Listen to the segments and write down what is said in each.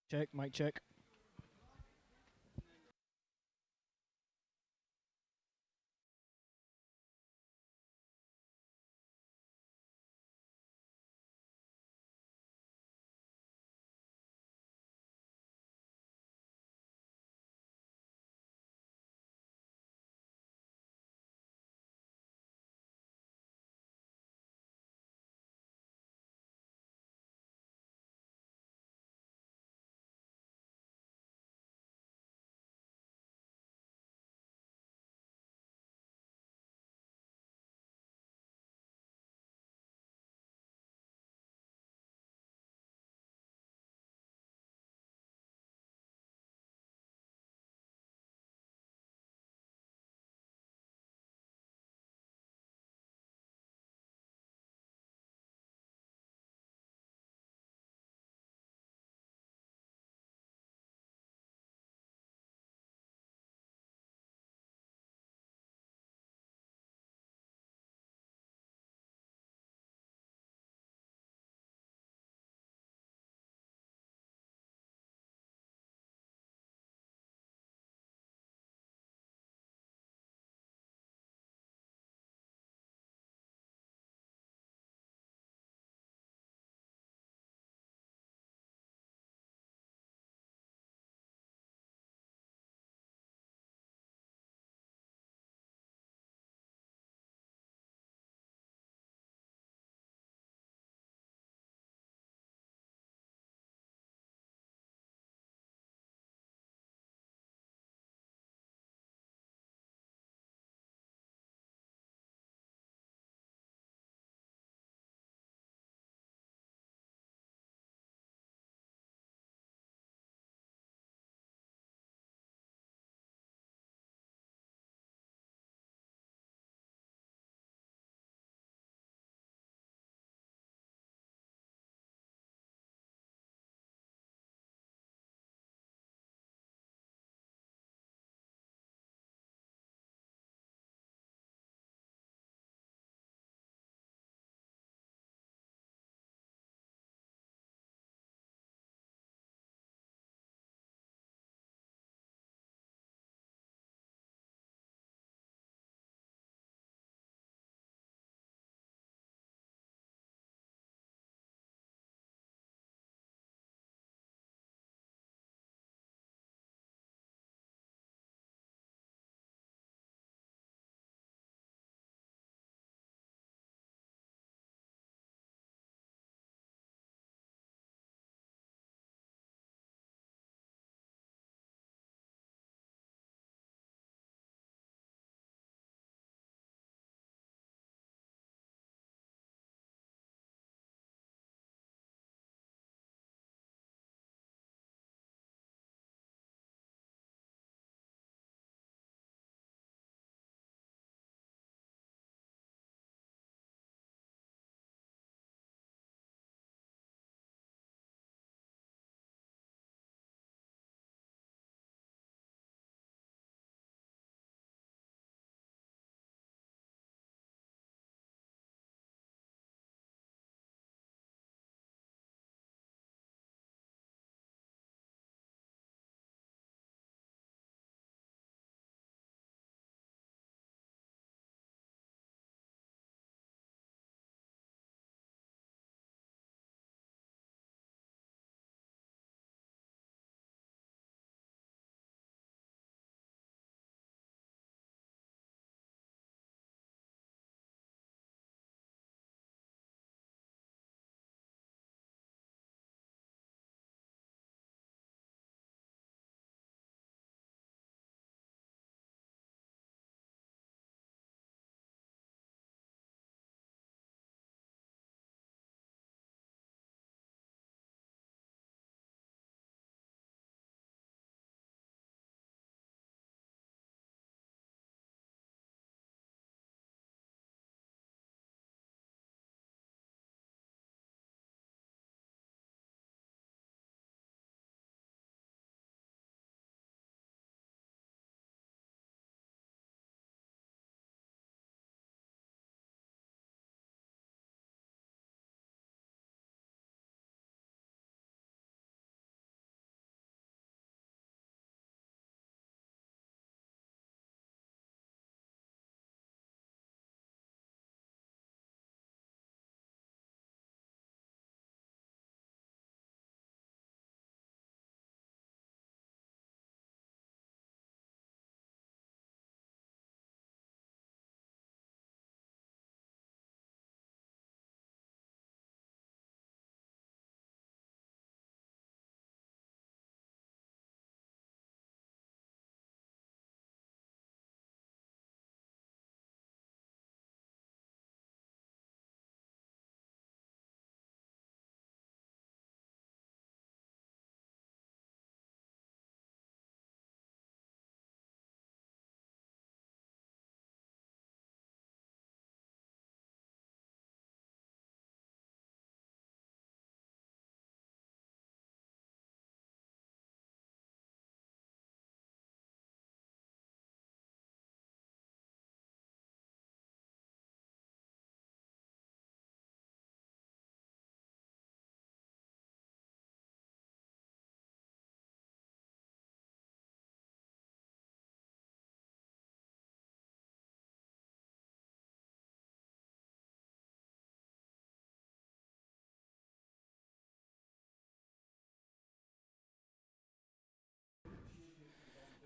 Check, mic check.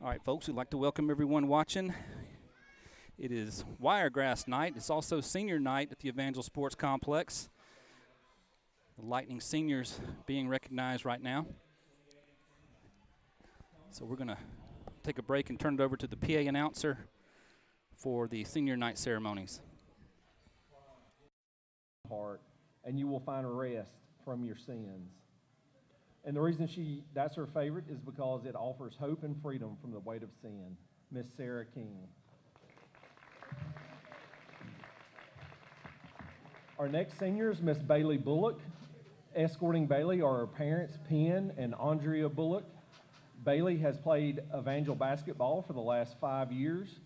All right, folks, we'd like to welcome everyone watching. It is Wiregrass night. It's also senior night at the Evangel Sports Complex. The Lightning seniors being recognized right now. So we're going to take a break and turn it over to the PA announcer for the senior night ceremonies. Heart, and you will find rest from your sins. And the reason that's her favorite is because it offers hope and freedom from the weight of sin. Miss Sarah King. Our next senior is Miss Bailey Bullock. Escorting Bailey are her parents, Penn and Andrea Bullock. Bailey has played Evangel basketball for the last 5 years.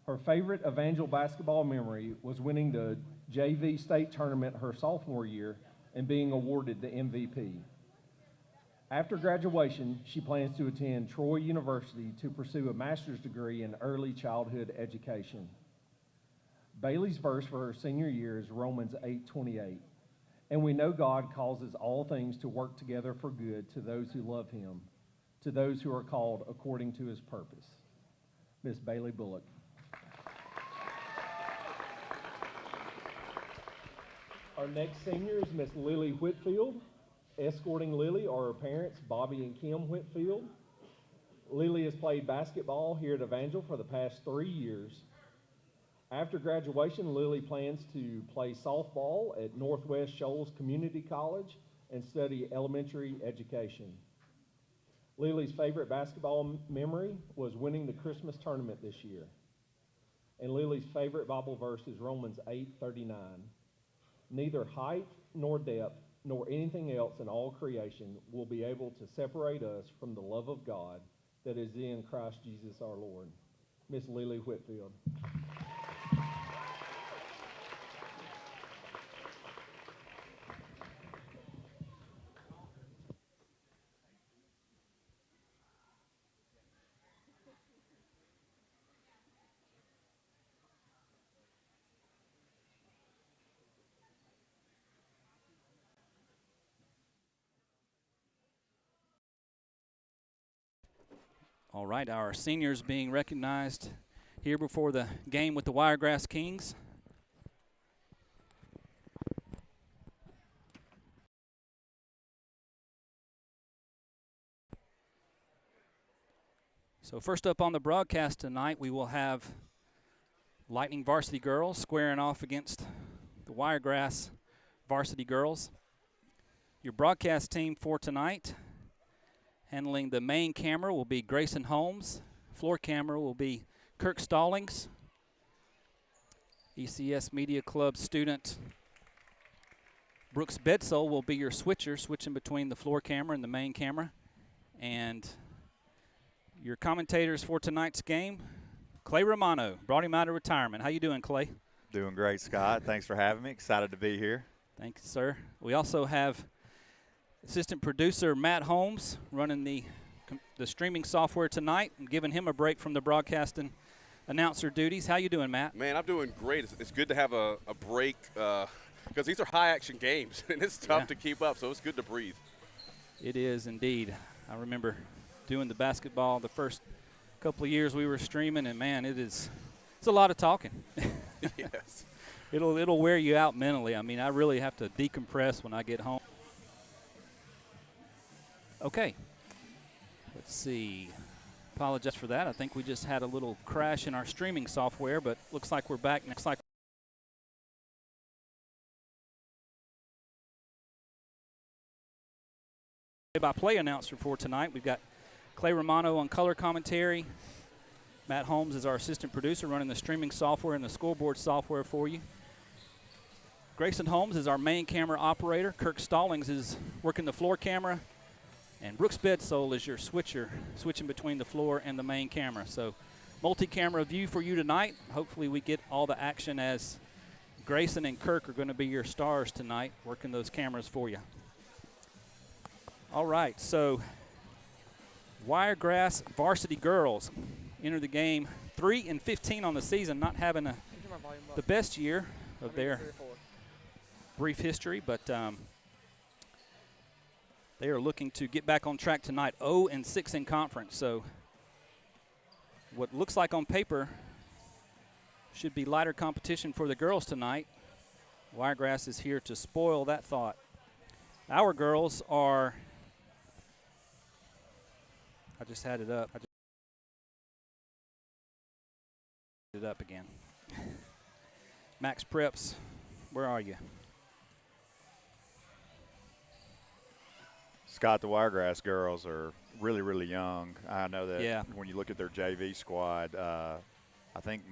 Her favorite Evangel basketball memory was winning the JV state tournament her sophomore year and being awarded the MVP. After graduation, she plans to attend Troy University to pursue a master's degree in early childhood education. Bailey's verse for her senior year is Romans 8:28. And we know God causes all things to work together for good to those who love him, to those who are called according to his purpose. Miss Bailey Bullock. Our next senior is Miss Lily Whitfield. Escorting Lily are her parents, Bobby and Kim Whitfield. Lily has played basketball here at Evangel for the past 3 years. After graduation, Lily plans to play softball at Northwest Shoals Community College and study elementary education. Lily's favorite basketball memory was winning the Christmas tournament this year. And Lily's favorite Bible verse is Romans 8:39. Neither height nor depth nor anything else in all creation will be able to separate us from the love of God that is in Christ Jesus our Lord. Miss Lily Whitfield. All right, our seniors being recognized here before the game with the Wiregrass Kings. So first up on the broadcast tonight, we will have Lightning Varsity girls squaring off against the Wiregrass Varsity girls. Your broadcast team for tonight: handling the main camera will be Grayson Holmes. Floor camera will be Kirk Stallings. ECS Media Club student Brooks Bedsole will be your switcher, switching between the floor camera and the main camera. And your commentators for tonight's game, Clay Romano, brought him out of retirement. How you doing, Clay? Doing great, Scott. Thanks for having me. Excited to be here. Thank you, sir. We also have assistant producer Matt Holmes running the streaming software tonight and giving him a break from the broadcasting announcer duties. How you doing, Matt? Man, I'm doing great. It's good to have a break because these are high-action games, and it's tough to keep up, so it's good to breathe. It is indeed. I remember doing the basketball the first couple of years we were streaming, and, man, it's a lot of talking. Yes. It'll wear you out mentally. I mean, I really have to decompress when I get home. Okay, let's see. Apologize for that. I think we just had a little crash in our streaming software, but looks like we're back. Looks like play-by-play announcer for tonight. We've got Clay Romano on color commentary. Matt Holmes is our assistant producer running the streaming software and the scoreboard software for you. Grayson Holmes is our main camera operator. Kirk Stallings is working the floor camera. And Brooks Bedsole is your switcher, switching between the floor and the main camera. So multi-camera view for you tonight. Hopefully we get all the action as Grayson and Kirk are going to be your stars tonight, working those cameras for you. All right, so Wiregrass Varsity girls enter the game 3-15 on the season, not having the best year of their brief history, but they are looking to get back on track tonight, 0-6 in conference. So what looks like on paper should be lighter competition for the girls tonight. Wiregrass is here to spoil that thought. Our girls are, I just had it up. It up again. Max Preps, where are you? Scott, the Wiregrass girls are really, really young. I know that when you look at their JV squad, I think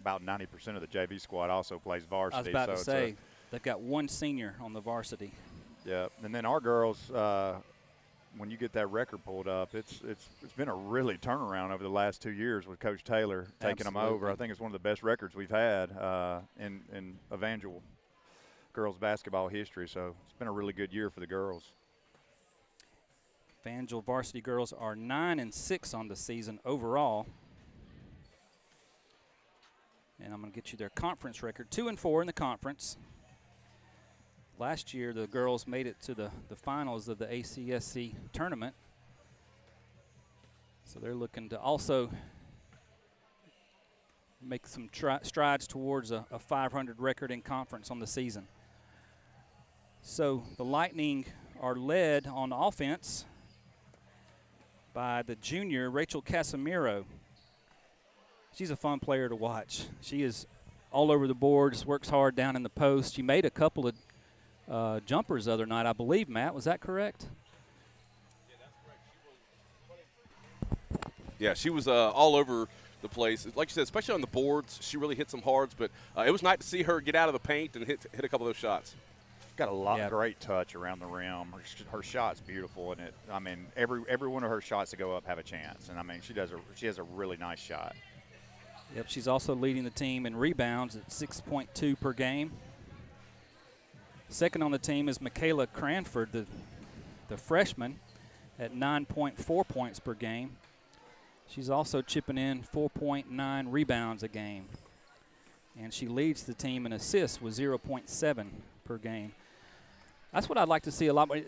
about 90% of the JV squad also plays varsity. I was about to say, they've got one senior on the varsity. Yeah, and then our girls, when you get that record pulled up, it's been a really turnaround over the last 2 years with Coach Taylor taking them over. I think it's one of the best records we've had in Evangel girls basketball history. So it's been a really good year for the girls. Evangel varsity girls are 9-6 on the season overall. And I'm going to get you their conference record, 2-4 in the conference. Last year, the girls made it to the finals of the ACSC tournament. So they're looking to also make some strides towards a 500 record in conference on the season. So the Lightning are led on offense by the junior, Rachel Casimiro. She's a fun player to watch. She is all over the boards, works hard down in the post. She made a couple of jumpers the other night, I believe, Matt. Was that correct? Yeah, that's correct. Yeah, she was all over the place. Like you said, especially on the boards, she really hit some hards. But it was nice to see her get out of the paint and hit a couple of those shots. Got a lot of great touch around the rim. Her shot's beautiful, and I mean, every one of her shots to go up have a chance. And I mean, she has a really nice shot. Yep, she's also leading the team in rebounds at 6.2 per game. Second on the team is Michaela Cranford, the freshman, at 9.4 points per game. She's also chipping in 4.9 rebounds a game. And she leads the team in assists with 0.7 per game. That's what I'd like to see a lot more.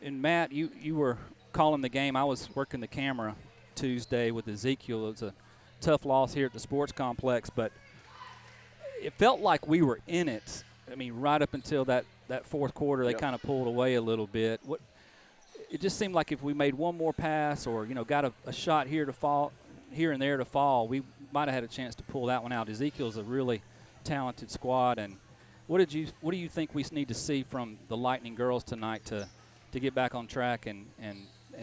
And Matt, you were calling the game. I was working the camera Tuesday with Ezekiel. It was a tough loss here at the sports complex, but it felt like we were in it. I mean, right up until that fourth quarter, they kind of pulled away a little bit. It just seemed like if we made one more pass or, got a shot here and there to fall, we might have had a chance to pull that one out. Ezekiel's a really talented squad. And what do you think we need to see from the Lightning girls tonight to get back on track and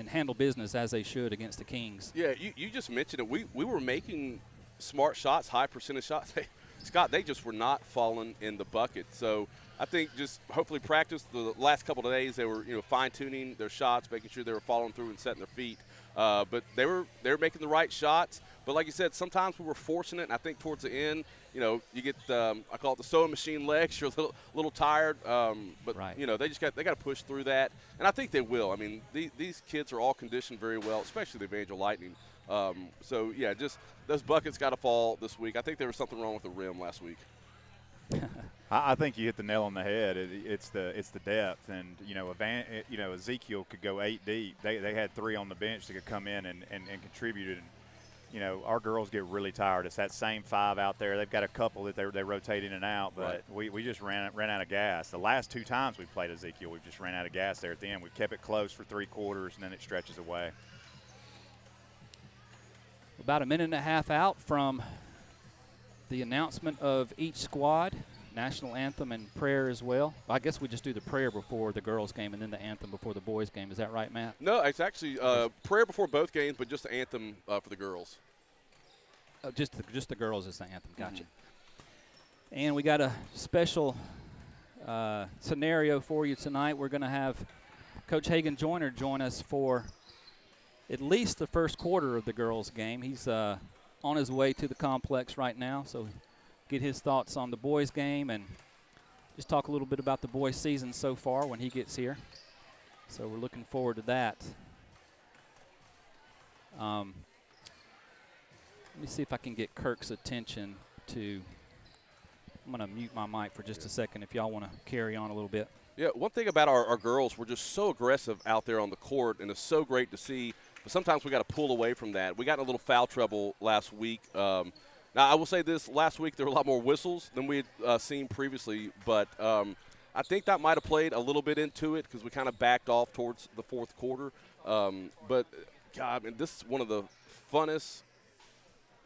handle business as they should against the Kings? Yeah, you just mentioned it. We were making smart shots, high percentage shots. Scott, they just were not falling in the bucket. So I think just hopefully practice the last couple of days. They were fine-tuning their shots, making sure they were following through and setting their feet. But they were making the right shots. But like you said, sometimes we were forcing it. And I think towards the end, you get I call it the sewing machine legs. You're a little tired. But right. They got to push through that. And I think they will. I mean, these kids are all conditioned very well, especially the Evangel Lightning. So yeah, just those buckets got to fall this week. I think there was something wrong with the rim last week. I think you hit the nail on the head. It's the depth, and Ezekiel could go 8 deep. They had 3 on the bench that could come in and contribute. And our girls get really tired. It's that same 5 out there. They've got a couple that they rotate in and out, but we just ran out of gas. The last 2 times we played Ezekiel, we just ran out of gas there at the end. We kept it close for 3 quarters, and then it stretches away. About a minute and a half out from the announcement of each squad, national anthem and prayer as well. I guess we just do the prayer before the girls' game and then the anthem before the boys' game. Is that right, Matt? No, it's actually prayer before both games, but just the anthem for the girls. Just the girls is the anthem. Gotcha. And we got a special scenario for you tonight. We're going to have Coach Hagan Joyner join us for at least the first quarter of the girls' game. He's on his way to the complex right now, so get his thoughts on the boys' game and just talk a little bit about the boys' season so far when he gets here. So we're looking forward to that. Let me see if I can get Kirk's attention to – I'm going to mute my mic for just a second if y'all want to carry on a little bit. Yeah, one thing about our girls, we're just so aggressive out there on the court, and it's so great to see but sometimes we got to pull away from that. We got in a little foul trouble last week. Now, I will say this. Last week there were a lot more whistles than we had seen previously, but I think that might have played a little bit into it because we kind of backed off towards the fourth quarter. But, God, I mean, this is one of the funnest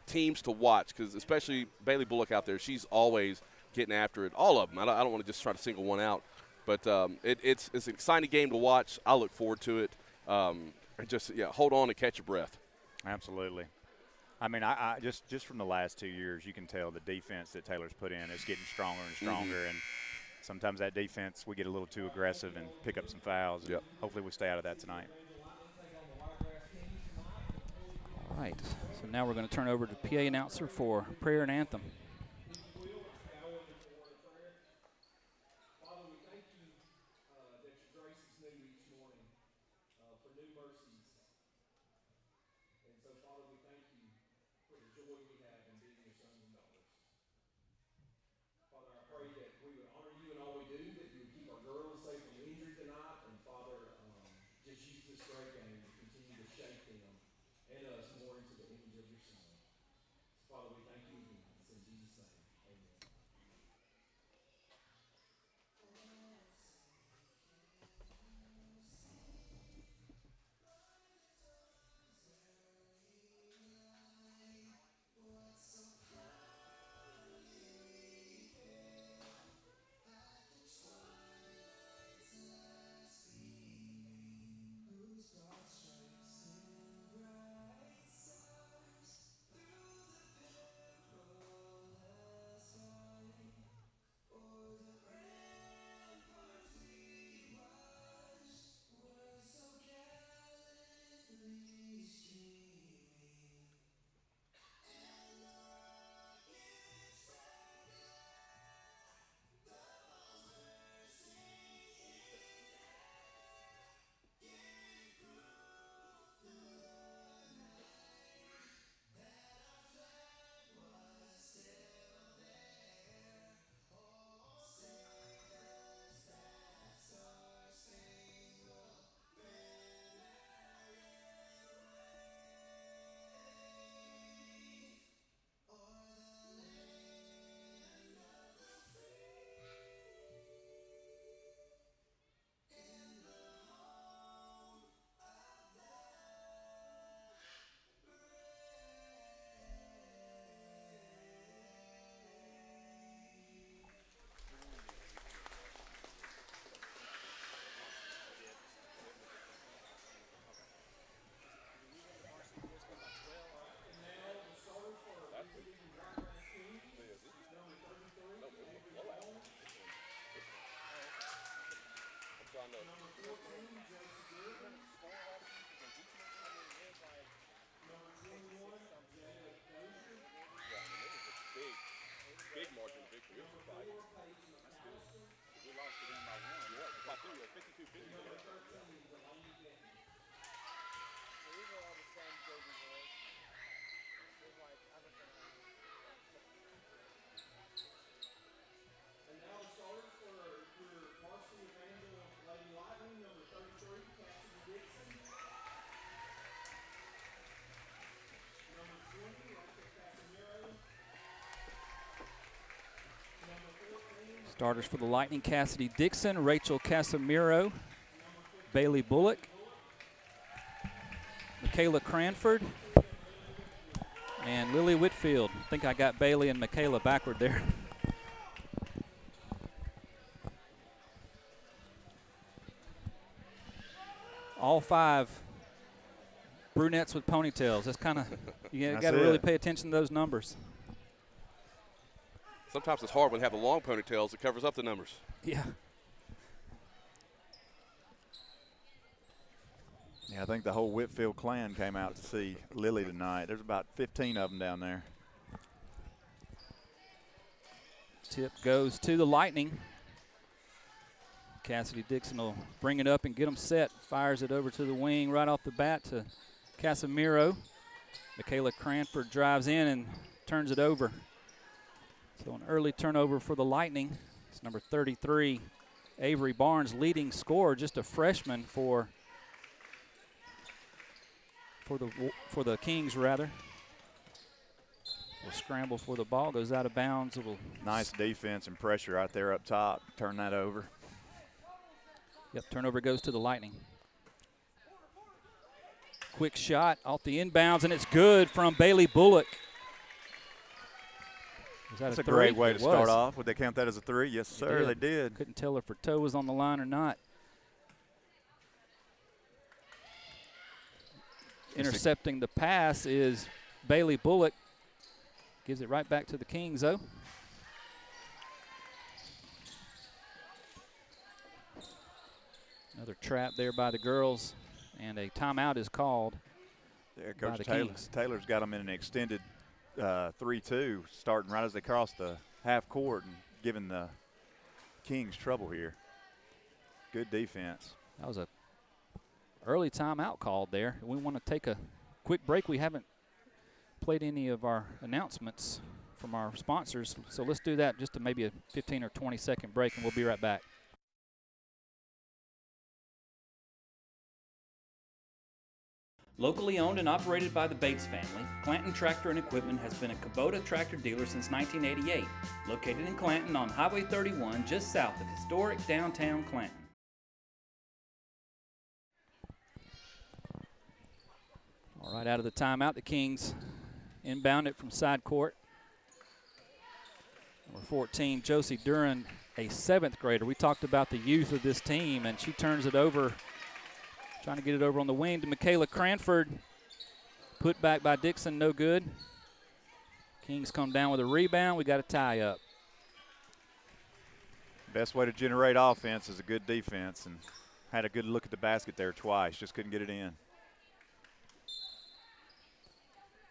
teams to watch because especially Bailey Bullock out there, she's always getting after it. All of them. I don't want to just try to single one out. But it's an exciting game to watch. I look forward to it. And just, hold on and catch your breath. Absolutely. I mean, I just from the last 2 years, you can tell the defense that Taylor's put in is getting stronger and stronger. And sometimes that defense, we get a little too aggressive and pick up some fouls. And hopefully we stay out of that tonight. All right. So now we're going to turn over to PA announcer for prayer and anthem. Big margin of victory. It was surprising. That's good. We lost to them by one. Yeah, by two. 52-50. Yeah. These are all the same JV boys. There's like, I don't know. And now the starters for your Varsity Evangel Lady Lightning, number 33, Cassidy Dixon. Number 20, Rachel Casimiro. Starters for the Lightning, Cassidy Dixon, Rachel Casimiro, Bailey Bullock, Michaela Cranford, and Lily Whitfield. I think I got Bailey and Michaela backward there. All five brunettes with ponytails. That's kind of, you got to really pay attention to those numbers. Sometimes it's hard when you have the long ponytails. It covers up the numbers. Yeah. Yeah, I think the whole Whitfield clan came out to see Lily tonight. There's about 15 of them down there. Tip goes to the Lightning. Cassidy Dixon will bring it up and get them set. Fires it over to the wing right off the bat to Casimiro. Michaela Cranford drives in and turns it over. So an early turnover for the Lightning. It's number 33, Avery Barnes, leading scorer, just a freshman for for the Kings rather. Will scramble for the ball, goes out of bounds. It will nice defense and pressure right there up top. Turn that over. Yep, turnover goes to the Lightning. Quick shot off the inbounds, and it's good from Bailey Bullock. Was that That's a a three? great way to It start was. off. Would they count that as a 3? Yes, sir, they did. Couldn't tell if her toe was on the line or not. Intercepting the pass is Bailey Bullock. Gives it right back to the Kings, though. Another trap there by the girls, and a timeout is called. Yeah, by Coach the Taylor, Kings. Taylor's got them in an extended 3-2, starting right as they cross the half court and giving the Kings trouble here. Good defense. That was a early timeout called there. We want to take a quick break. We haven't played any of our announcements from our sponsors, so let's do that just to maybe a 15 or 20 second break, and we'll be right back. Locally owned and operated by the Bates family, Clanton Tractor and Equipment has been a Kubota tractor dealer since 1988, located in Clanton on Highway 31 just south of historic downtown Clanton. All right, out of the timeout, the Kings inbound it from side court. Number 14, Josie Duran, a 7th grader. We talked about the youth of this team, and she turns it over, trying to get it over on the wing to Michaela Cranford. Put back by Dixon, no good. Kings come down with a rebound. We got a tie up. Best way to generate offense is a good defense, and had a good look at the basket there twice. Just couldn't get it in.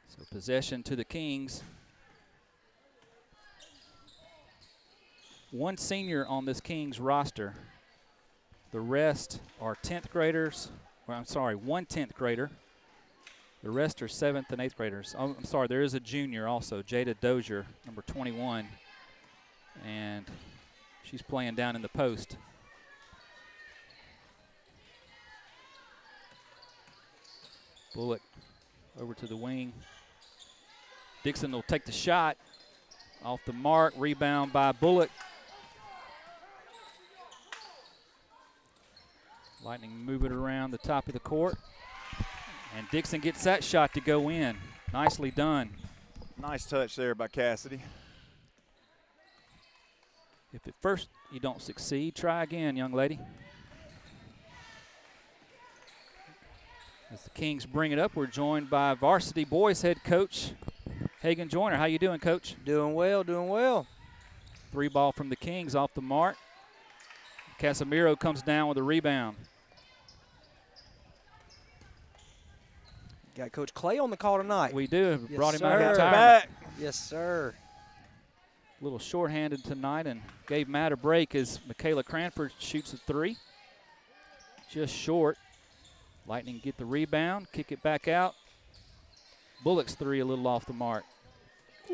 So possession to the Kings. One senior on this Kings roster. The rest are 10th graders. Well, I'm sorry, one 10th grader. The rest are 7th and 8th graders. Oh, I'm sorry, there is a junior also, Jada Dozier, number 21. And she's playing down in the post. Bullock over to the wing. Dixon will take the shot. Off the mark, rebound by Bullock. Lightning move it around the top of the court. And Dixon gets that shot to go in. Nicely done. Nice touch there by Cassidy. If at first you don't succeed, try again, young lady. As the Kings bring it up, we're joined by Varsity Boys head coach Hagan Joyner. How you doing, Coach? Doing well, doing well. 3 ball from the Kings off the mark. Casemiro comes down with a rebound. Got Coach Clay on the call tonight. We do. Yes, Brought him out of sir. retirement. Back. Yes, sir. A little shorthanded tonight and gave Matt a break as Michaela Cranford shoots a 3. Just short. Lightning get the rebound, kick it back out. Bullock's 3 a little off the mark.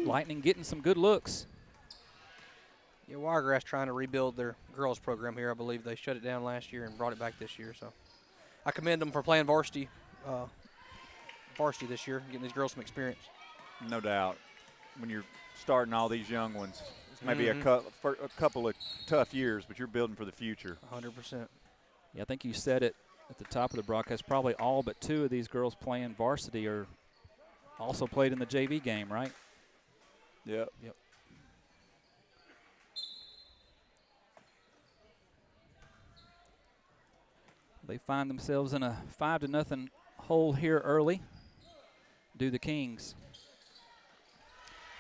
Lightning getting some good looks. Yeah, Wiregrass trying to rebuild their girls program here. I believe they shut it down last year and brought it back this year. So I commend them for playing varsity this year, getting these girls some experience. No doubt. When you're starting all these young ones, it's maybe a couple of tough years, but you're building for the future. 100%. Yeah, I think you said it at the top of the broadcast. Probably all but 2 of these girls playing varsity are also played in the JV game, right? Yep. They find themselves in a 5-0 hole here early. Do the Kings.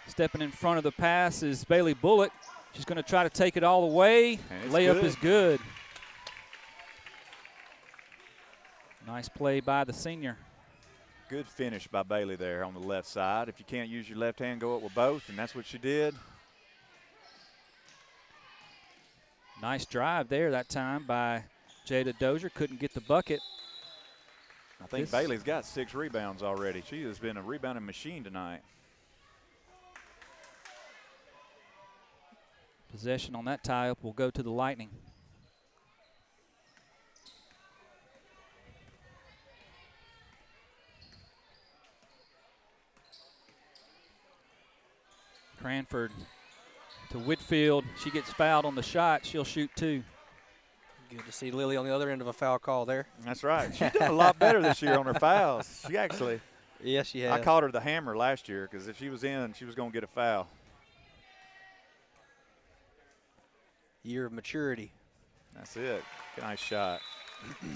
Stepping in front of the pass is Bailey Bullock. She's going to try to take it all the way. Layup is good. Nice play by the senior. Good finish by Bailey there on the left side. If you can't use your left hand, go up with both, and that's what she did. Nice drive there that time by Jada Dozier. Couldn't get the bucket. I think Bailey's got 6 rebounds already. She has been a rebounding machine tonight. Possession on that tie-up will go to the Lightning. Cranford to Whitfield. She gets fouled on the shot. She'll shoot 2. Good to see Lily on the other end of a foul call there. That's right. She's done a lot better this year on her fouls. She actually – Yes, she has. I called her the hammer last year because if she was in, she was going to get a foul. Year of maturity. That's it. Nice shot. I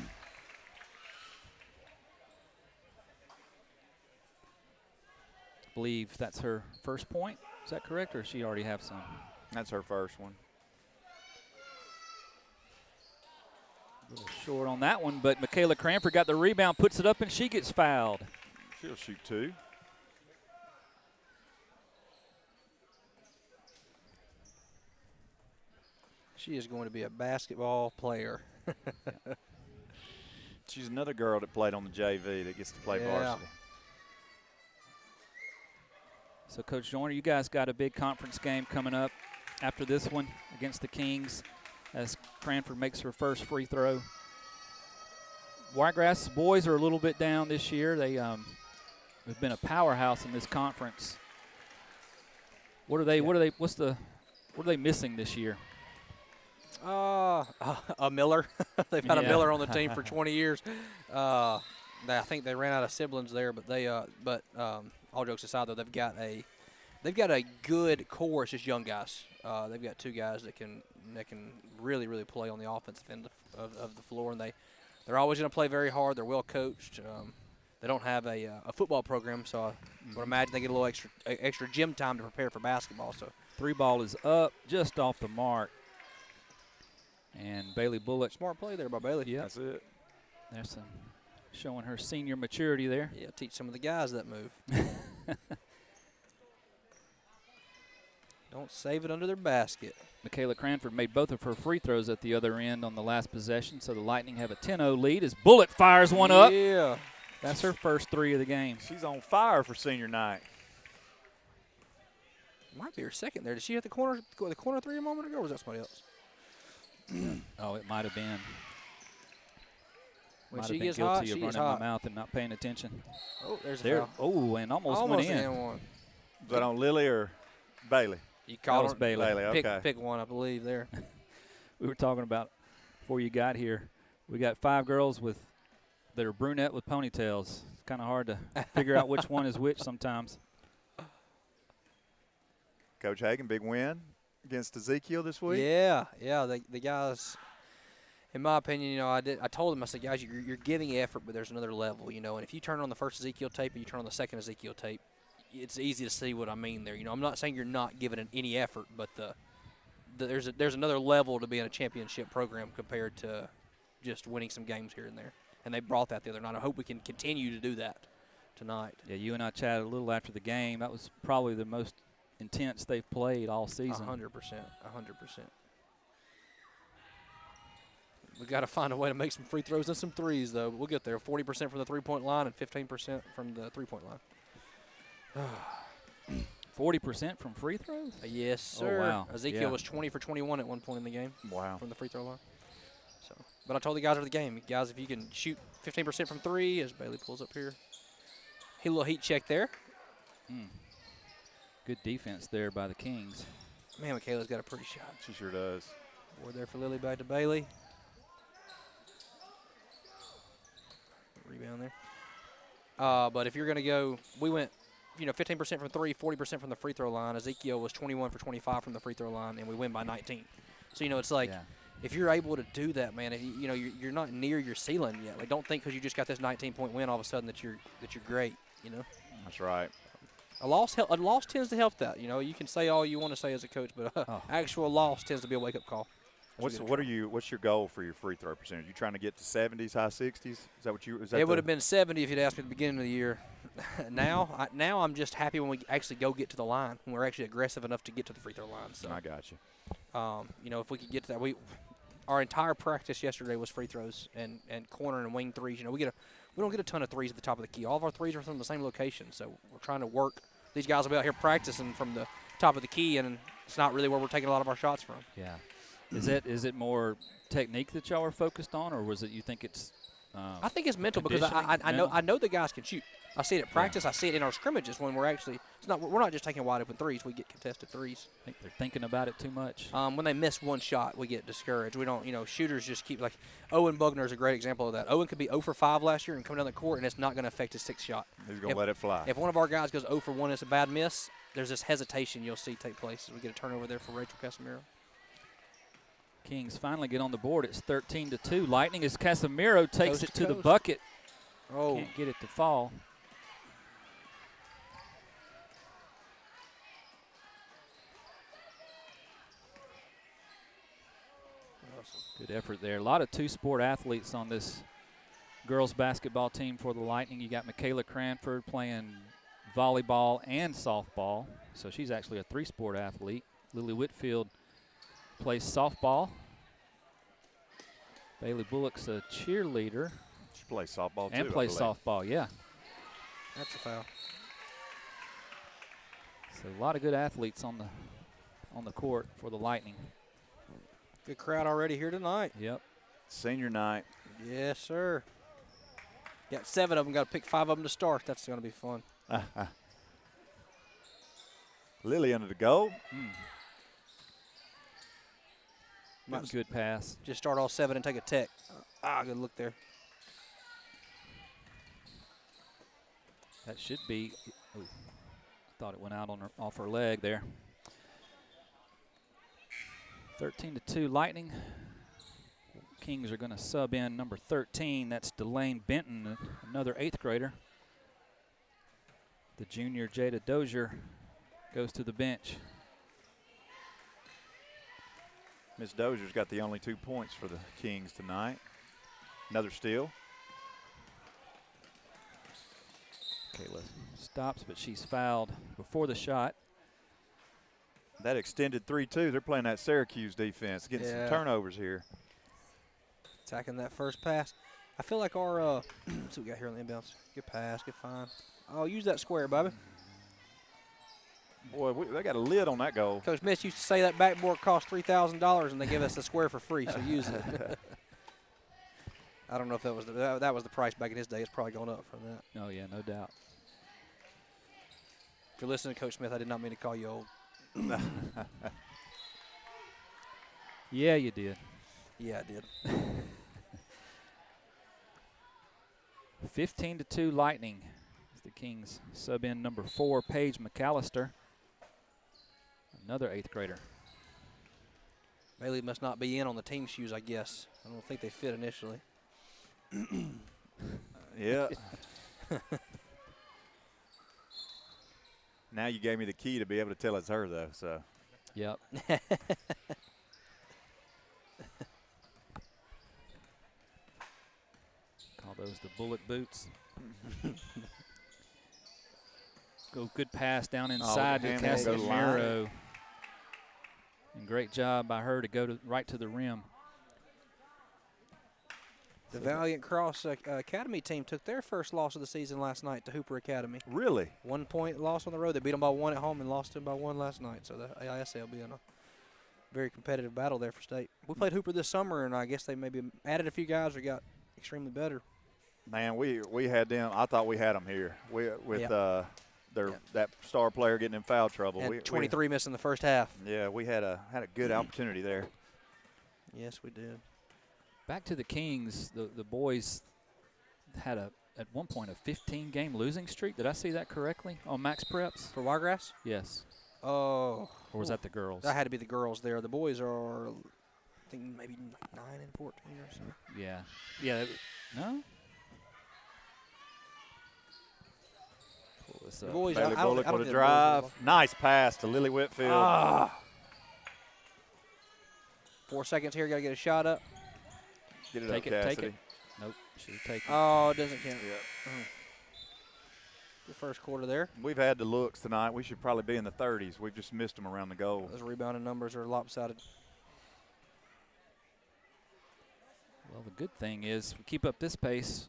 believe that's her first point. Is that correct, or does she already have some? That's her first one. A little short on that one, but Michaela Cranford got the rebound, puts it up, and she gets fouled. She'll shoot 2. She is going to be a basketball player. She's another girl that played on the JV that gets to play varsity. So, Coach Joyner, you guys got a big conference game coming up after this one against the Kings as Cranford makes her first free throw. Wiregrass boys are a little bit down this year. They have been a powerhouse in this conference. What are they missing this year? A Miller. They've had a Miller on the team for 20 years. I think they ran out of siblings there, but all jokes aside, though, they've got a good core. It's just young guys. They've got 2 guys that can really play on the offensive end of the floor, and they're always going to play very hard. They're well coached. They don't have a football program, so I would imagine they get a little extra gym time to prepare for basketball. So 3 ball is up, just off the mark. And Bailey Bullock. Smart play there by Bailey. Yeah, that's it. There's some showing her senior maturity there. Yeah, teach some of the guys that move. Don't save it under their basket. Michaela Cranford made both of her free throws at the other end on the last possession, so the Lightning have a 10-0 lead as Bullock fires one up. Yeah. That's her first 3 of the game. She's on fire for senior night. Might be her second there. Did she hit the corner 3 a moment ago, or was that somebody else? Oh, it might have been. When Might she have been gets guilty hot, of she running gets my hot. mouth and not paying attention. Oh, there's a There. foul. Oh, and almost went in. One. Is that on Lily or Bailey? You That called was her. Bailey. Bailey, okay. Pick one, I believe, there. We were talking about before you got here. We got 5 girls that are brunette with ponytails. It's kind of hard to figure out which one is which sometimes. Coach Hagan, big win against Ezekiel this week. Yeah. The guys, in my opinion, I told them, I said, guys, you're giving effort, but there's another level, and if you turn on the first Ezekiel tape and you turn on the second Ezekiel tape, it's easy to see what I mean there. I'm not saying you're not giving it any effort, but there's another level to being a championship program compared to just winning some games here and there. And they brought that the other night. I hope we can continue to do that tonight. Yeah, you and I chatted a little after the game. That was probably the most intense they've played all season. 100%. We got to find a way to make some free throws and some threes, though. But we'll get there. 40% from the three-point line and 15% from the three-point line. 40% from free throws? Yes, sir. Oh, wow. Ezekiel was 20 for 21 at one point in the game. Wow. From the free throw line. So, but I told the guys after the game, guys, if you can shoot 15% from 3, as Bailey pulls up here. A little heat check there. Good defense there by the Kings. Man, Michaela's got a pretty shot. She sure does. Board there for Lily, back to Bailey. Rebound there. But if you're going to go, we went, 15% from 3, 40% from the free throw line. Ezekiel was 21 for 25 from the free throw line, and we win by 19. So, it's like, if you're able to do that, man, you're not near your ceiling yet. Like, don't think because you just got this 19-point win all of a sudden that you're great, That's right. A loss tends to help that. You can say all you want to say as a coach, but actual loss tends to be a wake-up call. What's your goal for your free throw percentage? You trying to get to 70s, high 60s? Is that what you? Is that it would have been 70 if you'd asked me at the beginning of the year. now I'm just happy when we actually go get to the line, when we're actually aggressive enough to get to the free throw line. So I got you. If we could get to that, our entire practice yesterday was free throws and corner and wing threes. We don't get a ton of threes at the top of the key. All of our threes are from the same location, so we're trying to work. These guys will be out here practicing from the top of the key, and it's not really where we're taking a lot of our shots from. Yeah. Is it more technique that y'all are focused on, or was it you think it's I think it's mental because conditioning, I know the guys can shoot. I see it at practice. I see it in our scrimmages when we're not just taking wide open threes. We get contested threes. I think they're thinking about it too much. When they miss one shot, we get discouraged. We don't, shooters just keep, like, Owen Bugner is a great example of that. Owen could be 0 for 5 last year and come down the court, and it's not going to affect his 6th shot. He's going to let it fly. If one of our guys goes 0 for 1 and it's a bad miss, there's this hesitation you'll see take place as we get a turnover there for Rachel Casimiro. Kings finally get on the board. It's 13-2. Lightning as Casimiro takes it to the coast. bucket. Oh. Can't get it to fall. Good effort there. A lot of two-sport athletes on this girls basketball team for the Lightning. You got Michaela Cranford playing volleyball and softball. So she's actually a 3-sport athlete. Lily Whitfield plays softball. Bailey Bullock's a cheerleader. She plays softball too. And plays softball, yeah. That's a foul. So a lot of good athletes on the court for the Lightning. Good crowd already here tonight. Yep. Senior night. Yes, sir. Got 7 of them. Got to pick 5 of them to start. That's going to be fun. Lily under the goal. Good pass. Just start all 7 and take a tech. Good look there. That should be. Ooh, thought it went out off her leg there. 13-2 Lightning. Kings are going to sub in number 13. That's Delane Benton, another 8th grader. The junior Jada Dozier goes to the bench. Miss Dozier's got the only 2 points for the Kings tonight. Another steal. Kayla stops, but she's fouled before the shot. That extended 3-2. They're playing that Syracuse defense, getting some turnovers here. Attacking that first pass. I feel like our what's what we got here on the inbounds? Good pass, good find. Oh, use that square, Bobby. Boy, they got a lid on that goal. Coach Mitch used to say that backboard cost $3,000 and they give us the square for free, so use it. I don't know if that was the price back in his day. It's probably gone up from that. Oh, yeah, no doubt. If you're listening to Coach Smith, I did not mean to call you old. Yeah, you did. Yeah, I did. 15-2 Lightning as the Kings sub in number 4, Paige McAllister, another 8th grader. Bailey must not be in on the team shoes, I guess. I don't think they fit initially. Yeah. Now you gave me the key to be able to tell it's her, though. So. Yep. Call those the bullet boots. Go good pass down inside to Casimiro. And great job by her to go right to the rim. The Valiant Cross Academy team took their first loss of the season last night to Hooper Academy. Really? 1 point loss on the road. They beat them by 1 at home and lost them by 1 last night. So the AISA will be in a very competitive battle there for state. We played Hooper this summer, and I guess they maybe added a few guys or got extremely better. Man, we had them. I thought we had them here that star player getting in foul trouble. And 23 missing the first half. Yeah, we had a good opportunity there. Yes, we did. Back to the Kings, the boys had at one point a 15-game losing streak. Did I see that correctly on Max Preps? For Wiregrass? Yes. Oh. Or was that the girls? That had to be the girls there. The boys are, I think, maybe 9 and 14 or so. Yeah. Yeah. No? Pull this up. The boys, Bailey I don't Bullock think with a the drive. boys Nice pass to Lily Whitfield. 4 seconds here. Got to get a shot up. Get it Take up, it, Cassidy. take it. Nope, should have taken it. Oh, it doesn't count. Yeah. Good first quarter there. We've had the looks tonight. We should probably be in the 30s. We've just missed them around the goal. Those rebounding numbers are lopsided. Well, the good thing is we keep up this pace.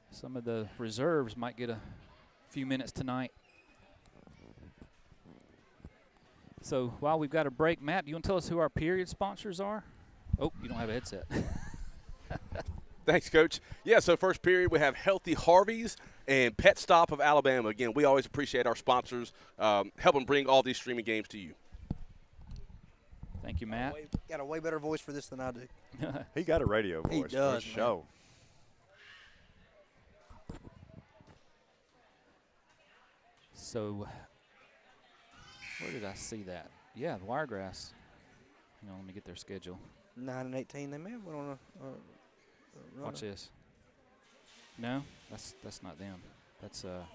Some of the reserves might get a few minutes tonight. So while we've got a break, Matt, do you want to tell us who our period sponsors are? Oh, you don't have a headset. Thanks, Coach. Yeah, so first period we have Healthy Harvey's and Pet Stop of Alabama. Again, we always appreciate our sponsors helping bring all these streaming games to you. Thank you, Matt. Got a way better voice for this than I do. He got a radio voice. He does, for show. So, where did I see that? Yeah, the Wiregrass. Hang on, let me get their schedule. 9 and 18. They may have went on a run. Watch this. No, that's not them. That's us.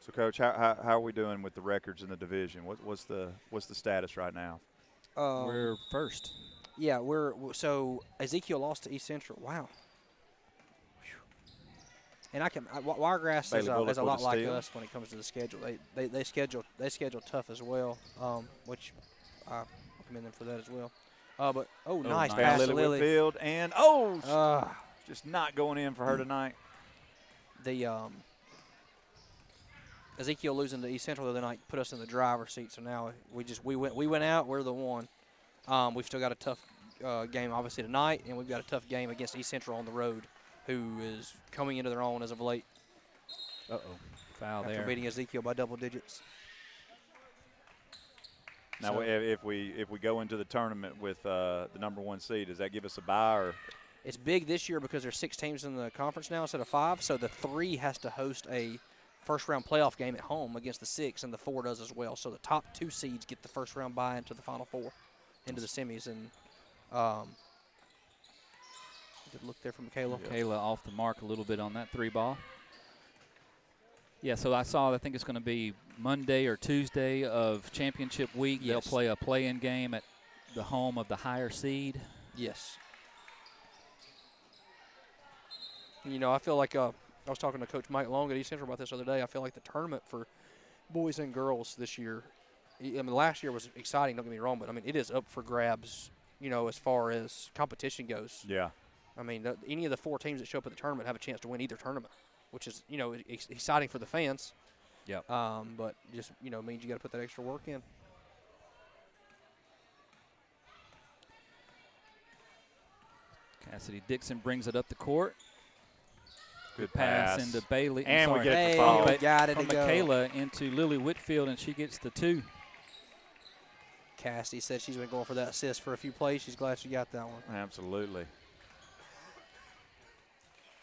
So, Coach, how are we doing with the records in the division? What's the status right now? We're first. Yeah, so Ezekiel lost to East Central. Wow. And Wiregrass is a lot like us when it comes to the schedule. They schedule tough as well, which I commend them for that as well. Nice pass to Lily. Whitfield, and just not going in for her tonight. The Ezekiel losing to East Central the other night put us in the driver's seat. So now we went out. We're the one. We've still got a tough game obviously tonight, and we've got a tough game against East Central on the road, who is coming into their own as of late. Foul after there. Beating Ezekiel by double digits. Now, so, if we go into the tournament with the #1 seed, does that give us a bye? Or it's big this year because there's 6 teams in the conference now instead of 5. So the 3 has to host a first-round playoff game at home against the 6, and the 4 does as well. So the top 2 seeds get the first-round bye into the Final 4, into the semis. And good look there from Michaela. Kayla off the mark a little bit on that 3 ball. Yeah, so I think it's going to be Monday or Tuesday of championship week. Yes. They'll play a play-in game at the home of the higher seed. Yes. You know, I feel like I was talking to Coach Mike Long at East Central about this the other day. I feel like the tournament for boys and girls this year, I mean, last year was exciting, don't get me wrong, but, I mean, it is up for grabs, you know, as far as competition goes. Yeah. I mean, any of the 4 teams that show up at the tournament have a chance to win either tournament, which is, you know, exciting for the fans. Yep. But just, you know, means you got to put that extra work in. Cassidy Dixon brings it up the court. Good Pass pass. into Bailey. And we sorry, get the foul. But Got it from to go. Michaela into Lily Whitfield, and she gets the 2. Cassidy said she's been going for that assist for a few plays. She's glad she got that one. Absolutely.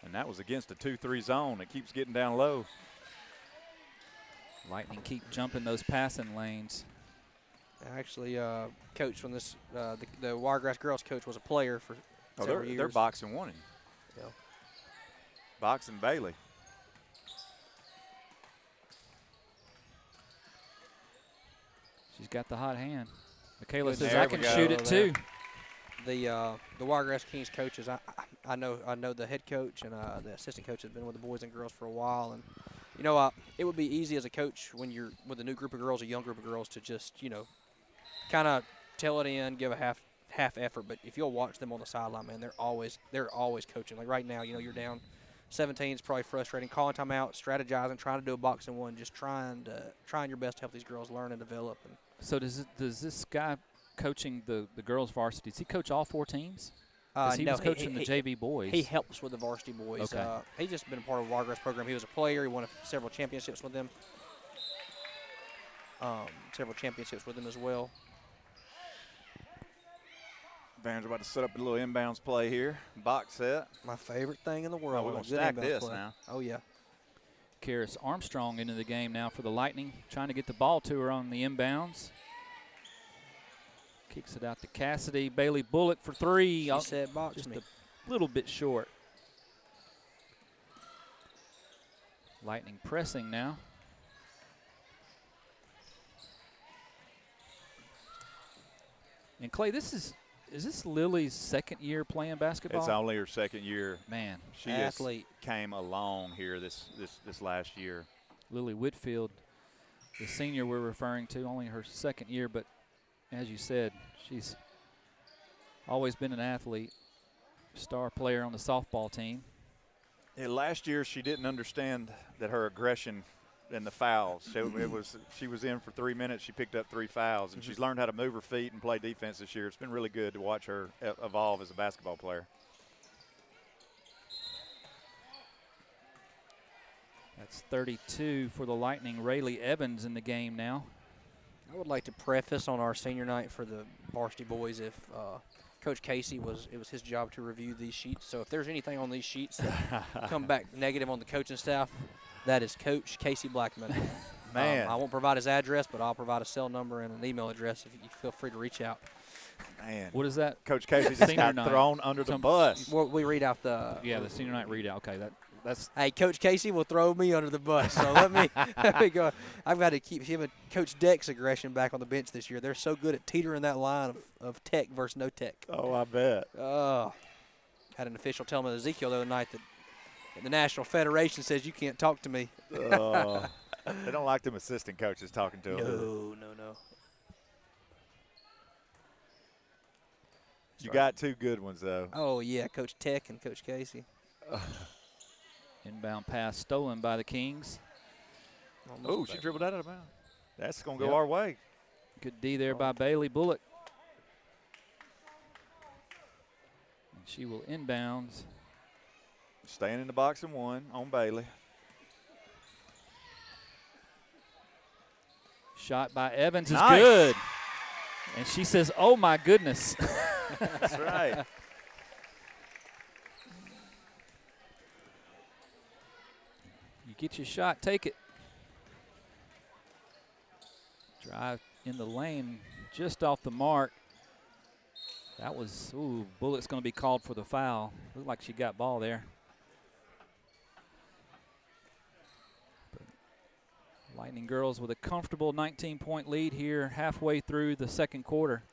And that was against a 2-3 zone. It keeps getting down low. Lightning keep jumping those passing lanes. Actually, coach from this, the Wiregrass girls coach was a player for several years. They're boxing one. Yeah. Boxing Bailey. She's got the hot hand. Michaela Good says, there I we can go. shoot it too. The Wiregrass Kings coaches, I know the head coach and the assistant coach has been with the boys and girls for a while, and you know it would be easy as a coach when you're with a new group of girls, a young group of girls, to just, you know, kind of tell it in, give a half effort. But if you'll watch them on the sideline, man, they're always coaching. Like right now, you know, you're down 17, it's probably frustrating. Calling timeout, strategizing, trying to do a box and one, just trying your best to help these girls learn and develop. And So does this guy coaching the girls varsity, does he coach all 4 teams? He no, was coaching the JV boys. He helps with the varsity boys. Okay. He's just been a part of the Wiregrass program. He was a player. He won several championships with them. As well. Van's about to set up a little inbounds play here. Box set. My favorite thing in the world. we're going a to good stack inbound this play. now. Oh, yeah. Karis Armstrong into the game now for the Lightning, trying to get the ball to her on the inbounds. Kicks it out to Cassidy. Bailey Bullock for 3. She said box just me. a little bit short. Lightning pressing now. And Clay, is this Lily's 2nd year playing basketball? It's only her 2nd year. Man, She Athlete. came along here this last year. Lily Whitfield, the senior we're referring to, only her 2nd year, but as you said, she's always been an athlete, star player on the softball team. Yeah, last year she didn't understand that her aggression and the fouls. She was in for 3 minutes. She picked up 3 fouls, and she's learned how to move her feet and play defense this year. It's been really good to watch her evolve as a basketball player. That's 32 for the Lightning. Rayleigh Evans in the game now. I would like to preface on our senior night for the varsity boys if Coach Casey it was his job to review these sheets. So if there's anything on these sheets that come back negative on the coaching staff, that is Coach Casey Blackman. Man. I won't provide his address, but I'll provide a cell number and an email address if you feel free to reach out. Man. What is that? Coach Casey just got thrown under the bus. Well, we read out the senior night readout. Okay, that's. Hey, Coach Casey will throw me under the bus. So let me go. I've got to keep him and Coach Deck's aggression back on the bench this year. They're so good at teetering that line of tech versus no tech. Oh, I bet. Had an official tell me Ezekiel the other night that the National Federation says you can't talk to me. They don't like them assistant coaches talking to them. No. You got 2 good ones, though. Oh, yeah, Coach Tech and Coach Casey. Inbound pass stolen by the Kings. Oh, she dribbled out of bounds. That's going to go our way. Good D there by Bailey Bullock. And she will inbounds. Staying in the box and 1 on Bailey. Shot by Evans is Nice. good. And she says, oh, my goodness. That's right. You get your shot, take it. Drive in the lane, just off the mark. That was, Bullock's going to be called for the foul. Looked like she got ball there. But Lightning girls with a comfortable 19-point lead here halfway through the second quarter.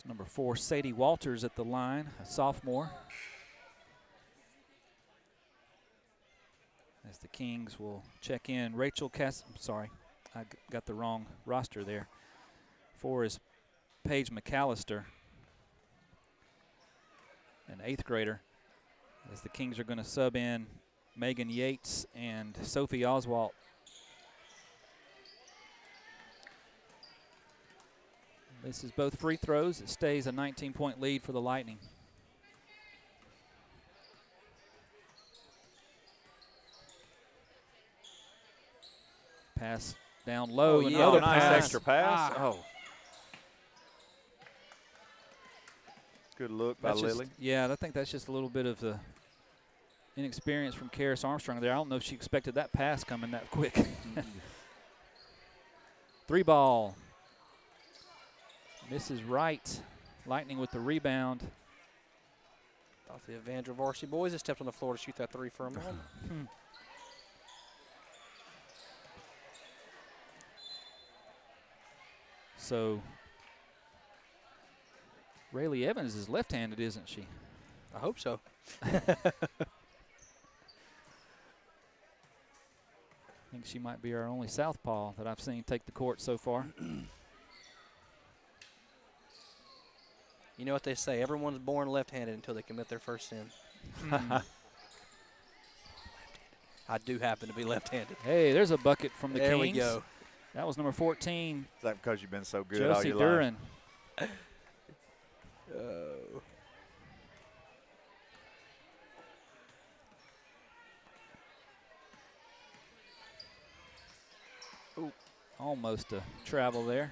Number 4, Sadie Walters at the line, a sophomore. As the Kings will check in, Rachel Cass. Sorry, I got the wrong roster there. 4 is Paige McAllister, an 8th grader. As the Kings are going to sub in Megan Yates and Sophie Oswalt. This is both free throws. It stays a 19-point lead for the Lightning. Pass down low. Another nice pass. extra pass. Good look by Lily. I think that's just a little bit of the inexperience from Karis Armstrong there. I don't know if she expected that pass coming that quick. 3 ball. Misses right. Lightning with the rebound. Thought the Evangel varsity boys had stepped on the floor to shoot that 3 for a moment. So Rayleigh Evans is left-handed, isn't she? I hope so. I think she might be our only southpaw that I've seen take the court so far. You know what they say, everyone's born left-handed until they commit their first sin. I do happen to be left-handed. Hey, there's a bucket from the Kings. There we go. That was number 14. Is that because you've been so good all Josie your Duran. life? Almost a travel there.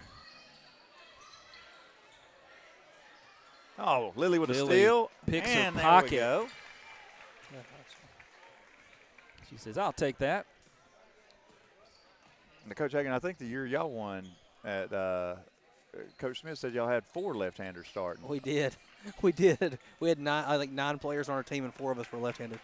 Oh, Lily with a Lily steal. picks her And pocket. there we go. She says, I'll take that. And Coach Hagan, I think the year y'all won at Coach Smith said y'all had 4 left-handers starting. We did. We did. We had 9 players on our team, and 4 of us were left-handed.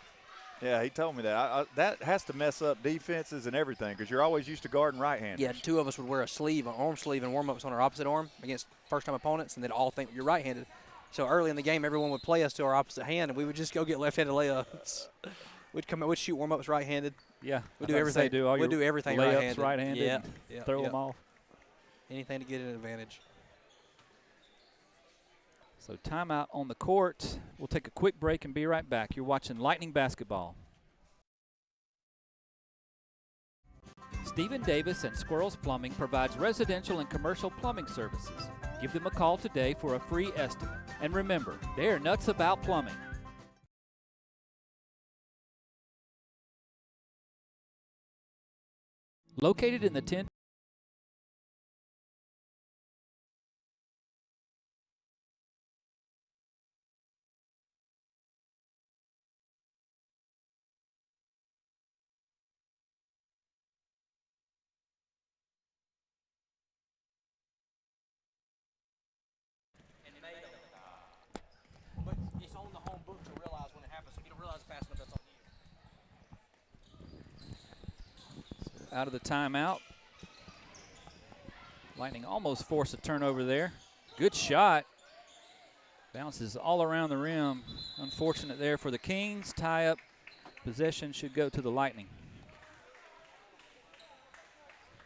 Yeah, he told me that. That has to mess up defenses and everything because you're always used to guarding right-handers. Yeah, 2 of us would wear a sleeve, an arm sleeve, and warm-ups on our opposite arm against first-time opponents, and they'd all think you're right-handed. So early in the game, everyone would play us to our opposite hand, and we would just go get left-handed layups. We'd shoot warm-ups right-handed. Yeah, We'd do everything. We'd do everything layups right-handed. right-handed. Yeah. Throw them off. Anything to get an advantage. So timeout on the court. We'll take a quick break and be right back. You're watching Lightning Basketball. Stephen Davis and Squirrels Plumbing provides residential and commercial plumbing services. Give them a call today for a free estimate. And remember, they are nuts about plumbing. Located in the 10. But it's on the home book to realize when it happens. So if you don't realize it fast enough, that's on you. Out of the timeout. Lightning almost forced a turnover there. Good shot. Bounces all around the rim. Unfortunate there for the Kings. Tie up. Possession should go to the Lightning.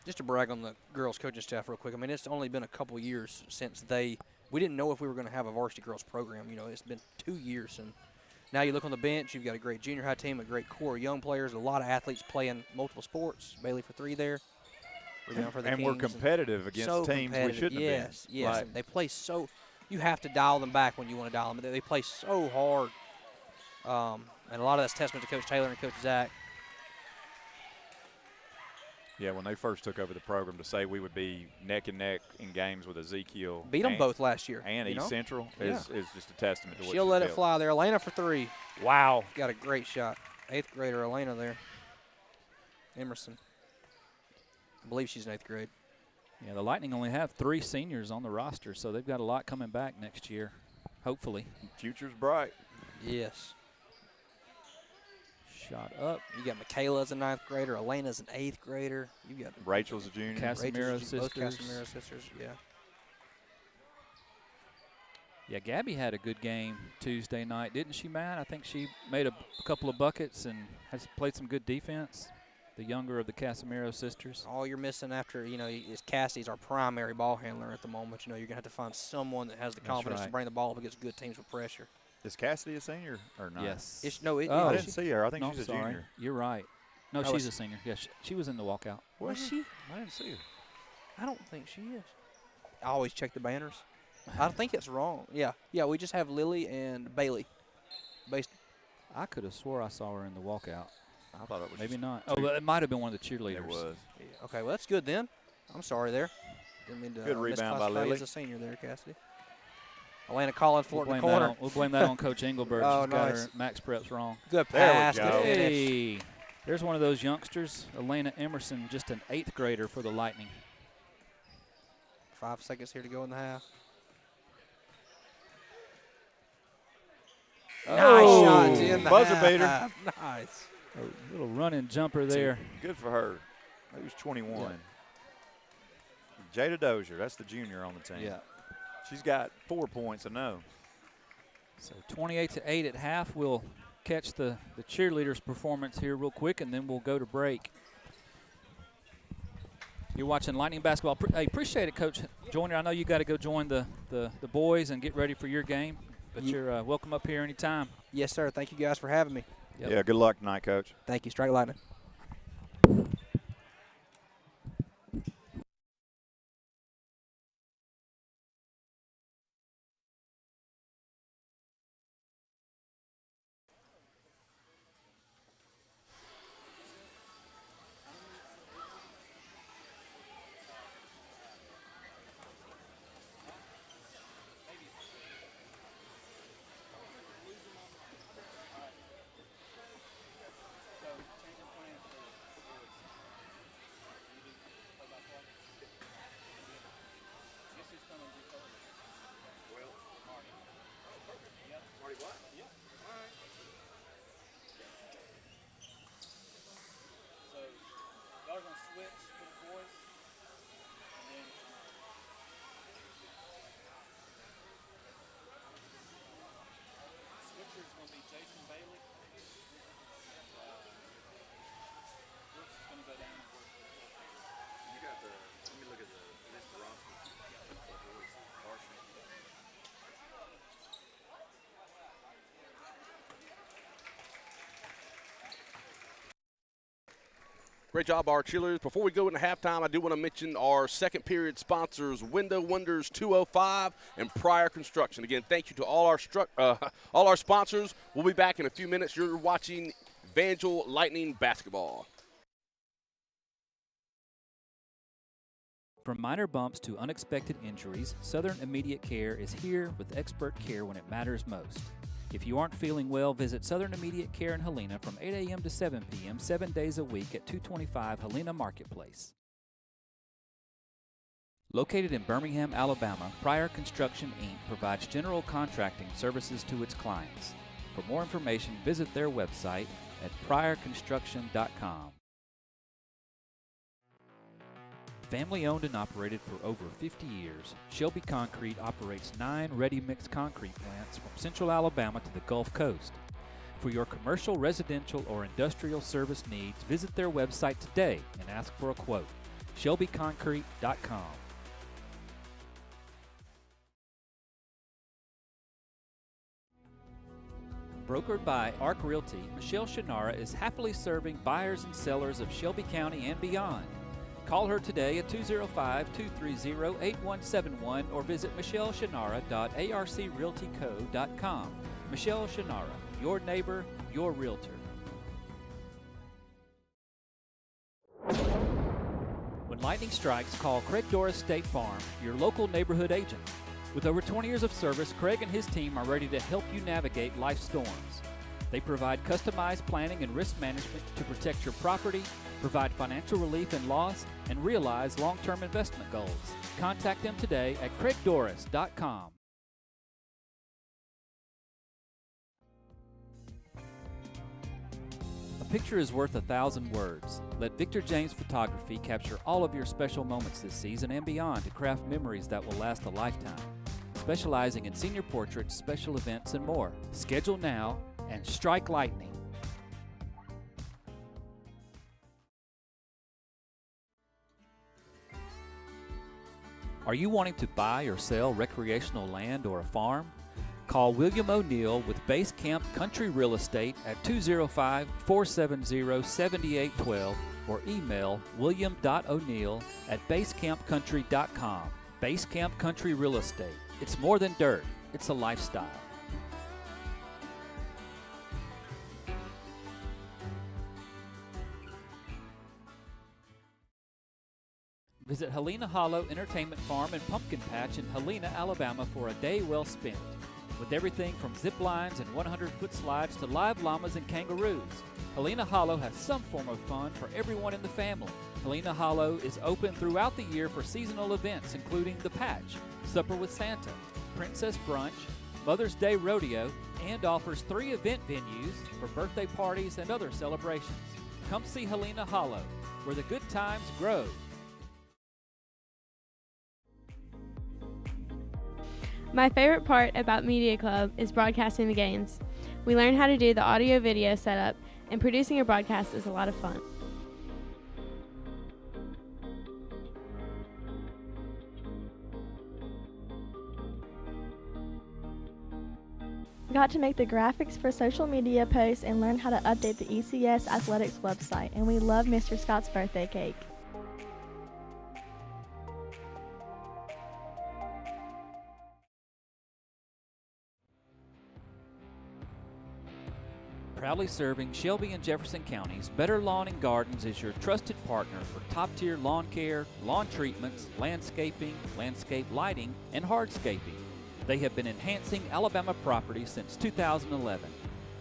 Just to brag on the girls' coaching staff real quick. I mean, it's only been a couple years since we didn't know if we were going to have a varsity girls program. You know, it's been 2 years, and now you look on the bench, you've got a great junior high team, a great core of young players, a lot of athletes playing multiple sports. Bailey for 3 there. Rebound for the and Kings. we're competitive against So teams we shouldn't yes, have been. Yes, Like, and they play so – you have to dial them back when you want to dial them. They play so hard. And a lot of that's testament to Coach Taylor and Coach Zach. yeah, when they first took over the program, to say we would be neck and neck in games with Ezekiel. Beat them both last year. And you East know? Central is just a testament to what She'll she's let it built. fly there. Elena for 3. Wow. Got a great shot. 8th grader Elena there. Emerson. I believe she's in 8th grade. Yeah, the Lightning only have 3 seniors on the roster, so they've got a lot coming back next year, hopefully. Future's bright. Yes. Shot up. You got Michaela as a 9th grader. Elena's an 8th grader. You got Rachel's a junior. Casimiro Rachel's both sisters. Casimiro sisters, yeah. Yeah, Gabby had a good game Tuesday night, didn't she, Matt? I think she made a couple of buckets and has played some good defense. The younger of the Casimiro sisters. All you're missing after, you know, is Cassie's our primary ball handler at the moment. You know, you're going to have to find someone that has the confidence to bring the ball up against good teams with pressure. Is Cassidy a senior or not? Yes. I didn't see her. I think no, she's a sorry. junior. You're right. No, Oh, she's a senior. Yeah, she was in the walkout. Was she? I didn't see her. I don't think she is. I always check the banners. I think it's wrong. Yeah, we just have Lily and Bailey. I could have swore I saw her in the walkout. I thought it was Maybe not. Oh, it might have been one of the cheerleaders. It was. Yeah, okay, well, that's good then. I'm sorry there. Didn't mean to Good rebound by misclassify you Lily. as a senior there, Cassidy. Elena Collins for it in the corner. We'll blame that on Coach Engelberg. Oh, She's got nice. her max preps wrong. Good There we pass. go. Good finish. Hey, there's one of those youngsters, Elena Emerson, just an 8th grader for the Lightning. 5 seconds here to go in the half. Oh, Nice shot in the buzzer half. beater. Nice. A little running jumper there. Good for her. He was 21. Jada Dozier, that's the junior on the team. Yeah. She's got 4 points, I know. So 28-8 at half. We'll catch the cheerleaders' performance here real quick, and then we'll go to break. You're watching Lightning Basketball. Hey, appreciate it, Coach Joyner. I know you got to go join the boys and get ready for your game, but you're welcome up here anytime. Yes, sir. Thank you guys for having me. Yep. Yeah, good luck tonight, Coach. Thank you. Strike Lightning. Great job, our cheerleaders. Before we go into halftime, I do want to mention our second period sponsors, Window Wonders 205 and Pryor Construction. Again, thank you to all our sponsors. We'll be back in a few minutes. You're watching Evangel Lightning basketball. From minor bumps to unexpected injuries, Southern Immediate Care is here with expert care when it matters most. If you aren't feeling well, visit Southern Immediate Care in Helena from 8 a.m. to 7 p.m. 7 days a week at 225 Helena Marketplace. Located in Birmingham, Alabama, Pryor Construction, Inc. provides general contracting services to its clients. For more information, visit their website at pryorconstruction.com. Family owned and operated for over 50 years, Shelby Concrete operates 9 ready-mix concrete plants from central Alabama to the Gulf Coast. For your commercial, residential, or industrial service needs, visit their website today and ask for a quote. ShelbyConcrete.com. Brokered by Arc Realty, Michelle Shannara is happily serving buyers and sellers of Shelby County and beyond. Call her today at 205-230-8171 or visit michelleshannara.arcrealtyco.com. Michelle Shannara, your neighbor, your realtor. When lightning strikes, call Craig Doris State Farm, your local neighborhood agent. With over 20 years of service, Craig and his team are ready to help you navigate life's storms. They provide customized planning and risk management to protect your property, provide financial relief in loss, and realize long-term investment goals. Contact them today at craigdoris.com. A picture is worth 1,000 words. Let Victor James Photography capture all of your special moments this season and beyond to craft memories that will last a lifetime. Specializing in senior portraits, special events, and more. Schedule now and strike lightning. Are you wanting to buy or sell recreational land or a farm? Call William O'Neill with Base Camp Country Real Estate at 205-470-7812 or email william.o'neill@basecampcountry.com. Base Camp Country Real Estate. It's more than dirt, it's a lifestyle. Visit Helena Hollow Entertainment Farm and Pumpkin Patch in Helena, Alabama for a day well spent. With everything from zip lines and 100-foot slides to live llamas and kangaroos, Helena Hollow has some form of fun for everyone in the family. Helena Hollow is open throughout the year for seasonal events including The Patch, Supper with Santa, Princess Brunch, Mother's Day Rodeo, and offers 3 event venues for birthday parties and other celebrations. Come see Helena Hollow, where the good times grow. My favorite part about Media Club is broadcasting the games. We learn how to do the audio-video setup, and producing a broadcast is a lot of fun. Got to make the graphics for social media posts and learn how to update the ECS Athletics website, and we love Mr. Scott's birthday cake. Proudly serving Shelby and Jefferson counties, Better Lawn and Gardens is your trusted partner for top-tier lawn care, lawn treatments, landscaping, landscape lighting, and hardscaping. They have been enhancing Alabama property since 2011.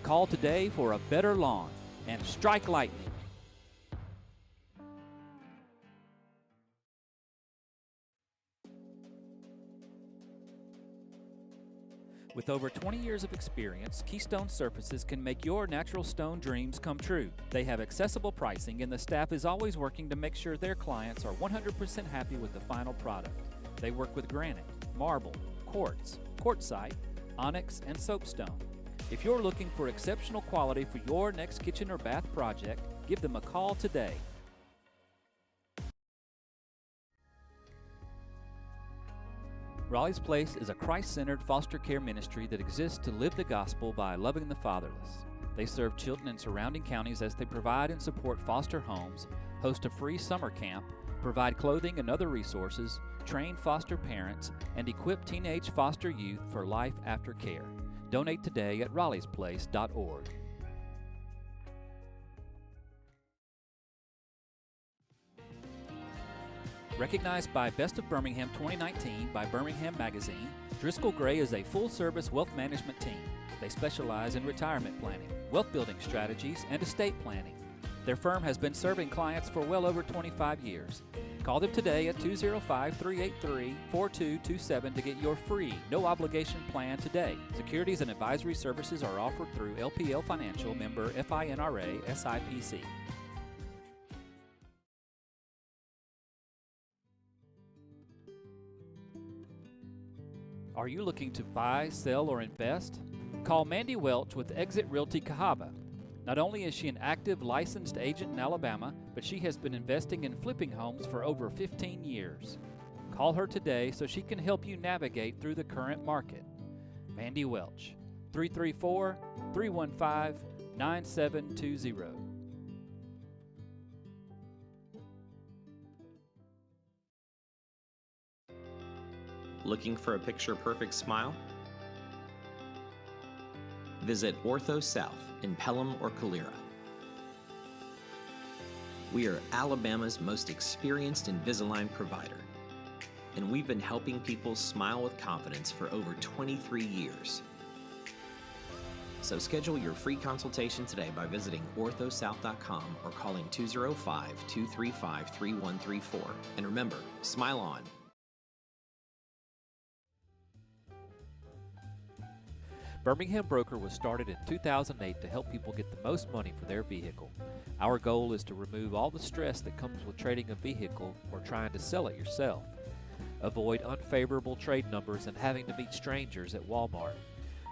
Call today for a better lawn and strike lightning. With over 20 years of experience, Keystone Surfaces can make your natural stone dreams come true. They have accessible pricing and the staff is always working to make sure their clients are 100% happy with the final product. They work with granite, marble, quartz, quartzite, onyx, and soapstone. If you're looking for exceptional quality for your next kitchen or bath project, give them a call today. Raleigh's Place is a Christ-centered foster care ministry that exists to live the gospel by loving the fatherless. They serve children in surrounding counties as they provide and support foster homes, host a free summer camp, provide clothing and other resources, train foster parents, and equip teenage foster youth for life after care. Donate today at RaleighsPlace.org. Recognized by Best of Birmingham 2019 by Birmingham Magazine, Driscoll Gray is a full-service wealth management team. They specialize in retirement planning, wealth building strategies, and estate planning. Their firm has been serving clients for well over 25 years. Call them today at 205-383-4227 to get your free, no-obligation plan today. Securities and advisory services are offered through LPL Financial, member FINRA, SIPC. Are you looking to buy, sell, or invest? Call Mandy Welch with Exit Realty Cahaba. Not only is she an active licensed agent in Alabama, but she has been investing in flipping homes for over 15 years. Call her today so she can help you navigate through the current market. Mandy Welch, 334-315-9720. Looking for a picture-perfect smile? Visit Ortho South in Pelham or Calera. We are Alabama's most experienced Invisalign provider, and we've been helping people smile with confidence for over 23 years. So schedule your free consultation today by visiting orthosouth.com or calling 205-235-3134. And remember, smile on. Birmingham Broker was started in 2008 to help people get the most money for their vehicle. Our goal is to remove all the stress that comes with trading a vehicle or trying to sell it yourself. Avoid unfavorable trade numbers and having to meet strangers at Walmart.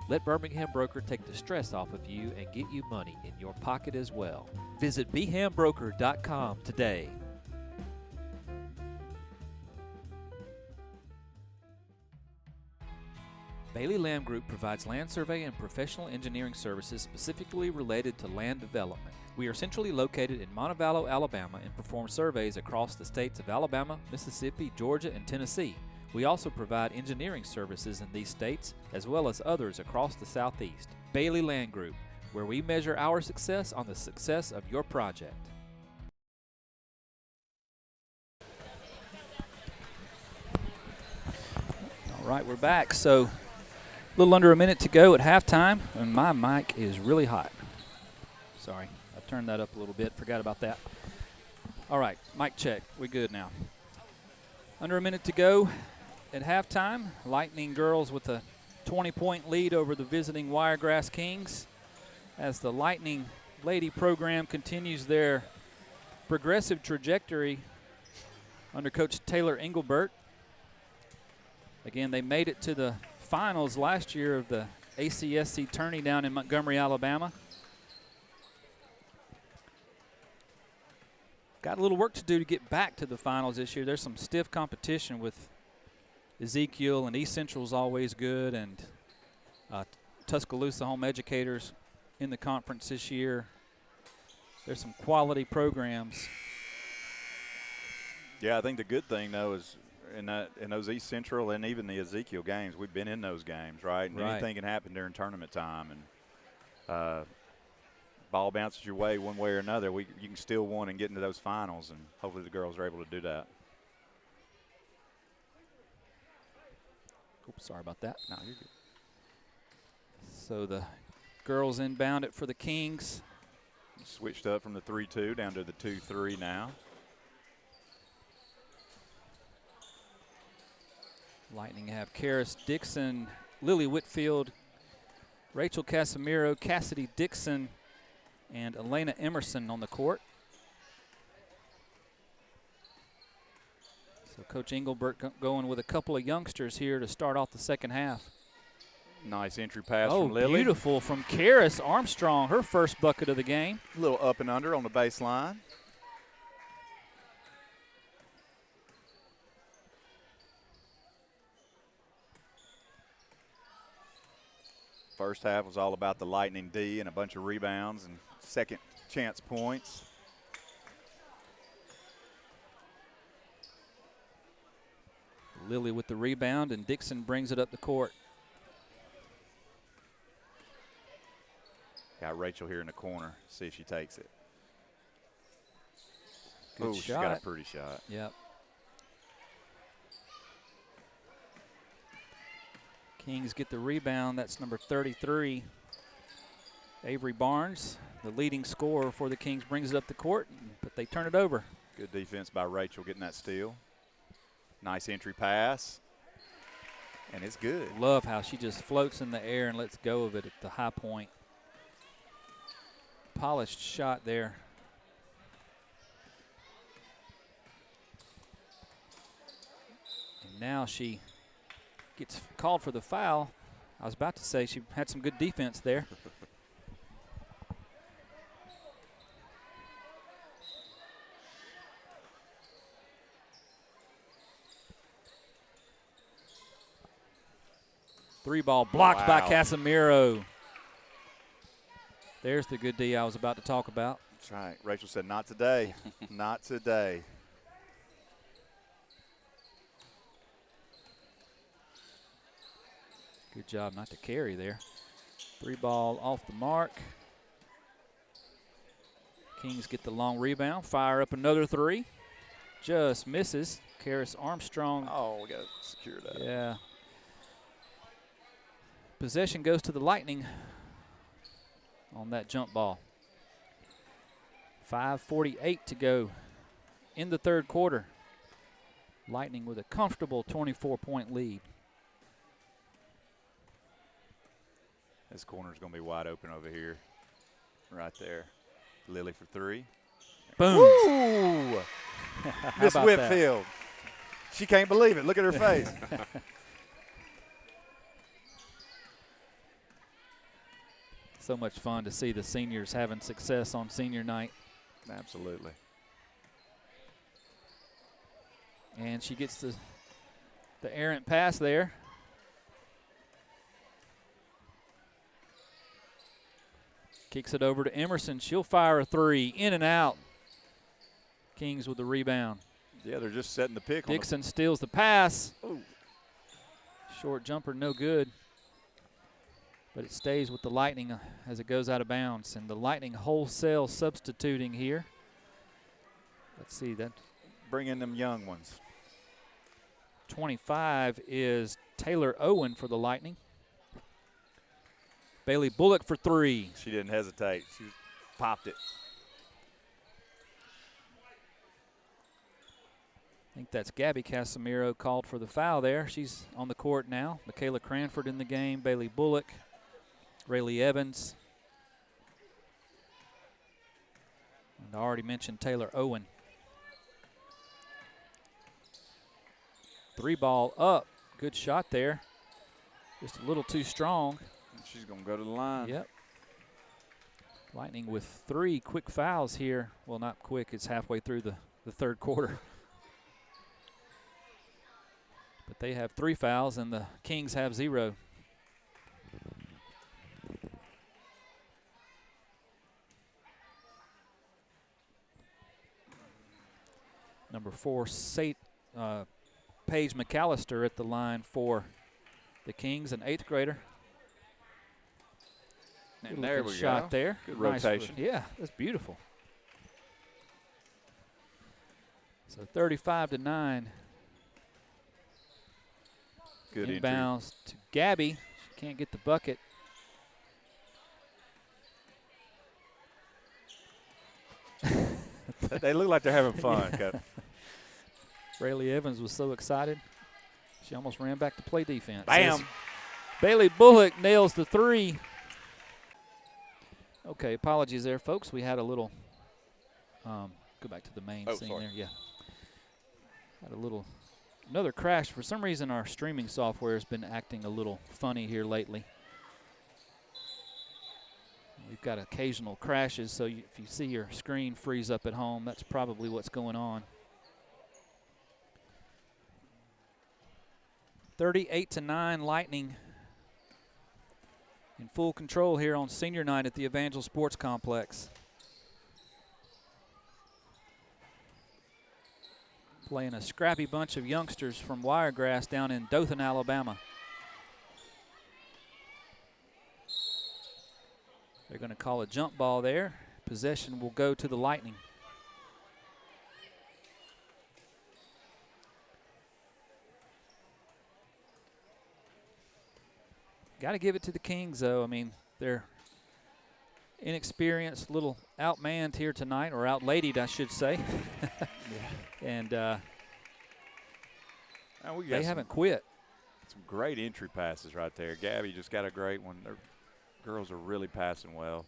Let Birmingham Broker take the stress off of you and get you money in your pocket as well. Visit bhambroker.com today. Bailey Land Group provides land survey and professional engineering services specifically related to land development. We are centrally located in Montevallo, Alabama, and perform surveys across the states of Alabama, Mississippi, Georgia, and Tennessee. We also provide engineering services in these states, as well as others across the Southeast. Bailey Land Group, where we measure our success on the success of your project. All right, we're back. So, a little under a minute to go at halftime, and my mic is really hot. Sorry, I turned that up a little bit. Forgot about that. All right, mic check. We're good now. Under a minute to go at halftime. Lightning girls with a 20-point lead over the visiting Wiregrass Kings as the Lightning Lady program continues their progressive trajectory under Coach Taylor Engelbert. Again, they made it to the finals last year of the ACSC tourney down in Montgomery, Alabama. Got a little work to do to get back to the finals this year. There's some stiff competition with Ezekiel, and East Central's always good, and Tuscaloosa Home Educators in the conference this year. There's some quality programs. Yeah, I think the good thing, though, is in those East Central and even the Ezekiel games, we've been in those games, right? And anything can happen during tournament time. And ball bounces your way one way or another. You can still win and get into those finals, and hopefully the girls are able to do that. Oops, sorry about that. No, you're good. So the girls inbound it for the Kings. Switched up from the 3-2 down to the 2-3 now. Lightning have Karis Dixon, Lily Whitfield, Rachel Casimiro, Cassidy Dixon, and Elena Emerson on the court. So Coach Engelbert going with a couple of youngsters here to start off the second half. Nice entry pass from Lily. Oh, beautiful from Karis Armstrong, her first bucket of the game. A little up and under on the baseline. First half was all about the Lightning D and a bunch of rebounds and second chance points. Lily with the rebound, and Dixon brings it up the court. Got Rachel here in the corner. See if she takes it. Good She's shot. got a pretty shot. Yep. Kings get the rebound. That's number 33, Avery Barnes, the leading scorer for the Kings, brings it up the court, but they turn it over. Good defense by Rachel getting that steal. Nice entry pass, and it's good. Love how she just floats in the air and lets go of it at the high point. Polished shot there. And now she gets called for the foul. I was about to say she had some good defense there. Three ball blocked by Casemiro. There's the good D I was about to talk about. That's right. Rachel said, not today. Not today. Good job not to carry there. Three ball off the mark. Kings get the long rebound. Fire up another three. Just misses. Karis Armstrong. Oh, we got to secure that. Yeah. Possession goes to the Lightning on that jump ball. 5:48 to go in the third quarter. Lightning with a comfortable 24-point lead. This corner's going to be wide open over here. Right there. Lily for three. Boom. Woo! Miss about Whitfield. She can't believe it. Look at her face. So much fun to see the seniors having success on senior night. Absolutely. And she gets the errant pass there. Kicks it over to Emerson. She'll fire a three. In and out. Kings with the rebound. Yeah, they're just setting the pick. Dixon steals the pass. Ooh. Short jumper, no good. But it stays with the Lightning as it goes out of bounds. And the Lightning wholesale substituting here. Let's see that. Bring in them young ones. 25 is Taylor Owen for the Lightning. Bailey Bullock for three. She didn't hesitate. She popped it. I think that's Gabby Casemiro called for the foul there. She's on the court now. Michaela Cranford in the game. Bailey Bullock. Rayleigh Evans. And I already mentioned Taylor Owen. Three ball up. Good shot there. Just a little too strong. She's going to go to the line. Yep. Lightning with three quick fouls here. Well, not quick. It's halfway through the third quarter. But they have three fouls, and the Kings have zero. Number 4, Paige McAllister at the line for the Kings, an 8th grader. And there we shot go. There. Good Nice rotation. Yeah, that's beautiful. So 35-9. Good Inbounds to Gabby. She can't get the bucket. They look like they're having fun. Yeah. Rayleigh Evans was so excited. She almost ran back to play defense. Bam. Bailey Bullock nails the three. Okay, apologies there, folks. We had a little go back to the main scene sorry. there. Yeah. Had another crash. For some reason, our streaming software has been acting a little funny here lately. We've got occasional crashes, so if you see your screen freeze up at home, that's probably what's going on. 38-9, Lightning in full control here on senior night at the Evangel Sports Complex. Playing a scrappy bunch of youngsters from Wiregrass down in Dothan, Alabama. They're going to call a jump ball there. Possession will go to the Lightning. Got to give it to the Kings, though. I mean, they're inexperienced, little outmanned here tonight, or outladied, I should say. And they haven't quit. Some great entry passes right there. Gabby just got a great one. Their girls are really passing well.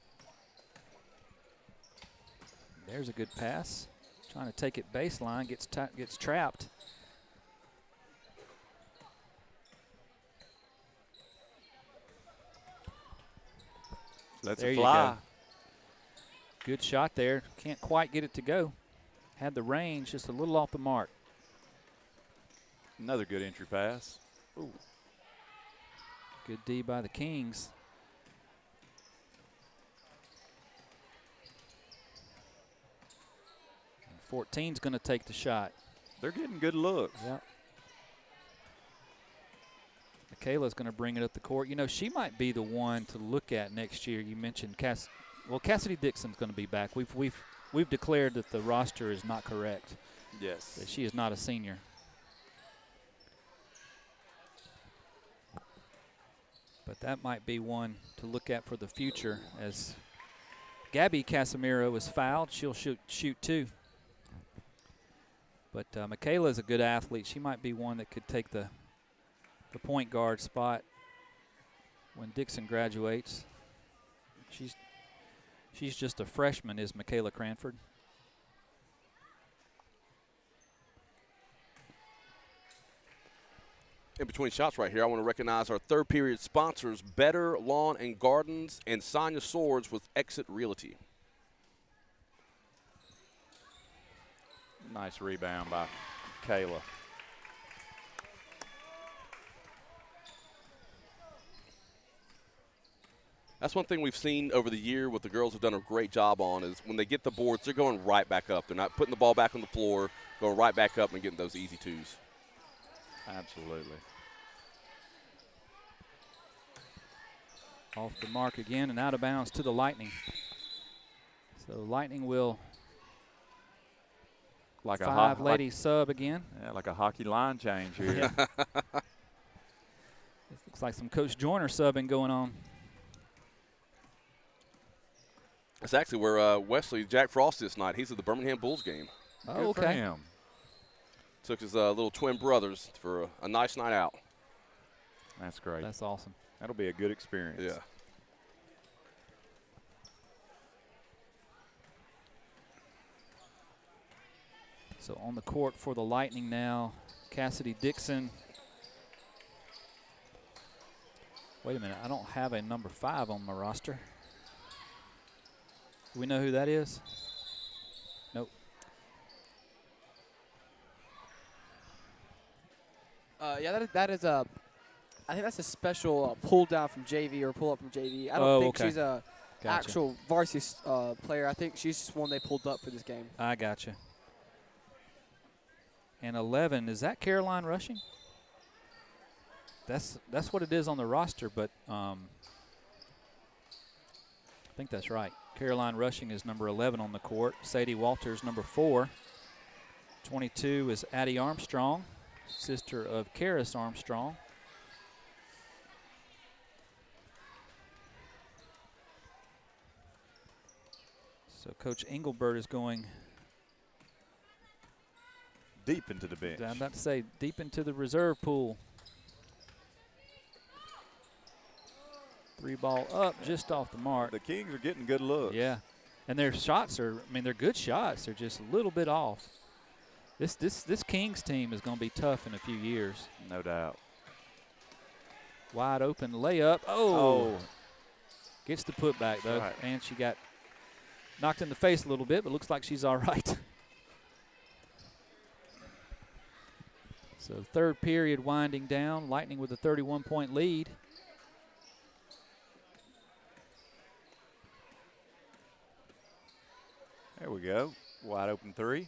There's a good pass. Trying to take it baseline, gets trapped. Let's there fly. You go. Good shot there. Can't quite get it to go. Had the range, just a little off the mark. Another good entry pass. Ooh. Good D by the Kings. And 14's going to take the shot. They're getting good looks. Yep. Michaela's going to bring it up the court. You know, she might be the one to look at next year. You mentioned Cassidy Dixon's going to be back. We've declared that the roster is not correct. Yes. That she is not a senior. But that might be one to look at for the future, as Gabby Casimiro was fouled. She'll shoot too. But Michaela's a good athlete. She might be one that could take the point guard spot when Dixon graduates. She's just a freshman, is Michaela Cranford. In between shots right here, I want to recognize our third period sponsors, Better Lawn and Gardens and Sonia Swords with Exit Realty. Nice rebound by Kayla. That's one thing we've seen over the year what the girls have done a great job on is when they get the boards, they're going right back up. They're not putting the ball back on the floor, going right back up and getting those easy twos. Absolutely. Off the mark again and out of bounds to the Lightning. So Lightning will like five-lady sub again. Yeah, like a hockey line change here. Yeah. It looks like some Coach Joyner subbing going on. That's actually where Wesley Jack Frost is tonight. He's at the Birmingham Bulls game. Oh, Good okay. for him. Took his little twin brothers for a nice night out. That's great. That's awesome. That'll be a good experience. Yeah. So on the court for the Lightning now, Cassidy Dixon. Wait a minute, I don't have a number 5 on my roster. Do we know who that is? Nope. Yeah, that is a. I think that's a special pull down from JV or pull up from JV. I don't think she's a actual varsity player. I think she's just one they pulled up for this game. I gotcha. And 11, is that Caroline Rushing? That's what it is on the roster, but I think that's right. Caroline Rushing is number 11 on the court. Sadie Walters, number 4. 22 is Addie Armstrong, sister of Karis Armstrong. So Coach Engelbert is going deep into the bench. I'm about to say deep into the reserve pool. 3 ball up, just off the mark. The Kings are getting good looks. Yeah, and their shots are, I mean, they're good shots. They're just a little bit off. This Kings team is going to be tough in a few years. No doubt. Wide open layup. Oh. Gets the putback, though. Right. And she got knocked in the face a little bit, but looks like she's all right. So third period winding down. Lightning with a 31-point lead. There we go. Wide open three.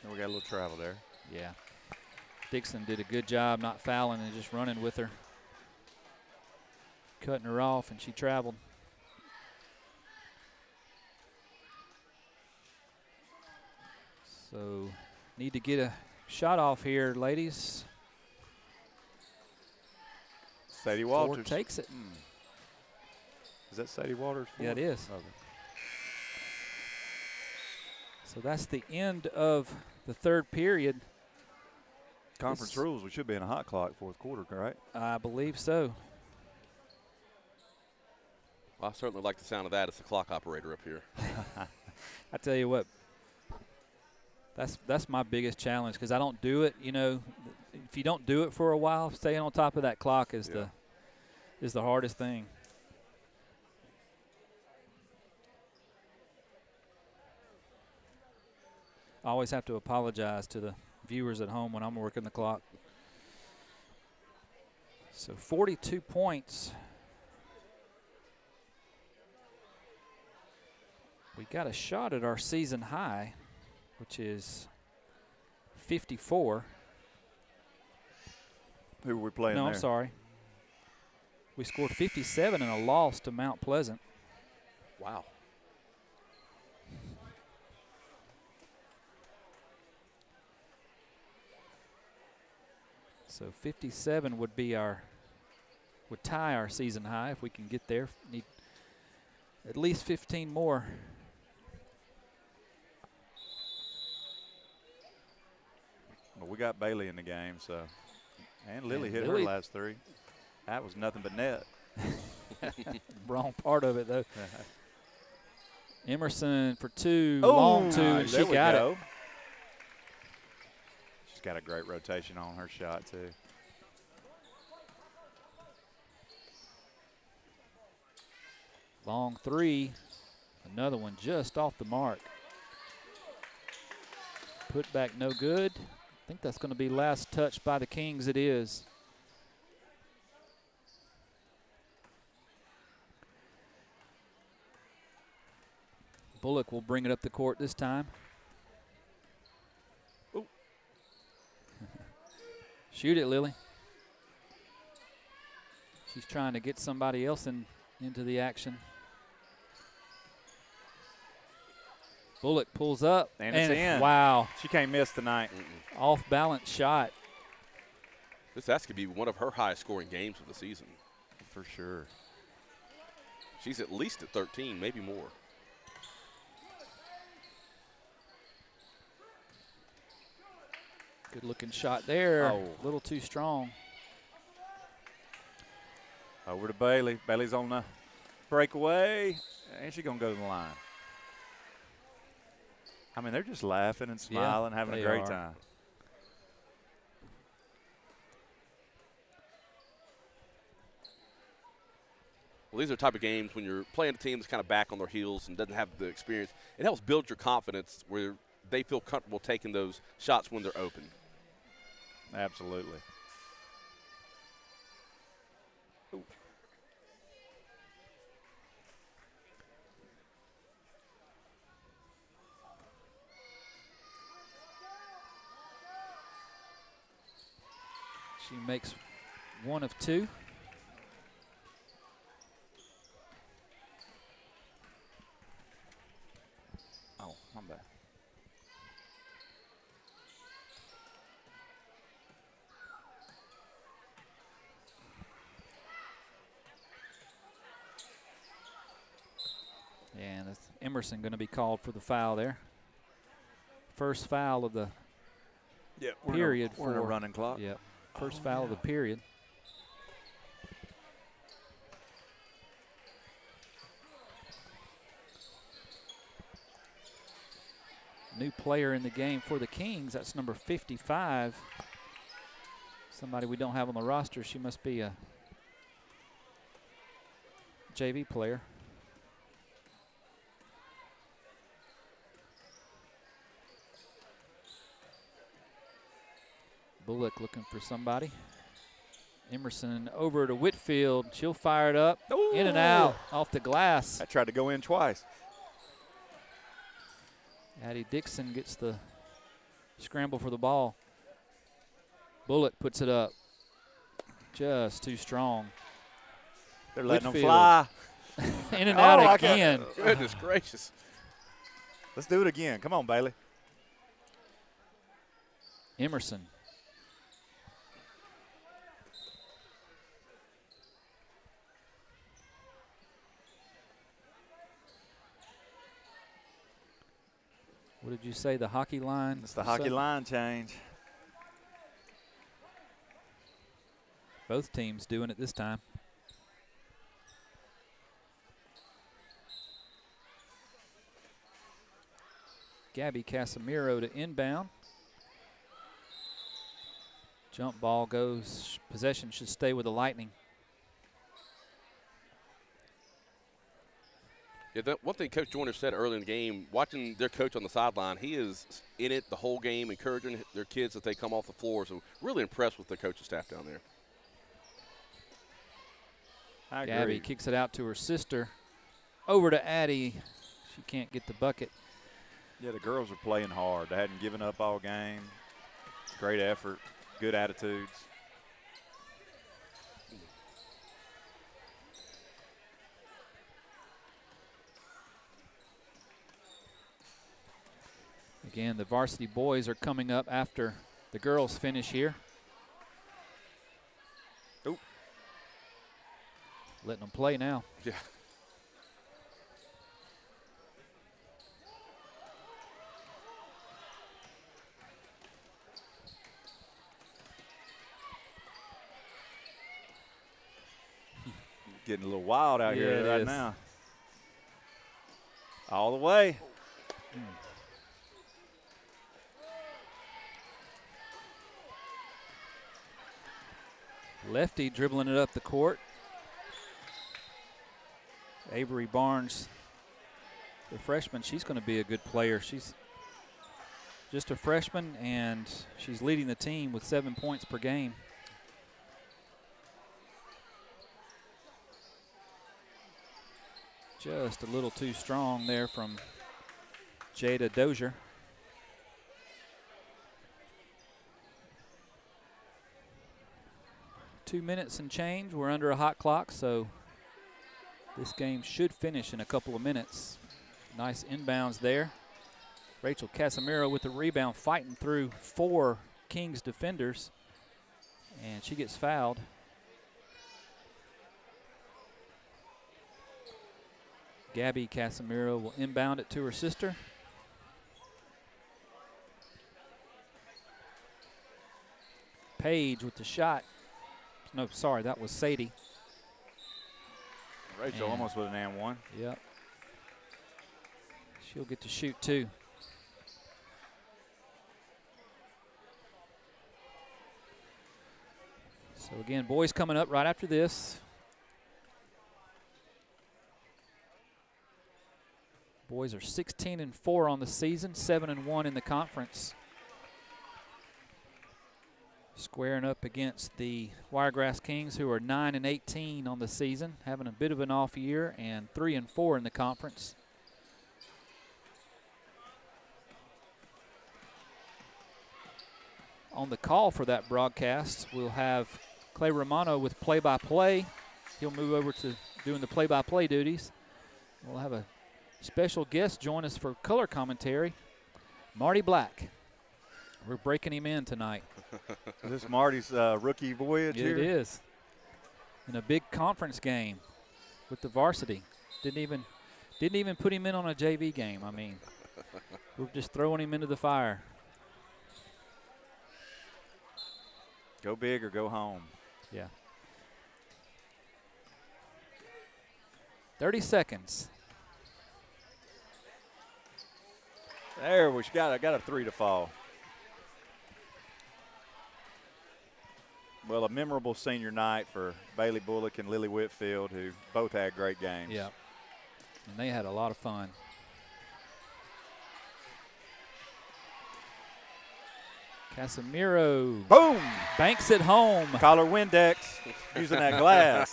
And we got a little travel there. Yeah. Dixon did a good job not fouling and just running with her. Cutting her off, and she traveled. So, need to get a shot off here, ladies. Sadie Walters. Ford takes it. Is that Sadie Walters? Yeah, it is. Okay. So that's the end of the third period. Conference rules, we should be in a hot clock fourth quarter, right? I believe so. Well, I certainly like the sound of that as the clock operator up here. I tell you what, that's my biggest challenge because I don't do it. You know, if you don't do it for a while, staying on top of that clock is the hardest thing. I always have to apologize to the viewers at home when I'm working the clock. So 42 points. We got a shot at our season high, which is 54. Who were we playing there? No, I'm sorry. We scored 57 in a loss to Mount Pleasant. Wow. So 57 would tie our season high if we can get there. Need at least 15 more. Well, we got Bailey in the game, so. And Lily hit Lily. her last three. That was nothing but net. Wrong part of it, though. Emerson for two, Oh, long two, nice. and she There we got go. it. She's got a great rotation on her shot, too. Long three. Another one just off the mark. Put back no good. I think that's going to be last touch by the Kings. It is. Bullock will bring it up the court this time. Ooh. Shoot it, Lily. She's trying to get somebody else into the action. Bullock pulls up. And it's in. Wow. She can't miss tonight. Off balance shot. This could be one of her highest scoring games of the season. For sure. She's at least at 13, maybe more. Good looking shot there. Oh. A little too strong. Over to Bailey. Bailey's on the breakaway. And she's going to go to the line. I mean, they're just laughing and smiling, having a great time. Well, these are the type of games when you're playing a team that's kind of back on their heels and doesn't have the experience. It helps build your confidence where they feel comfortable taking those shots when they're open. Absolutely. Ooh. She makes one of two. Oh, my bad. And that's Emerson going to be called for the foul there. First foul of the period. We're in a running clock. Yep. First foul of the period. New player in the game for the Kings. That's number 55. Somebody we don't have on the roster. She must be a JV player. Bullock looking for somebody. Emerson over to Whitfield. She'll fire it up. Ooh. In and out off the glass. I tried to go in twice. Addie Dixon gets the scramble for the ball. Bullock puts it up. Just too strong. They're letting Whitfield. them fly. In and out again. Goodness gracious. Let's do it again. Come on, Bailey. Emerson. What did you say, the hockey line? It's the hockey line change. Both teams doing it this time. Gabby Casemiro to inbound. Jump ball goes. Possession should stay with the Lightning. Yeah, that one thing Coach Joyner said early in the game, watching their coach on the sideline, he is in it the whole game, encouraging their kids that they come off the floor. So really impressed with the coaching staff down there. I agree. Gabby kicks it out to her sister. Over to Addie. She can't get the bucket. Yeah, the girls are playing hard. They hadn't given up all game. Great effort, good attitudes. Again, the varsity boys are coming up after the girls finish here. Oop. Letting them play now. Yeah. Getting a little wild out Yeah, here it right is. now. All the way. Lefty dribbling it up the court. Avery Barnes, the freshman, she's going to be a good player. She's just a freshman, and she's leading the team with 7 points per game. Just a little too strong there from Jada Dozier. Two minutes and change. We're under a hot clock, so this game should finish in a couple of minutes. Nice inbounds there. Rachel Casemiro with the rebound, fighting through 4 Kings defenders, and she gets fouled. Gabby Casemiro will inbound it to her sister. Paige with the shot. No, sorry, that was Sadie. Rachel And almost with an and one. Yep. She'll get to shoot too. So again, boys coming up right after this. Boys are 16-4 on the season, 7-1 in the conference. Squaring up against the Wiregrass Kings, who are 9-18 on the season, having a bit of an off year, and 3-4 in the conference. On the call for that broadcast, we'll have Clay Romano with play-by-play. He'll move over to doing the play-by-play duties. We'll have a special guest join us for color commentary, Marty Black. We're breaking him in tonight. Is this Marty's rookie voyage here? It is. In a big conference game with the varsity. Didn't even put him in on a JV game. I mean, we're just throwing him into the fire. Go big or go home. Yeah. 30 seconds. There, we got a 3 to fall. Well, a memorable senior night for Bailey Bullock and Lily Whitfield, who both had great games. Yeah. And they had a lot of fun. Casemiro. Boom! Banks it home. Collar Windex using that glass.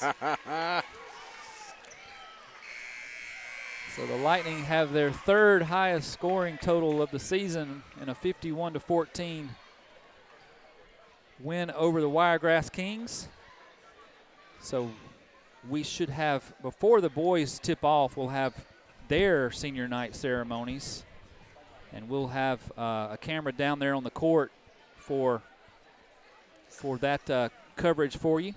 So the Lightning have their third highest scoring total of the season in a 51-14 win over the Wiregrass Kings. So we should have, before the boys tip off, we'll have their senior night ceremonies. And we'll have a camera down there on the court for that coverage for you.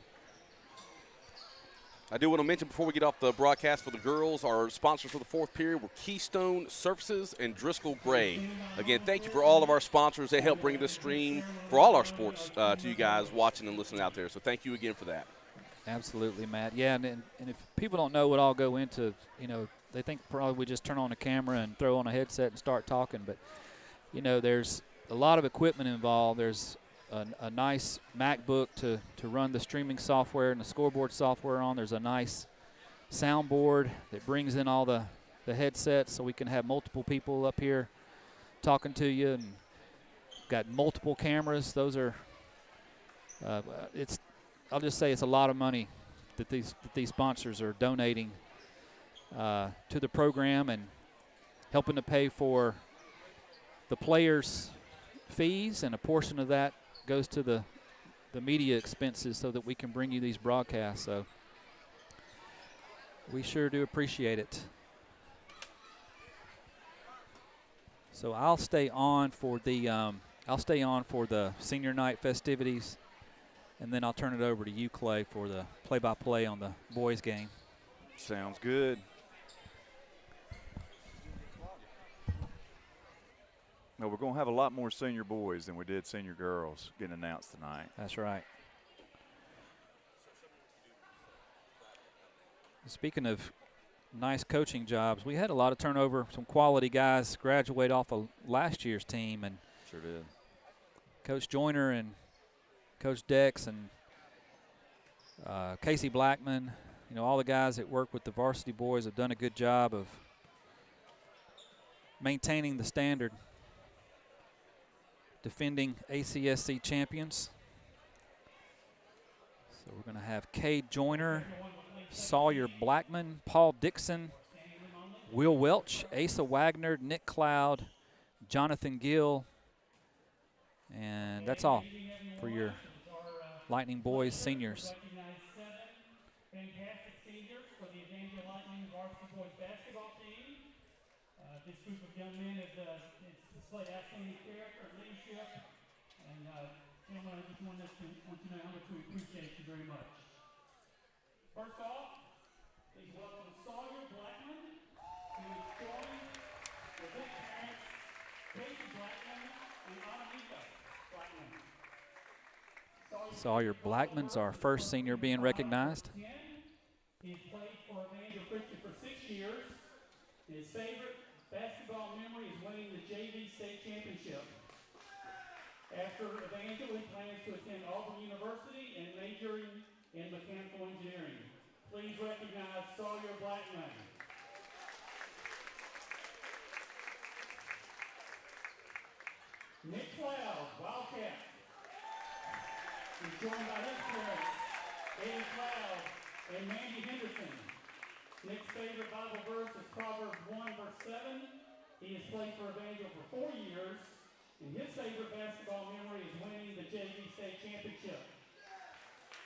I do want to mention before we get off the broadcast for the girls, our sponsors for the fourth period were Keystone Surfaces and Driscoll Gray. Again, thank you for all of our sponsors. They help bring this stream for all our sports to you guys watching and listening out there. So thank you again for that. Absolutely, Matt. Yeah, and if people don't know what all go into, they think probably we just turn on a camera and throw on a headset and start talking. But, there's a lot of equipment involved. There's a nice MacBook to run the streaming software and the scoreboard software on. There's a nice soundboard that brings in all the headsets so we can have multiple people up here talking to you, and got multiple cameras. Those are I'll just say it's a lot of money that these sponsors are donating to the program and helping to pay for the players' fees, and a portion of that goes to the media expenses so that we can bring you these broadcasts. So we sure do appreciate it. So I'll stay on for the senior night festivities, and then I'll turn it over to you, Clay, for the play-by-play on the boys' game. Sounds good. No, we're going to have a lot more senior boys than we did senior girls getting announced tonight. That's right. Speaking of nice coaching jobs, we had a lot of turnover. Some quality guys graduate off of last year's team, and sure did. Coach Joyner and Coach Dex and Casey Blackman, all the guys that work with the varsity boys have done a good job of maintaining the standard. Defending ACSC champions. So we're going to have Cade Joyner, Sawyer Blackman, Paul Dixon, Will Welch, Asa Wagner, Nick Cloud, Jonathan Gill, and that's all for your Lightning boys seniors. Fantastic seniors for the Evangel Lightning varsity boys basketball team. This group of young men has displayed outstanding character and leadership. And gentlemen, I just want to know how much we appreciate you very much. First off, please welcome Sawyer Blackman, who is joined with his parents, Casey Blackman and Anamika Blackman. Sawyer Blackman's our first senior being recognized. He's played for Evangel Christian for 6 years. His favorite basketball memory is winning the JV state championship. After Evangel, he plans to attend Auburn University and majoring in mechanical engineering. Please recognize Sawyer Blackman. Nick Cloud, Wildcat. He's joined by his parents, Eddie Cloud and Mandy Henderson. Nick's favorite Bible verse is Proverbs 1, verse 7. He has played for Evangel for 4 years, and his favorite basketball memory is winning the JV state championship.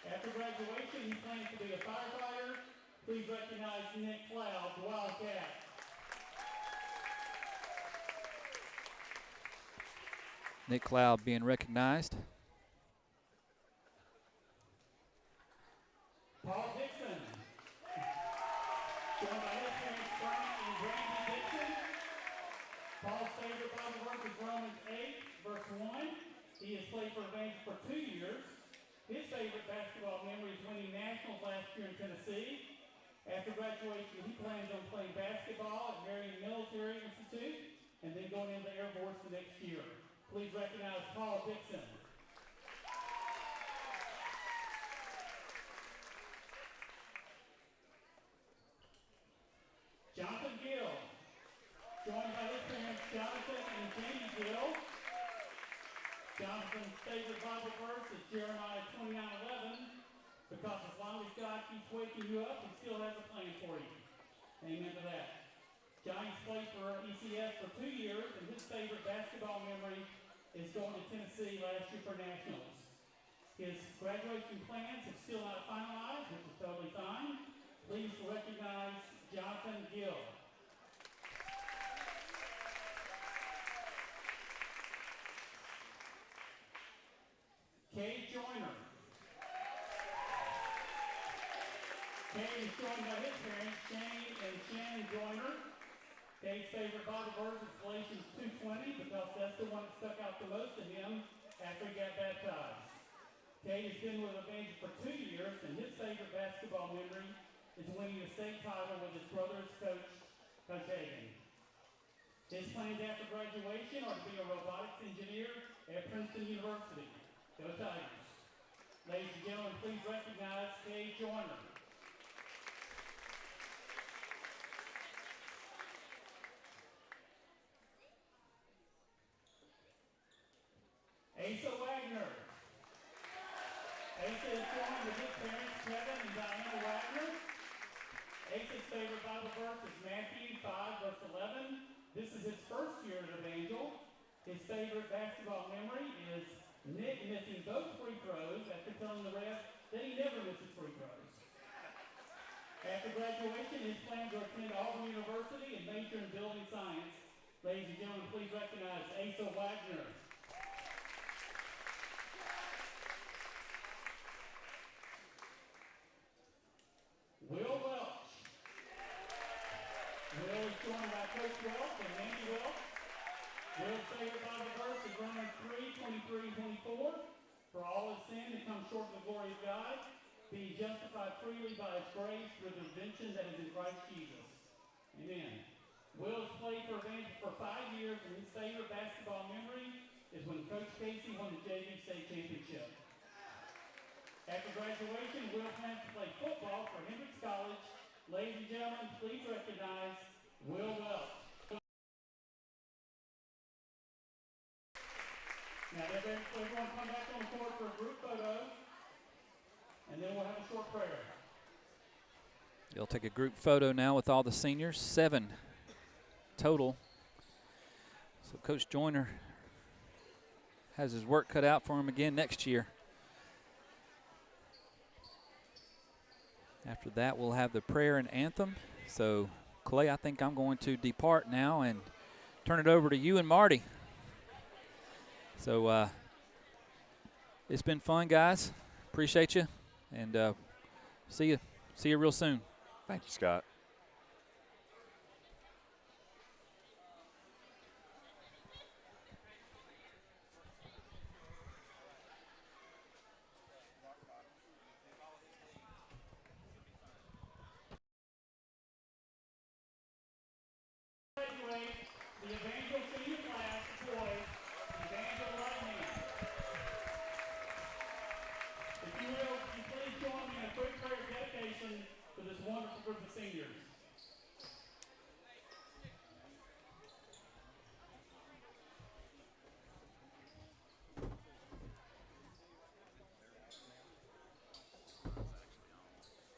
After graduation, he plans to be a firefighter. Please recognize Nick Cloud, the Wildcat. Nick Cloud being recognized. Paul Dixon, joined by his parents, Frank and Brandy Dixon. Paul's favorite Bible verse is Romans 8, verse 1. He has played for Evangel for 2 years. His favorite basketball memory is winning nationals last year in Tennessee. After graduation, he plans on playing basketball at Marion Military Institute and then going into the Air Force the next year. Please recognize Paul Dixon. Jonathan Gill, joined by his parents Jonathan and Jamie Gill. Jonathan's favorite Bible verse is Jeremiah 29:11, because as long as God keeps waking you up, He still has a plan for you. Amen to that. Johnny's played for ECS for 2 years, and his favorite basketball memory is going to Tennessee last year for nationals. His graduation plans have still not finalized, which is totally fine. Please recognize Jonathan Gill. Kay Joyner. Kay is joined by his parents, Shane and Shannon Joyner. Kay's favorite Bible verse is Galatians 2:20, because that's the one that stuck out the most to him after he got baptized. Kay has been with Evangel for 2 years, and his favorite basketball memory is winning a state title with his brother's coach, Coach Hagan. His plans after graduation are to be a robotics engineer at Princeton University. Go Tigers. Ladies and gentlemen, please recognize Kay Joyner. Asa Wagner. Asa is joined with his parents, Kevin and Diana Wagner. Asa's favorite Bible verse is Matthew 5:11. This is his first year at Evangel. His favorite basketball memory is Nick missing both free throws after telling the ref that he never misses free throws. After graduation, his plans are to attend Auburn University and major in building science. Ladies and gentlemen, please recognize Asa Wagner. Will Welch. Will is joined by Coach Welch and Mandy Welch. Will's favorite Bible verse is Romans 3:23-24. For all have sinned and come short of the glory of God, being justified freely by His grace through the redemption that is in Christ Jesus. Amen. Will has played for Evangel for 5 years, and his favorite basketball memory is when Coach Casey won the JV state championship. After graduation, Will plans to play football for Hendrix College. Ladies and gentlemen, please recognize Will Welch. Now, everyone come back on the court for a group photo, and then we'll have a short prayer. You'll take a group photo now with all the seniors, 7 total. So Coach Joyner has his work cut out for him again next year. After that, we'll have the prayer and anthem. So, Clay, I think I'm going to depart now and turn it over to you and Marty. So, it's been fun, guys. Appreciate you, and see you real soon. Thank you, Scott. The Evangel senior class of boys, Evangel right hand. If you will, would you please join me in a quick prayer of dedication to this wonderful group of seniors.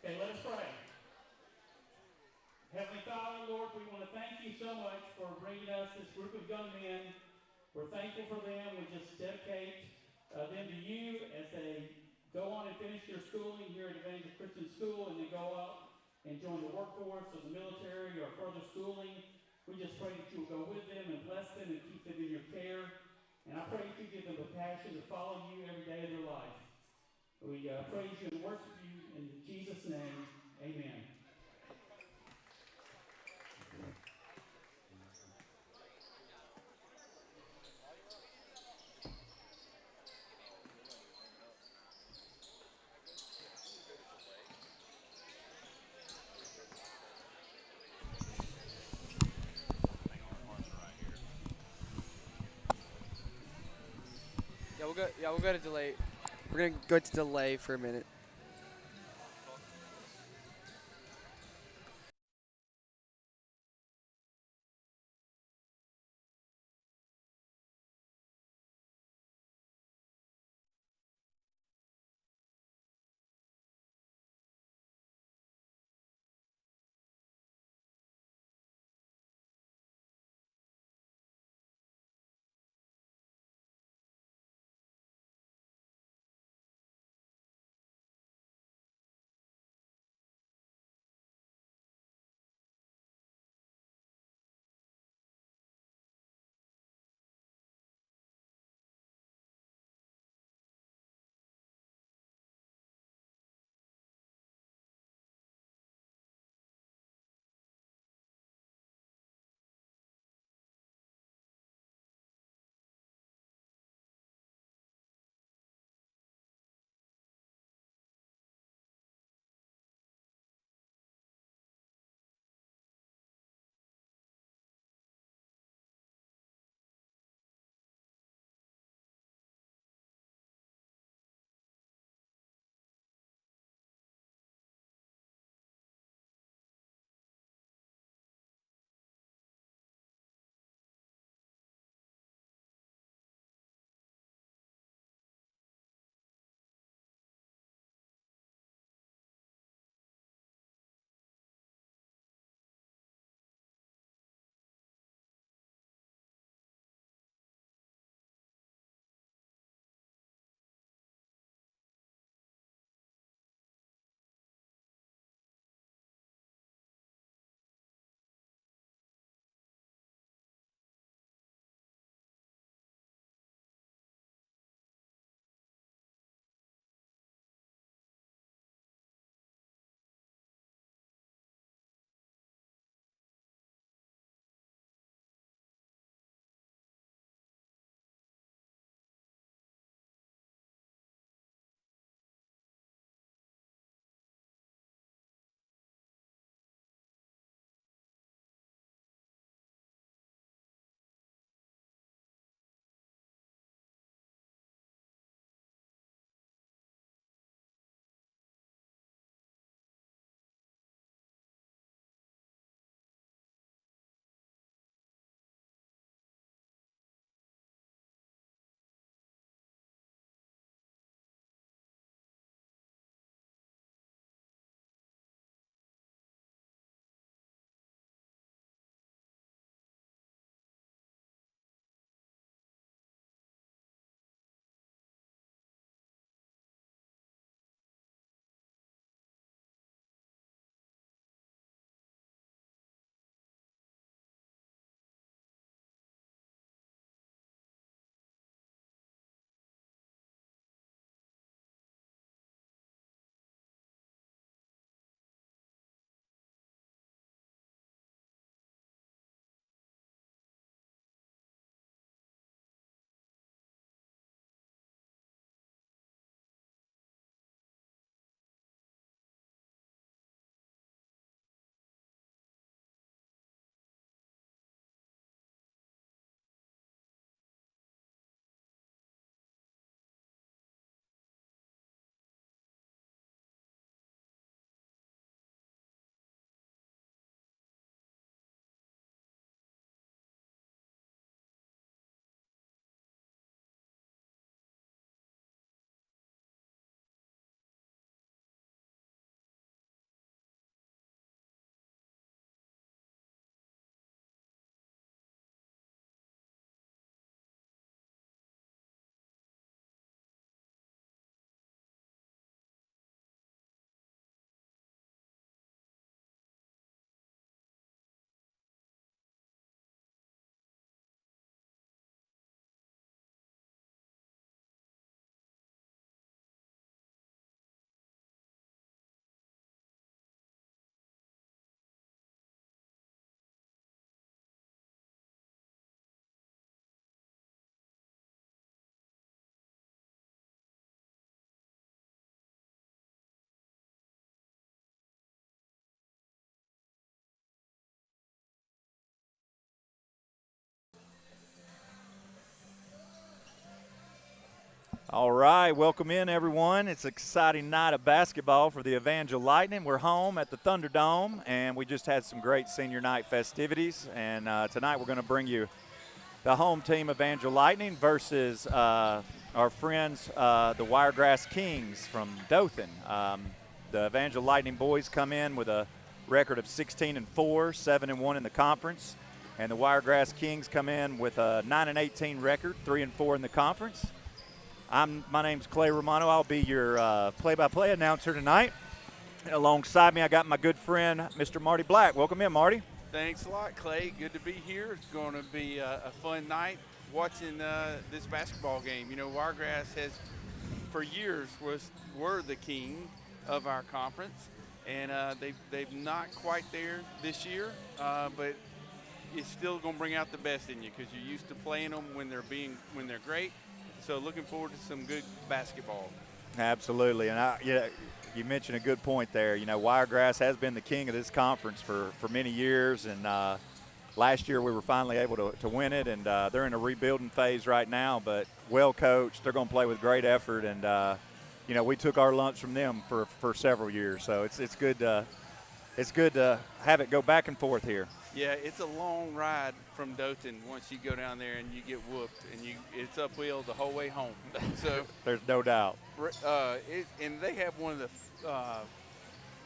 Okay, let us pray. Heavenly Father, Lord, we want to thank you so much for bringing us this group of young men. We're thankful for them. We just dedicate them to you as they go on and finish their schooling here at Evangel Christian School, and then go out and join the workforce or the military or further schooling. We just pray that you will go with them and bless them and keep them in your care. And I pray that you give them a passion to follow you every day of their life. We praise you and worship you in Jesus' name. Amen. We'll go to delay. We're gonna go to delay for a minute. All right, welcome in, everyone. It's an exciting night of basketball for the Evangel Lightning. We're home at the Thunderdome, and we just had some great senior night festivities. And tonight we're going to bring you the home team Evangel Lightning versus our friends, the Wiregrass Kings from Dothan. The Evangel Lightning boys come in with a record of 16-4, 7-1 in the conference. And the Wiregrass Kings come in with a 9-18 record, 3-4 in the conference. My name's Clay Romano. I'll be your play-by-play announcer tonight. And alongside me, I got my good friend, Mr. Marty Black. Welcome in, Marty. Thanks a lot, Clay. Good to be here. It's going to be a fun night watching this basketball game. You know, Wiregrass has, for years, were the king of our conference, and they've not quite there this year, but it's still going to bring out the best in you because you're used to playing them when they're great. So looking forward to some good basketball. Absolutely, and you mentioned a good point there. You know, Wiregrass has been the king of this conference for many years, and last year we were finally able to win it, and they're in a rebuilding phase right now, but well coached. They're going to play with great effort, and you know, we took our lunch from them for several years, so it's good to have it go back and forth here. Yeah, it's a long ride from Dothan once you go down there and you get whooped, and it's uphill the whole way home. So there's no doubt. And they have one of the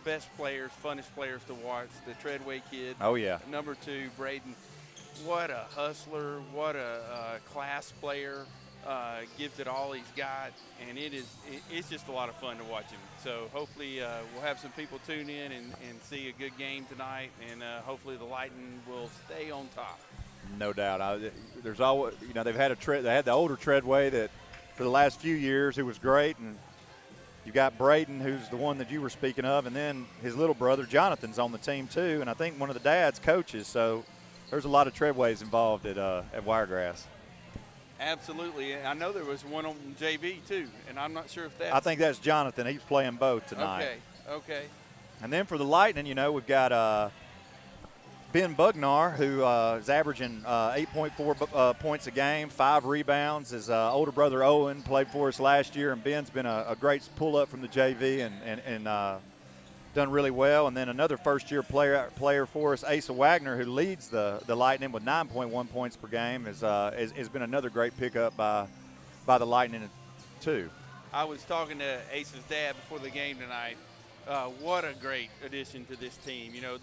best players, funnest players to watch, the Treadway kid. Oh, yeah. Number 2, Braden. What a hustler, what a class player. Gives it all he's got, and it's just a lot of fun to watch him. So hopefully we'll have some people tune in and see a good game tonight, and hopefully the Lightning will stay on top. No doubt. There's always, you know, they had the older Treadway that for the last few years who was great, and you got Braden, who's the one that you were speaking of, and then his little brother Jonathan's on the team too, and I think one of the dads coaches. So there's a lot of Treadways involved at Wiregrass. Absolutely. I know there was one on JV too, and I'm not sure if that's – I think that's Jonathan. He's playing both tonight. Okay. And then for the Lightning, you know, we've got Ben Bugnar, who is averaging 8.4 points a game, 5 rebounds. His older brother Owen played for us last year, and Ben's been a great pull-up from the JV and done really well. And then another first-year player for us, Asa Wagner, who leads the Lightning with 9.1 points per game, has been another great pickup by the Lightning too. I was talking to Asa's dad before the game tonight. What a great addition to this team. You know,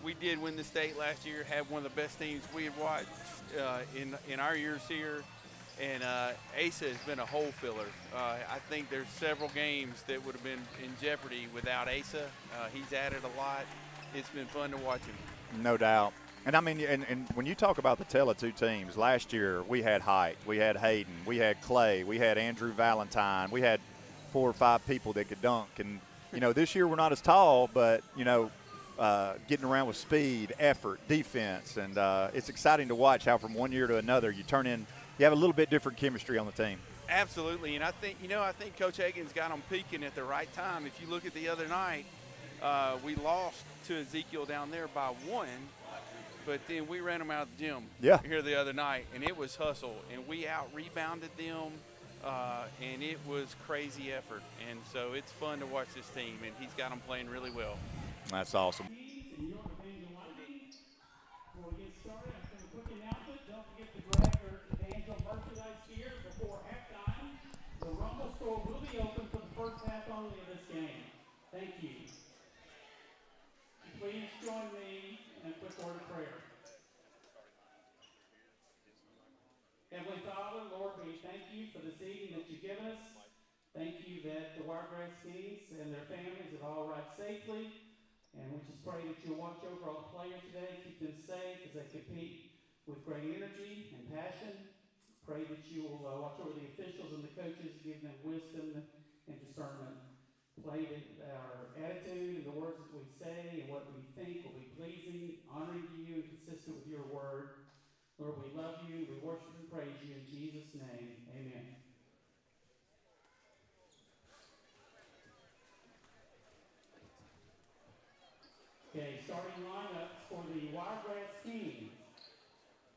we did win the state last year, had one of the best teams we had watched in our years here. And Asa has been a hole filler. I think there's several games that would have been in jeopardy without Asa. He's added a lot. It's been fun to watch him. No doubt. And I mean, and when you talk about the tale of two teams, last year we had Height, we had Hayden, we had Clay, we had Andrew Valentine, we had 4 or 5 people that could dunk. And, you know, this year we're not as tall, but, you know, getting around with speed, effort, defense. And it's exciting to watch how from one year to another you have a little bit different chemistry on the team. Absolutely, and I think Coach Hagan's got them peaking at the right time. If you look at the other night, we lost to Ezekiel down there by 1, but then we ran them out of the gym here the other night, and it was hustle, and we out-rebounded them, and it was crazy effort. And so it's fun to watch this team, and he's got them playing really well. That's awesome. Thank you. Please join me in a quick word of prayer. Heavenly Father, Lord, we thank you for this evening that you've given us. Thank you that the Wiregrass Kings and their families have all arrived safely. And we just pray that you'll watch over all the players today, keep them safe as they compete with great energy and passion. Pray that you will watch over the officials and the coaches, give them wisdom and discernment. Pray that our attitude and the words that we say and what we think will be pleasing, honoring to you, and consistent with your word. Lord, we love you, we worship and praise you in Jesus' name. Amen. Okay, starting lineups for the Wiregrass Kings.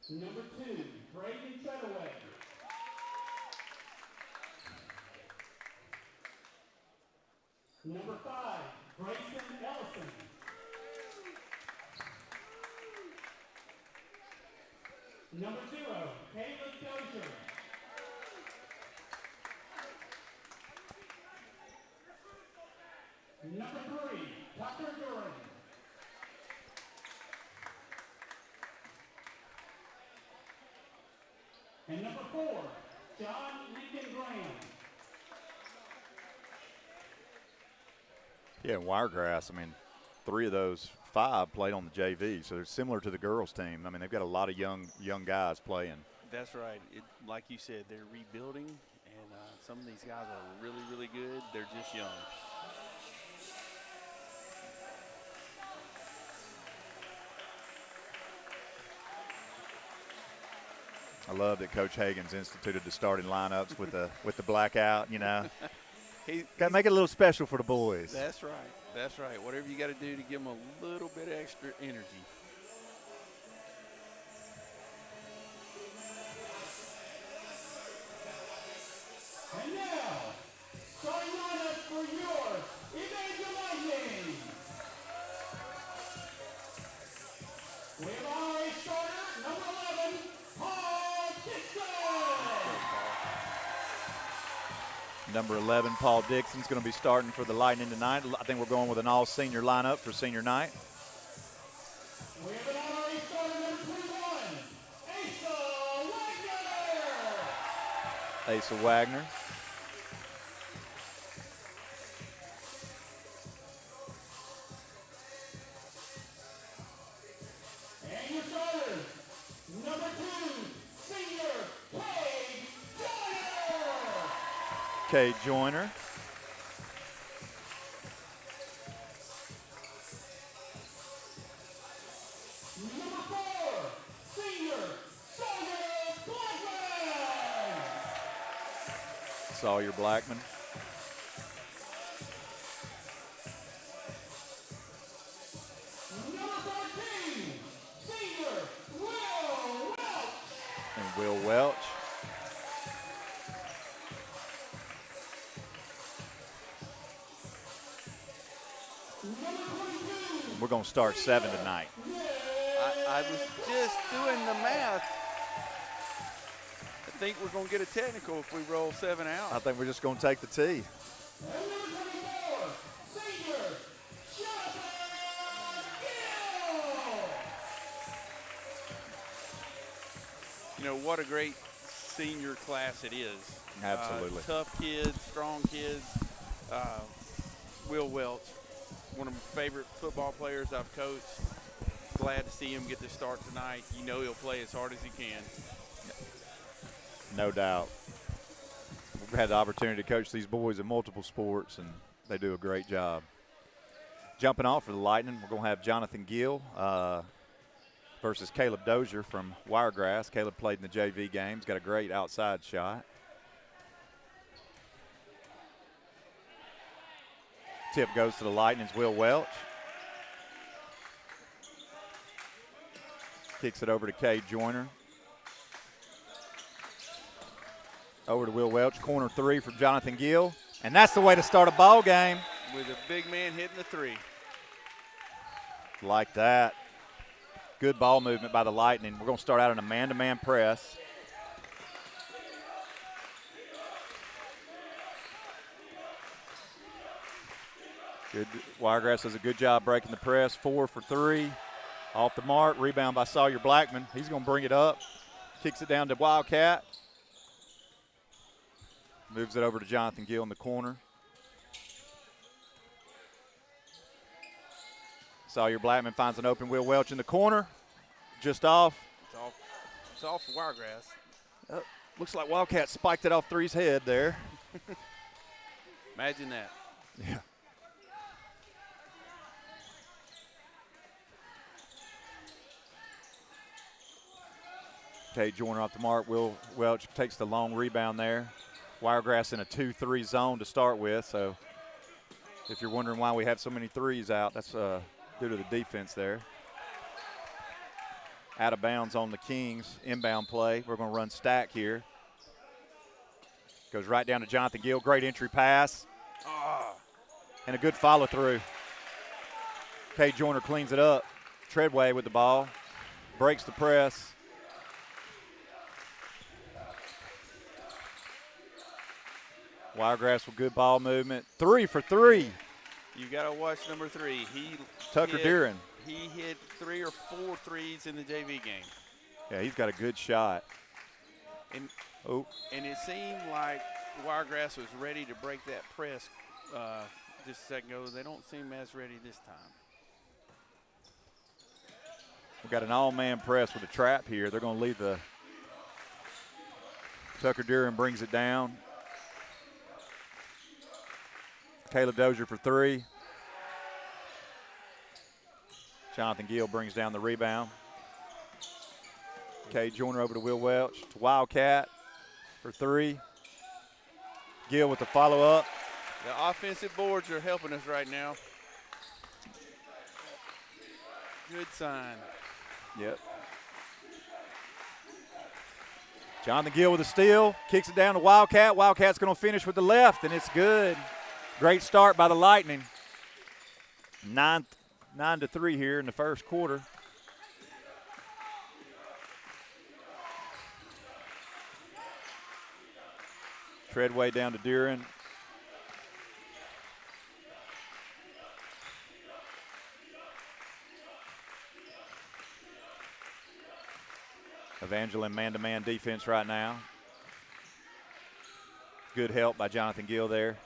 Number 2, Braden Treadaway. Number 5, Grayson Ellison. Number 0, Caleb Dozier. Number 3, Tucker Durham. And number 4, John Lincoln Graham. Yeah, Wiregrass, I mean, 3 of those 5 played on the JV, so they're similar to the girls' team. I mean, they've got a lot of young guys playing. That's right. Like you said, they're rebuilding, and some of these guys are really, really good. They're just young. I love that Coach Hagan's instituted the starting lineups with the blackout, you know. Got to make it a little special for the boys. That's right. That's right. Whatever you got to do to give them a little bit extra energy. And now, starting lineup for your Evangel Lightning. We have our starter, number 11, Paul Dixon. Number 11, Paul Dixon's going to be starting for the Lightning tonight. I think we're going with an all-senior lineup for senior night. We have an honorary starter, number 21, Asa Wagner. Asa Wagner. And your starters, number 2, senior Cade Joyner. Cade Joyner. Number 4, senior Sawyer Blackman. Sawyer Blackman. Number 13, senior Will Welch. And Will Welch. Number 22. We're going to start 7 tonight. I was just doing the math. I think we're going to get a technical if we roll 7 out. I think we're just going to take the tee. And number 24, senior Jonathan Gill. You know, what a great senior class it is. Absolutely. Tough kids, strong kids. Will Welch, one of my favorite football players I've coached. Glad to see him get the start tonight. You know he'll play as hard as he can. No doubt. We've had the opportunity to coach these boys in multiple sports, and they do a great job. Jumping off for the Lightning, we're going to have Jonathan Gill versus Caleb Dozier from Wiregrass. Caleb played in the JV games, got a great outside shot. Tip goes to the Lightning's Will Welch. Kicks it over to Cade Joyner. Over to Will Welch, corner 3 from Jonathan Gill. And that's the way to start a ball game. With a big man hitting the 3. Like that. Good ball movement by the Lightning. We're going to start out in a man-to-man press. Good. Wiregrass does a good job breaking the press. 4 for 3. Off the mark. Rebound by Sawyer Blackman. He's going to bring it up. Kicks it down to Wildcat. Moves it over to Jonathan Gill in the corner. Sawyer Blackman finds an open Will Welch in the corner. Just off. It's off Wiregrass. Looks like Wildcat spiked it off 3's head there. Imagine that. Yeah. Cade Joyner off the mark. Will Welch takes the long rebound there. Wiregrass in a 2-3 zone to start with, so if you're wondering why we have so many threes out, that's due to the defense there. Out of bounds on the Kings. Inbound play. We're going to run stack here. Goes right down to Jonathan Gill. Great entry pass. And a good follow-through. Kay Joyner cleans it up. Treadway with the ball. Breaks the press. Wiregrass with good ball movement. 3 for 3. You got to watch number 3. Tucker Deering. He hit 3 or 4 threes in the JV game. Yeah, he's got a good shot. And it seemed like Wiregrass was ready to break that press just a second ago. They don't seem as ready this time. We've got an all-man press with a trap here. They're going to leave the – Tucker Deering brings it down. Caleb Dozier for 3. Jonathan Gill brings down the rebound. Kay Joyner over to Will Welch. To Wildcat for 3. Gill with the follow-up. The offensive boards are helping us right now. Good sign. Yep. Jonathan Gill with a steal. Kicks it down to Wildcat. Wildcat's going to finish with the left, and it's good. Great start by the Lightning. 9-3 here in the first quarter. Treadway down to Deering. Evangeline man-to-man defense right now. Good help by Jonathan Gill there.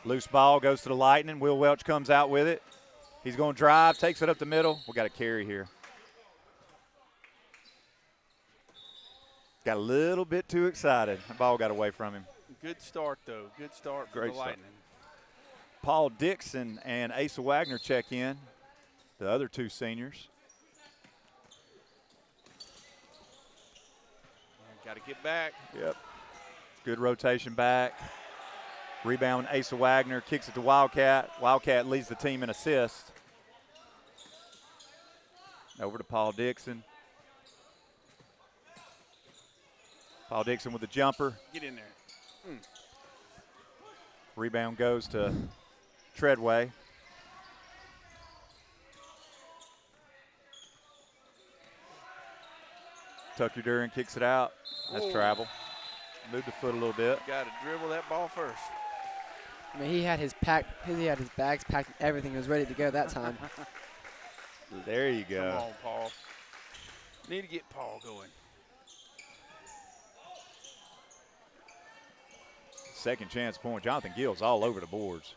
Loose ball goes to the Lightning. Will Welch comes out with it. He's going to drive, takes it up the middle. We got a carry here. Got a little bit too excited. The ball got away from him. Good start, though. Good start for the Lightning. Paul Dixon and Asa Wagner check in, the other 2 seniors. Got to get back. Yep. Good rotation back. Rebound, Asa Wagner kicks it to Wildcat. Wildcat leads the team in assists. Over to Paul Dixon. Paul Dixon with the jumper. Get in there. Rebound goes to Treadway. Tucker Deering kicks it out. That's travel. Moved the foot a little bit. Got to dribble that ball first. I mean, he had his bags packed and everything. He was ready to go that time. There you go. Come on, Paul. Need to get Paul going. Second chance point. Jonathan Gill's all over the boards.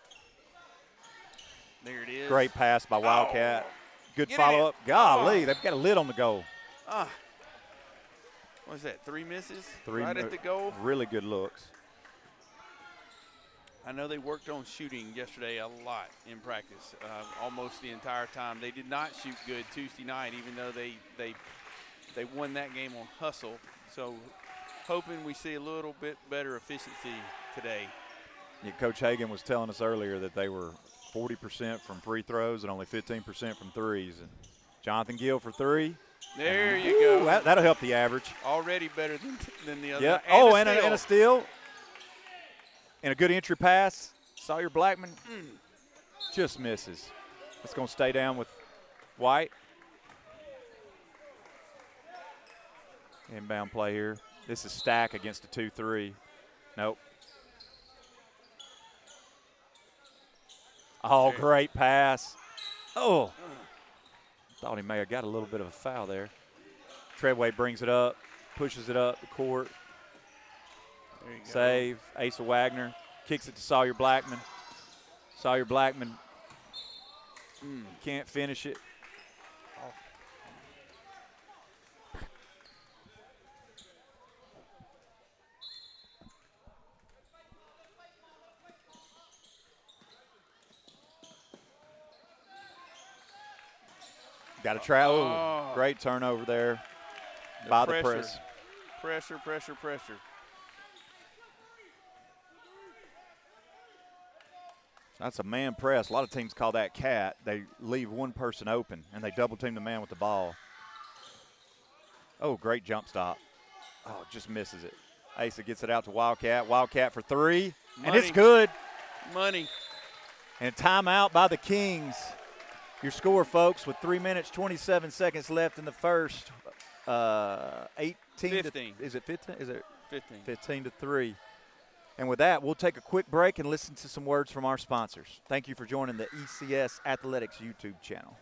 There it is. Great pass by Wildcat. Good follow-up. Golly, they've got a lid on the goal. What is that, 3 misses? 3 right at the goal? Really good looks. I know they worked on shooting yesterday a lot in practice, almost the entire time. They did not shoot good Tuesday night, even though they won that game on hustle. So hoping we see a little bit better efficiency today. Yeah, Coach Hagan was telling us earlier that they were 40% from free throws and only 15% from threes. And Jonathan Gill for 3. There you go. That'll help the average. Already better than the other. Yeah. And and a steal. And a good entry pass. Sawyer Blackman just misses. It's going to stay down with White. Inbound play here. This is Stack against a 2-3. Nope. Oh, great pass. Oh. Thought he may have got a little bit of a foul there. Treadway brings it up, pushes it up the court. There you go. Save. Asa Wagner kicks it to Sawyer Blackman. Sawyer Blackman can't finish it. Got a travel. Great turnover there by the press. Pressure. That's a man press. A lot of teams call that cat. They leave one person open, and they double team the man with the ball. Oh, great jump stop. Oh, just misses it. Asa gets it out to Wildcat. Wildcat for 3. Money. And it's good. Money. And timeout by the Kings. Your score, folks, with 3 minutes, 27 seconds left in the first. 18 15. Is it 15? Is it 15? 15-3. And with that, we'll take a quick break and listen to some words from our sponsors. Thank you for joining the ECS Athletics YouTube channel.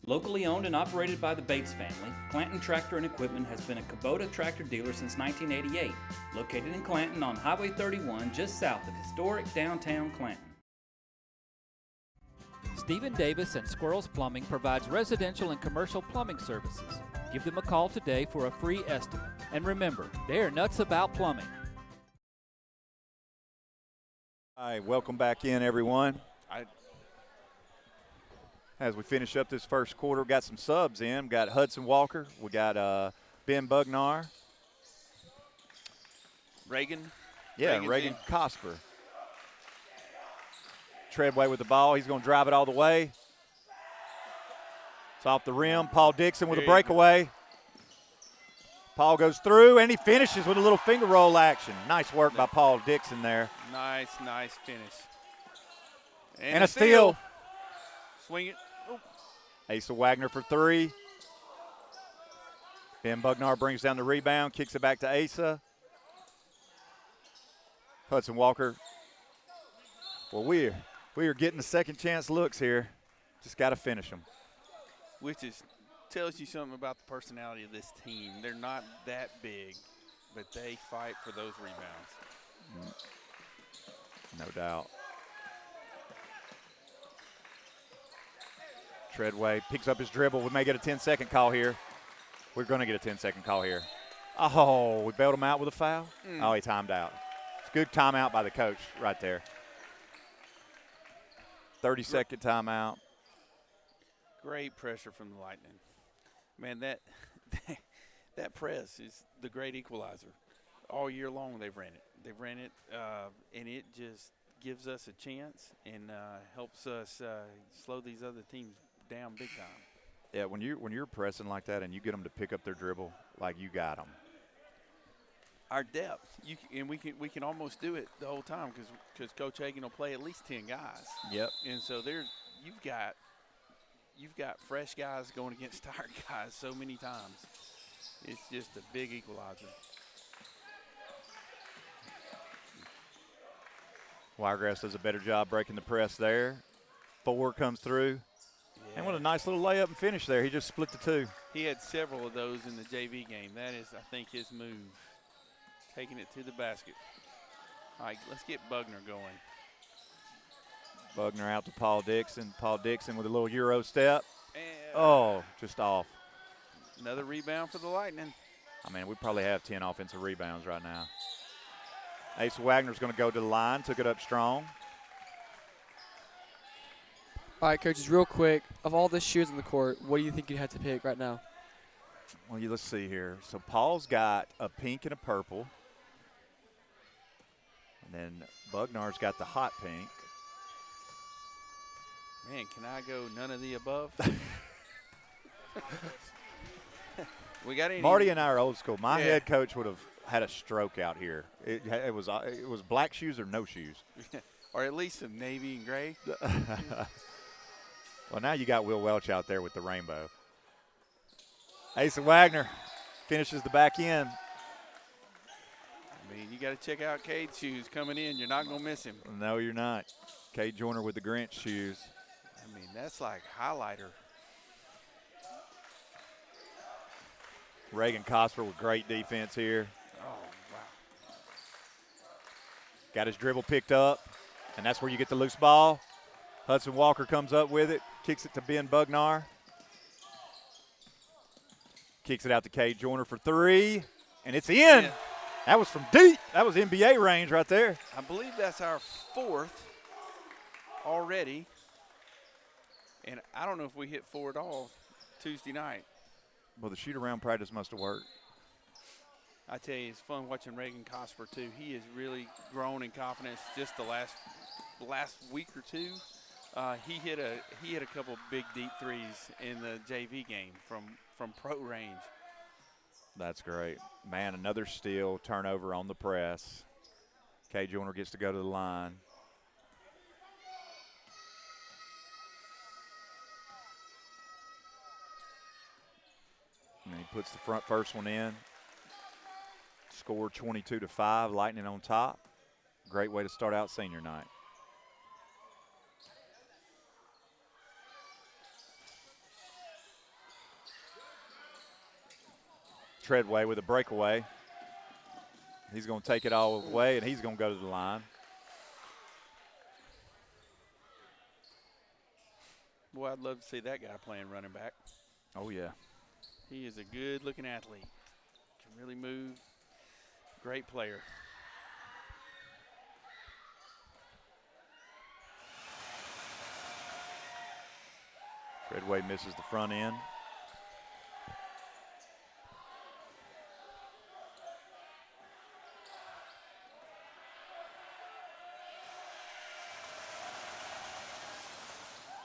Locally owned and operated by the Bates family, Clanton Tractor and Equipment has been a Kubota tractor dealer since 1988. Located in Clanton on Highway 31, just south of historic downtown Clanton. Stephen Davis and Squirrels Plumbing provides residential and commercial plumbing services. Give them a call today for a free estimate. And remember, they are nuts about plumbing. All right, welcome back in, everyone. As we finish up this first quarter, we got some subs in. We got Hudson Walker. We got Ben Bugnar. Reagan. Yeah, Reagan Cosper. Treadway with the ball. He's going to drive it all the way. It's off the rim. Paul Dixon with a breakaway. Paul goes through, and he finishes with a little finger roll action. Nice work by Paul Dixon there. Nice finish. And a steal. Swing it. Asa Wagner for three. Ben Bugnar brings down the rebound, kicks it back to Asa. Hudson Walker. Well, we are getting the second chance looks here. Just got to finish them. Which tells you something about the personality of this team. They're not that big, but they fight for those rebounds. No doubt. Treadway picks up his dribble. We may get a 10-second call here. We're going to get a 10-second call here. Oh, we bailed him out with a foul? Oh, he timed out. It's a good timeout by the coach right there. 30-second timeout. Great pressure from the Lightning. Man, that press is the great equalizer. All year long they've ran it. And it just gives us a chance and helps us slow these other teams down big time. Yeah, when you're pressing like that and you get them to pick up their dribble like you got them. Our depth, and we can almost do it the whole time because Coach Hagan will play at least 10 guys. Yep. And so you've got fresh guys going against tired guys so many times. It's just a big equalizer. Wiregrass does a better job breaking the press there. 4 comes through. Yeah. And what a nice little layup and finish there. He just split the 2. He had several of those in the JV game. That is, I think, his move. Taking it to the basket. All right, let's get Bugnar going. Bugnar out to Paul Dixon. Paul Dixon with a little Euro step. Just off. Another rebound for the Lightning. I mean, we probably have 10 offensive rebounds right now. Asa Wagner's going to go to the line. Took it up strong. All right, coaches, real quick. Of all the shoes on the court, what do you think you have to pick right now? Well, let's see here. So Paul's got a pink and a purple. And then Bugnar's got the hot pink. Man, can I go none of the above? We got any? Marty and I are old school. My head coach would have had a stroke out here. It was black shoes or no shoes. Or at least some navy and gray. Well, now you got Will Welch out there with the rainbow. Asa Wagner finishes the back end. I mean, you got to check out Cade's shoes coming in. You're not going to miss him. No, you're not. Cade Joyner with the Grinch shoes. I mean, that's like highlighter. Reagan Cosper with great defense here. Oh, wow. Got his dribble picked up, and that's where you get the loose ball. Hudson Walker comes up with it, kicks it to Ben Bugnar. Kicks it out to Cade Joyner for 3, and it's in. Yeah. That was from deep. That was NBA range right there. I believe that's our 4th already. And I don't know if we hit 4 at all Tuesday night. Well, the shoot-around practice must have worked. I tell you, it's fun watching Reagan Cosper, too. He has really grown in confidence just the last week or two. He hit a couple big deep threes in the JV game from pro range. That's great. Man, another steal, turnover on the press. Kay Joyner gets to go to the line. And he puts the first one in. Score 22-5, Lightning on top. Great way to start out senior night. Treadway with a breakaway. He's going to take it all the way, and he's going to go to the line. Boy, I'd love to see that guy playing running back. Oh, yeah. He is a good-looking athlete. Can really move. Great player. Treadway misses the front end.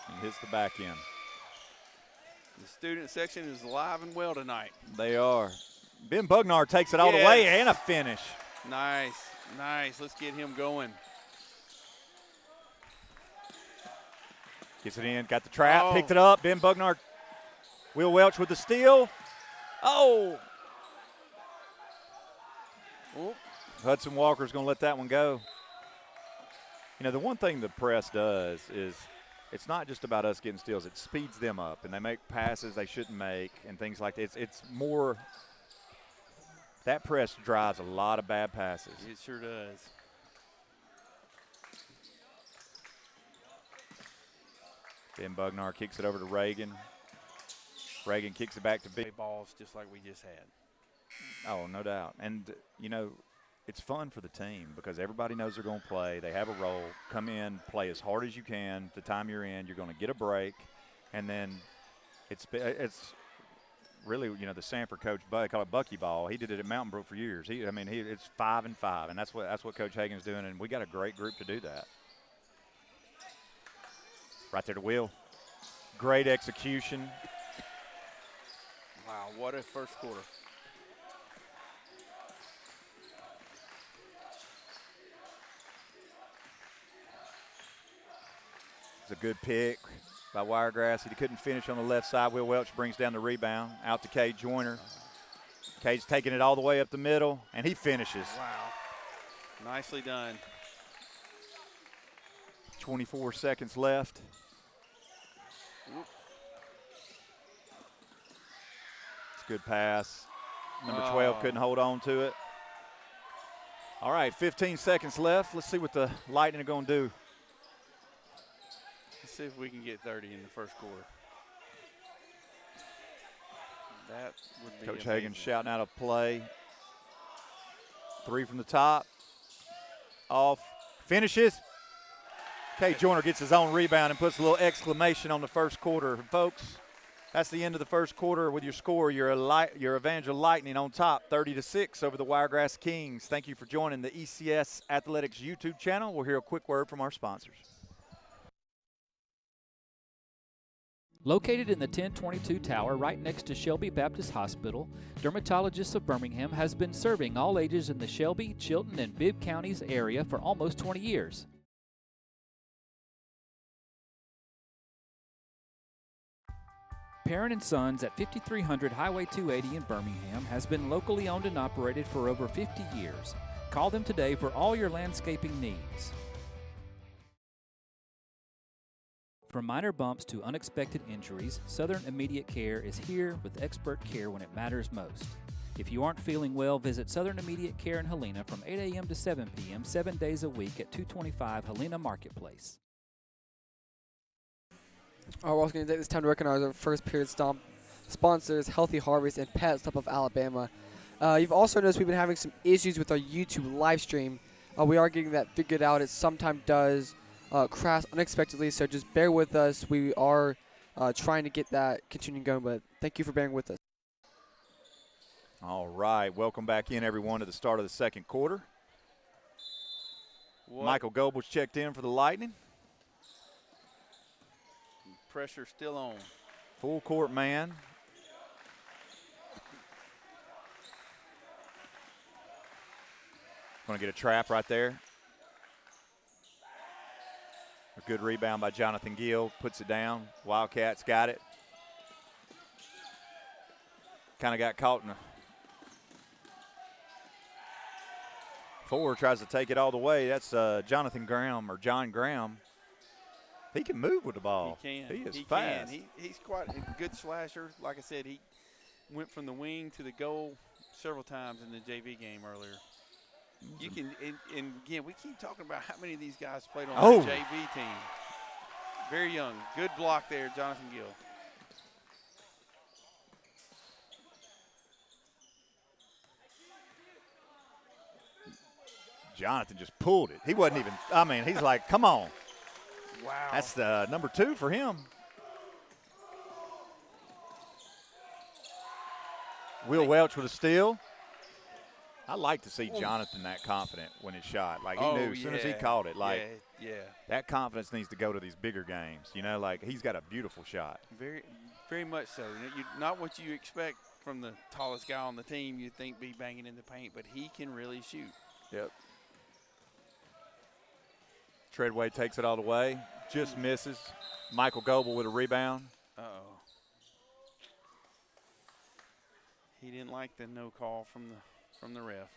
And hits the back end. The student section is alive and well tonight. They are. Ben Bugnar takes it all the way and a finish. Nice, nice. Let's get him going. Gets it in, got the trap, picked it up. Ben Bugnar, Will Welch with the steal. Oh! Hudson Walker's going to let that one go. You know, the one thing the press does is it's not just about us getting steals. It speeds them up, and they make passes they shouldn't make and things like that. It's more – that press drives a lot of bad passes. It sure does. Ben Bugnar kicks it over to Reagan. Reagan kicks it back to Big. Balls just like we just had. Oh, no doubt. And, you know, it's fun for the team because everybody knows they're going to play. They have a role. Come in, play as hard as you can. The time you're in, you're going to get a break. And then it's really, you know, the Sanford coach, they call it Bucky Ball. He did it at Mountain Brook for years. It's 5-5, and that's what Coach Hagan's doing, and we got a great group to do that. Right there to Will. Great execution. Wow, what a first quarter. It's a good pick by Wiregrass. He couldn't finish on the left side. Will Welch brings down the rebound. Out to Kay Joyner. Kay's taking it all the way up the middle, and he finishes. Wow. Nicely done. 24 seconds left. It's a good pass. Number 12 couldn't hold on to it. All right, 15 seconds left. Let's see what the Lightning are going to do. Let's see if we can get 30 in the first quarter. That would be Coach amazing. Hagan shouting out a play. 3 from the top. Off. Finishes. Kay Joyner gets his own rebound and puts a little exclamation on the first quarter. Folks, that's the end of the first quarter with your score. Your Evangel Lightning on top, 30-6 over the Wiregrass Kings. Thank you for joining the ECS Athletics YouTube channel. We'll hear a quick word from our sponsors. Located in the 1022 Tower right next to Shelby Baptist Hospital, Dermatologists of Birmingham has been serving all ages in the Shelby, Chilton, and Bibb counties area for almost 20 years. Perrin & Sons at 5300 Highway 280 in Birmingham has been locally owned and operated for over 50 years. Call them today for all your landscaping needs. From minor bumps to unexpected injuries, Southern Immediate Care is here with expert care when it matters most. If you aren't feeling well, visit Southern Immediate Care in Helena from 8 a.m. to 7 p.m. 7 days a week at 225 Helena Marketplace. We're also going to take this time to recognize our first period sponsors, Healthy Harvest and Pet Stop of Alabama. You've also noticed we've been having some issues with our YouTube live stream. We are getting that figured out. It sometimes does crash unexpectedly, so just bear with us. We are trying to get that continuing going, but thank you for bearing with us. All right, welcome back in, everyone, to the start of the second quarter. Michael Goebels checked in for the Lightning. Pressure still on. Full court man. Going to get a trap right there. A good rebound by Jonathan Gill. Puts it down. Wildcats got it. Kind of got caught in a four. Tries to take it all the way. That's Jonathan Graham or John Graham. He can move with the ball. He can. He is fast. He's quite a good slasher. Like I said, he went from the wing to the goal several times in the JV game earlier. You can, and again, we keep talking about how many of these guys played on the JV team. Very young. Good block there, Jonathan Gill. Jonathan just pulled it. He wasn't even, I mean, he's like, come on. Wow. That's the number 2 for him. Will Welch with a steal. I like to see Jonathan that confident when it's shot. Like he knew as soon as he caught it. Like that confidence needs to go to these bigger games. You know, like he's got a beautiful shot. Very, very much so. Not what you expect from the tallest guy on the team. You'd think be banging in the paint, but he can really shoot. Yep. Treadway takes it all the way. Just misses. Michael Goebel with a rebound. Uh-oh. He didn't like the no call from the ref.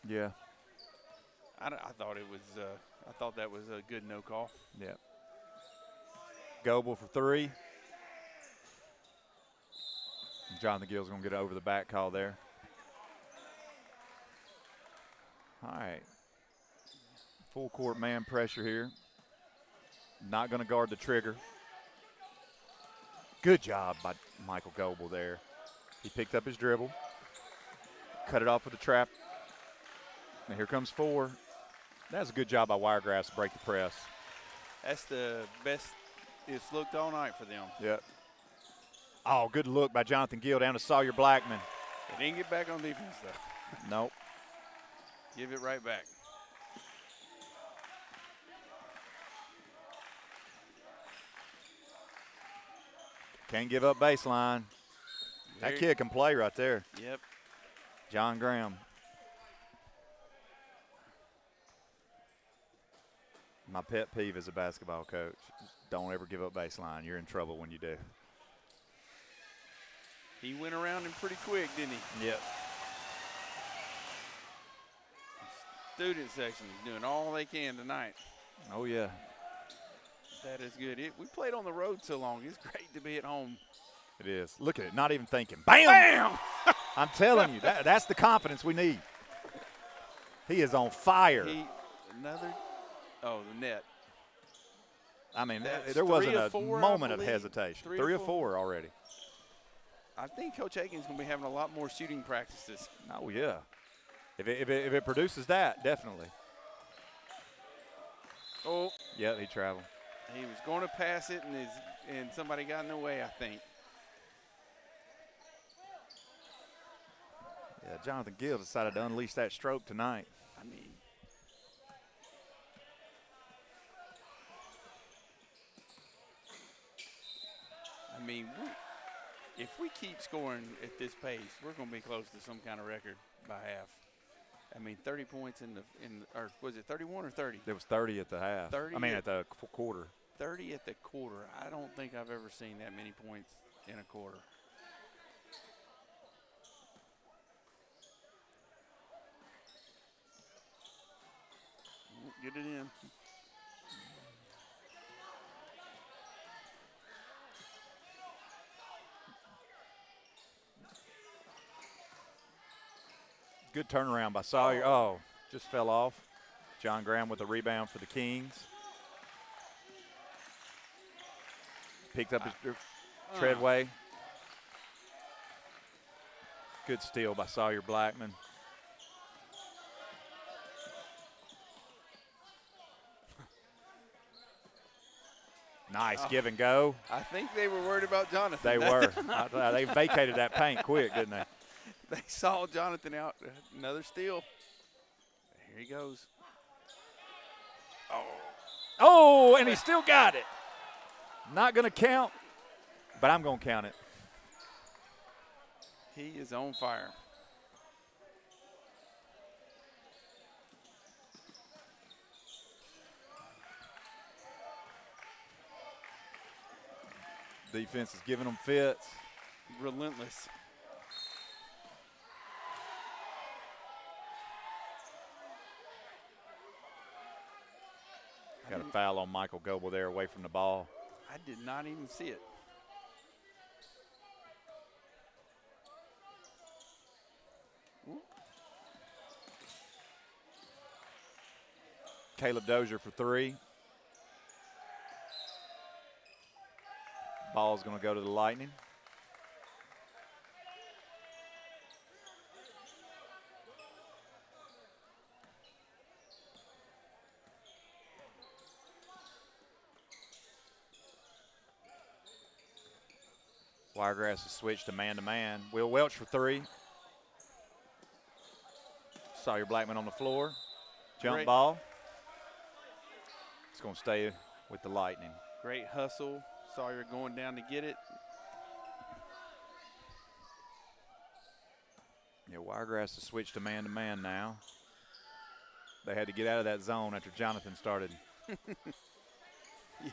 Yeah. I thought it was. I thought that was a good no call. Yeah. Goebel for 3. Jonathan Gill's going to get over the back call there. All right. Full court man pressure here. Not going to guard the trigger. Good job by Michael Goebel there. He picked up his dribble. Cut it off with a trap. And here comes 4. That's a good job by Wiregrass to break the press. That's the best it's looked all night for them. Yep. Oh, good look by Jonathan Gill down to Sawyer Blackman. They didn't get back on defense, though. Nope. Give it right back. Can't give up baseline. That kid can play right there. Yep. John Graham. My pet peeve as a basketball coach, don't ever give up baseline. You're in trouble when you do. He went around him pretty quick, didn't he? Yep. Student section is doing all they can tonight. Oh, yeah. That is good. We played on the road so long. It's great to be at home. It is. Look at it. Not even thinking. Bam! Bam! I'm telling you, that's the confidence we need. He is on fire. Oh, the net. I mean, That's there wasn't 3 a of 4, moment I of believe. hesitation. 3 3 or or 4 already. I think Coach Hagan's going to be having a lot more shooting practices. Oh, yeah. If it produces that, definitely. Oh. Yeah, he traveled. He was going to pass it, and somebody got in the way, I think. Yeah, Jonathan Gill decided to unleash that stroke tonight. I mean, if we keep scoring at this pace, we're going to be close to some kind of record by half. I mean, 30 points or was it 31 or 30? It was 30 at the half. 30 I mean, at the quarter. 30 at the quarter. I don't think I've ever seen that many points in a quarter. Get it in. Good turnaround by Sawyer. Oh, just fell off. John Graham with a rebound for the Kings. Picked up his Treadway. Good steal by Sawyer Blackman. Nice give and go. I think they were worried about Jonathan. They were. They vacated that paint quick, didn't they? They saw Jonathan out. Another steal. Here he goes. Oh, and he still got it. Not going to count. but I'm going to count it. He is on fire. Defense is giving them fits. Relentless. Got a foul on Michael Goebel there away from the ball. I did not even see it. Caleb Dozier for 3. Ball's going to go to the Lightning. Wiregrass has switched to man-to-man. Will Welch for 3. Sawyer Blackman on the floor. Jump ball. It's going to stay with the Lightning. Great hustle. Sawyer going down to get it. Yeah, Wiregrass has switched to man-to-man now. They had to get out of that zone after Jonathan started. Yeah.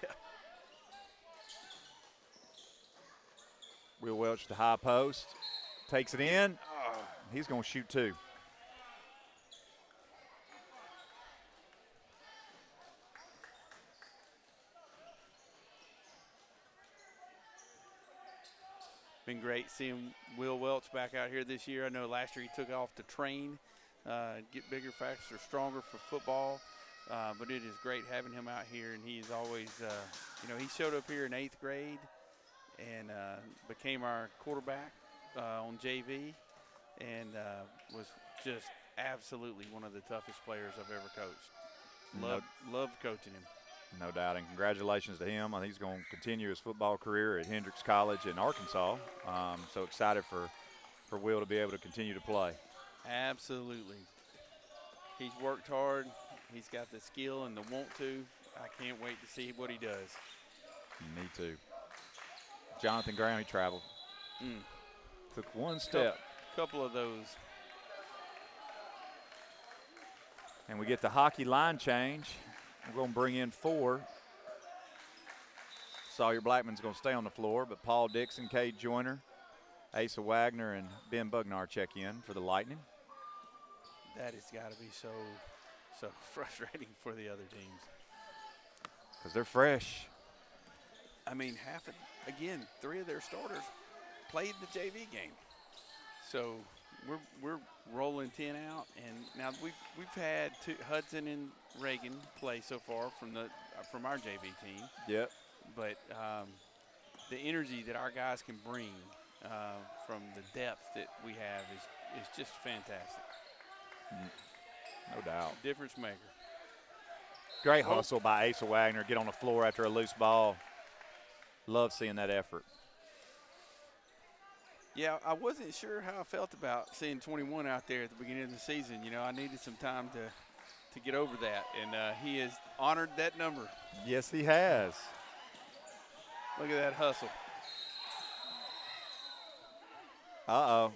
Will Welch to high post. Takes it in. He's going to shoot 2. Been great seeing Will Welch back out here this year. I know last year he took off to train, get bigger, faster, stronger for football. But it is great having him out here, and he's always, he showed up here in 8th grade and became our quarterback on JV, and was just absolutely one of the toughest players I've ever coached. Loved coaching him. No doubt, and congratulations to him. I think he's going to continue his football career at Hendrix College in Arkansas. So excited for Will to be able to continue to play. Absolutely. He's worked hard. He's got the skill and the want to. I can't wait to see what he does. Me too. Jonathan Graham, he traveled. Took one step. Couple of those. And we get the hockey line change. We're going to bring in 4. Sawyer Blackman's going to stay on the floor, but Paul Dixon, Cade Joyner, Asa Wagner, and Ben Bugnar check in for the Lightning. That has got to be so frustrating for the other teams. Because they're fresh. I mean, 3 of their starters played the JV game. So we're rolling 10 out, and now we've had Hudson and Reagan play so far from our JV team. Yep. But the energy that our guys can bring from the depth that we have is just fantastic. No doubt. Difference maker. Great hustle by Asa Wagner. Get on the floor after a loose ball. Love seeing that effort. Yeah, I wasn't sure how I felt about seeing 21 out there at the beginning of the season. I needed some time to get over that, and he has honored that number. Yes, he has. Look at that hustle. Uh-oh.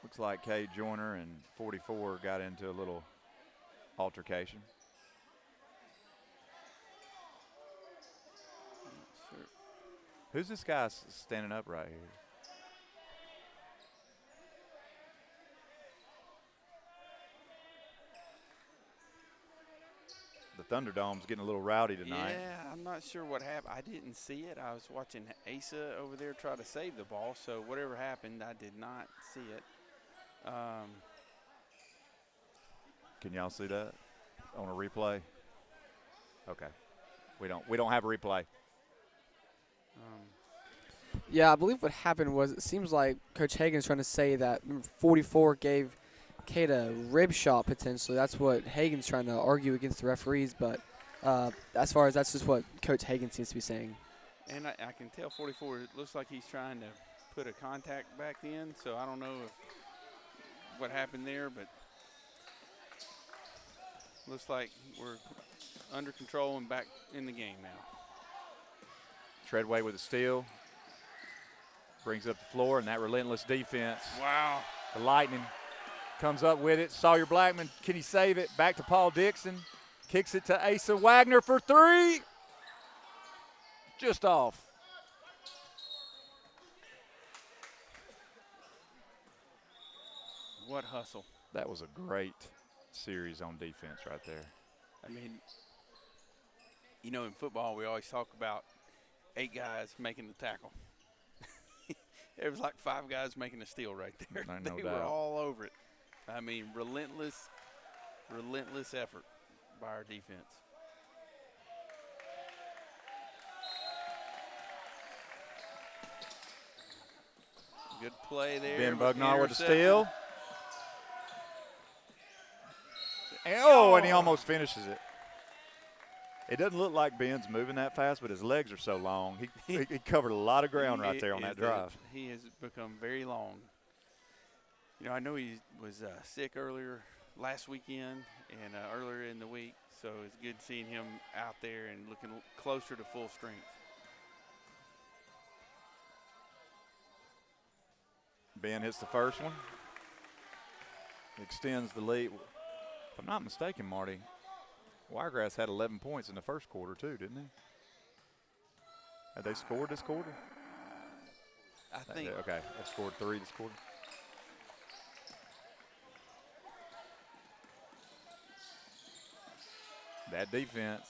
Looks like Cade Joyner and 44 got into a little altercation. Sure. Who's this guy standing up right here? The Thunderdome's getting a little rowdy tonight. Yeah, I'm not sure what happened. I didn't see it. I was watching Asa over there try to save the ball, so whatever happened, I did not see it. Can y'all see that on a replay? Okay. We don't have a replay. Yeah, I believe what happened was it seems like Coach Hagan's trying to say that 44 gave Cade a rib shot potentially. That's what Hagan's trying to argue against the referees, but as far as that's just what Coach Hagan seems to be saying. And I can tell 44, it looks like he's trying to put a contact back in, so I don't know what happened there, but looks like we're under control and back in the game now. Treadway with a steal. Brings up the floor, and that relentless defense. Wow. The Lightning comes up with it. Sawyer Blackman, can he save it? Back to Paul Dixon. Kicks it to Asa Wagner for three. Just off. What hustle. That was a great series on defense right there. I mean, you know, in football, we always talk about 8 guys making the tackle. It was like 5 guys making a steal right there. No They doubt. were all over it. I mean, relentless effort by our defense. Good play there. Ben but Bugnar with a intercepted. steal. And he almost finishes it. It doesn't look like Ben's moving that fast, but his legs are so long. He covered a lot of ground right there on that drive. He has become very long. You know, I know he was sick earlier last weekend and earlier in the week, so it's good seeing him out there and looking closer to full strength. Ben hits the first one. Extends the lead. If I'm not mistaken, Marty, Wiregrass had 11 points in the first quarter too, didn't he? Had they scored this quarter? I think. Okay, they scored 3 this quarter. That defense.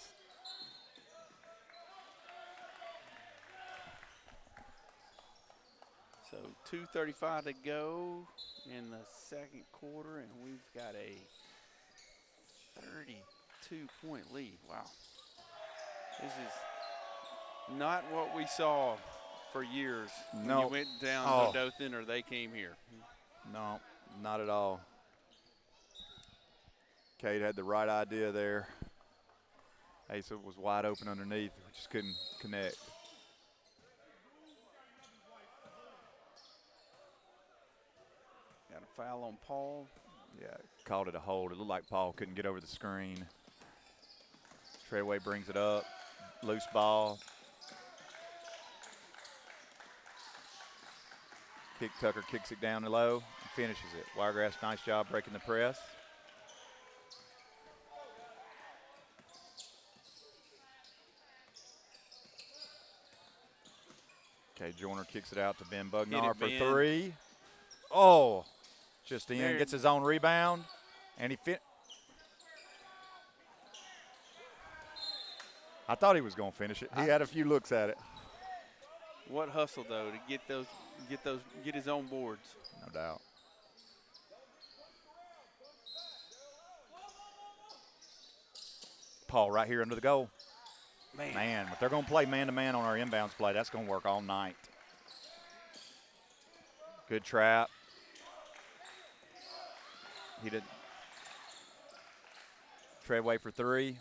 So 2:35 to go in the second quarter, and we've got a 32-point lead. Wow. This is not what we saw for years when you went down to Dothan or they came here. No, not at all. Cade had the right idea there. Asa was wide open underneath. We just couldn't connect. Got a foul on Paul. Yeah, called it a hold. It looked like Paul couldn't get over the screen. Treadway brings it up. Loose ball. Tucker kicks it down low and finishes it. Wiregrass, nice job breaking the press. Okay, Joyner kicks it out to Ben Bugnar for Ben. 3. Oh, just in, gets his own rebound, and he I thought he was going to finish it. He had a few looks at it. What hustle though to get his own boards. No doubt. Paul right here under the goal. Man, if they're going to play man-to-man on our inbounds play, that's going to work all night. Good trap. He did. Treadway for 3.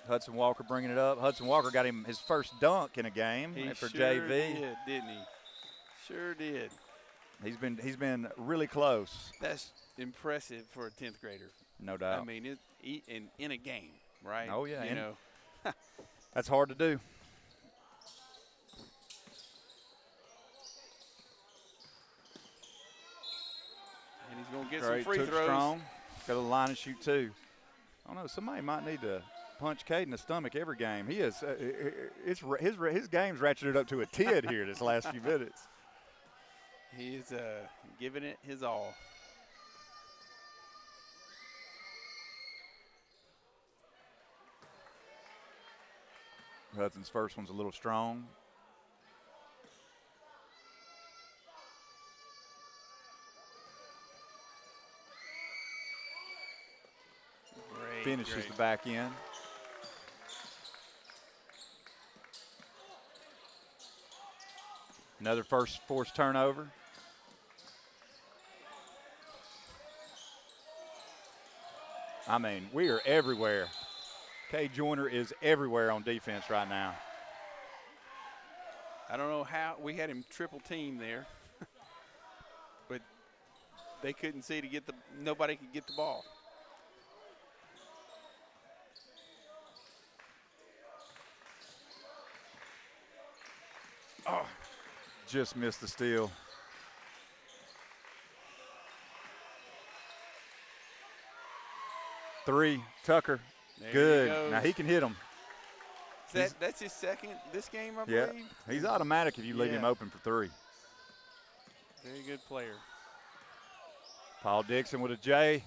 Hudson Walker bringing it up. Hudson Walker got him his first dunk in a game for JV. Did, didn't he? Sure did. He's been really close. That's impressive for a 10th grader. No doubt. I mean, in a game, right? Oh yeah, you know. That's hard to do. And he's going to get Great, some free took throws. strong. Got a line and shoot too. I don't know. Somebody might need to punch Cade in the stomach every game. He is. His game's ratcheted up to a 10 here this last few minutes. He's giving it his all. Hudson's first one's a little strong. Finishes the back end. Another first forced turnover. I mean, we are everywhere. Cade Joyner is everywhere on defense right now. I don't know how we had him triple team there, but they couldn't see to get nobody could get the ball. Oh, just missed the steal. Three, Tucker. There Good. he goes. Now he can hit them. That's his second this game, I Yeah, believe. he's automatic if you leave him Yeah. open for three. Very good player. Paul Dixon with a J.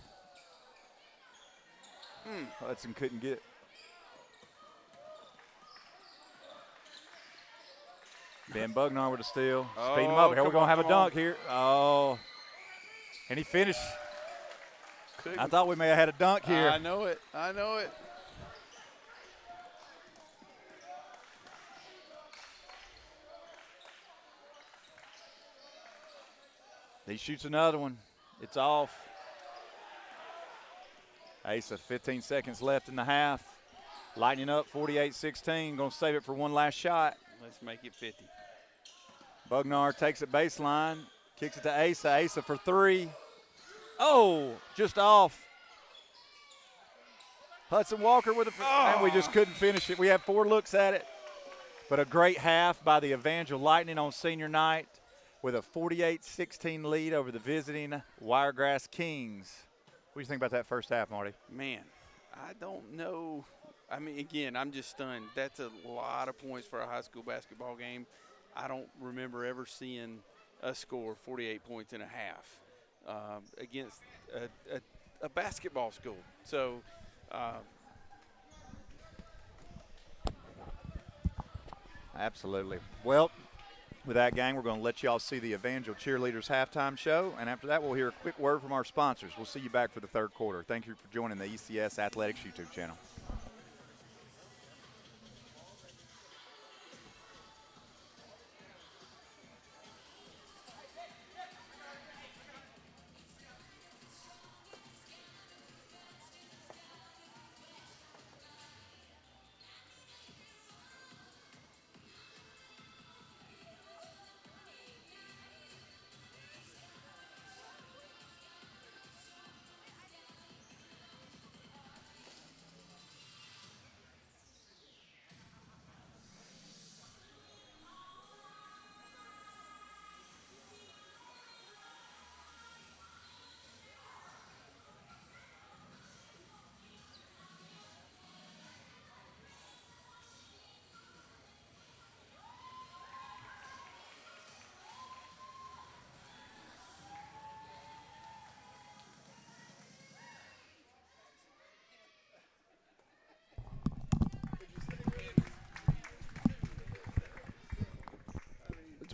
Hudson couldn't get. Ben Bugnar with a steal. Speed him up. Here we're going to have a dunk here. Oh. And he finished. I thought we may have had a dunk here. I know it. I know it. He shoots another one. It's off. Asa, 15 seconds left in the half. Lightning up 48-16. Going to save it for one last shot. Let's make it 50. Bugnar takes it baseline. Kicks it to Asa. Asa for three. Oh, just off. Hudson Walker with a and we just couldn't finish it. We had 4 looks at it. But a great half by the Evangel Lightning on senior night with a 48-16 lead over the visiting Wiregrass Kings. What do you think about that first half, Marty? Man, I don't know. I mean, again, I'm just stunned. That's a lot of points for a high school basketball game. I don't remember ever seeing us score 48 points in a half against a basketball school. So, Absolutely. Well, with that, gang, we're going to let y'all see the Evangel Cheerleaders halftime show, and after that, we'll hear a quick word from our sponsors. We'll see you back for the third quarter. Thank you for joining the ECS Athletics YouTube channel.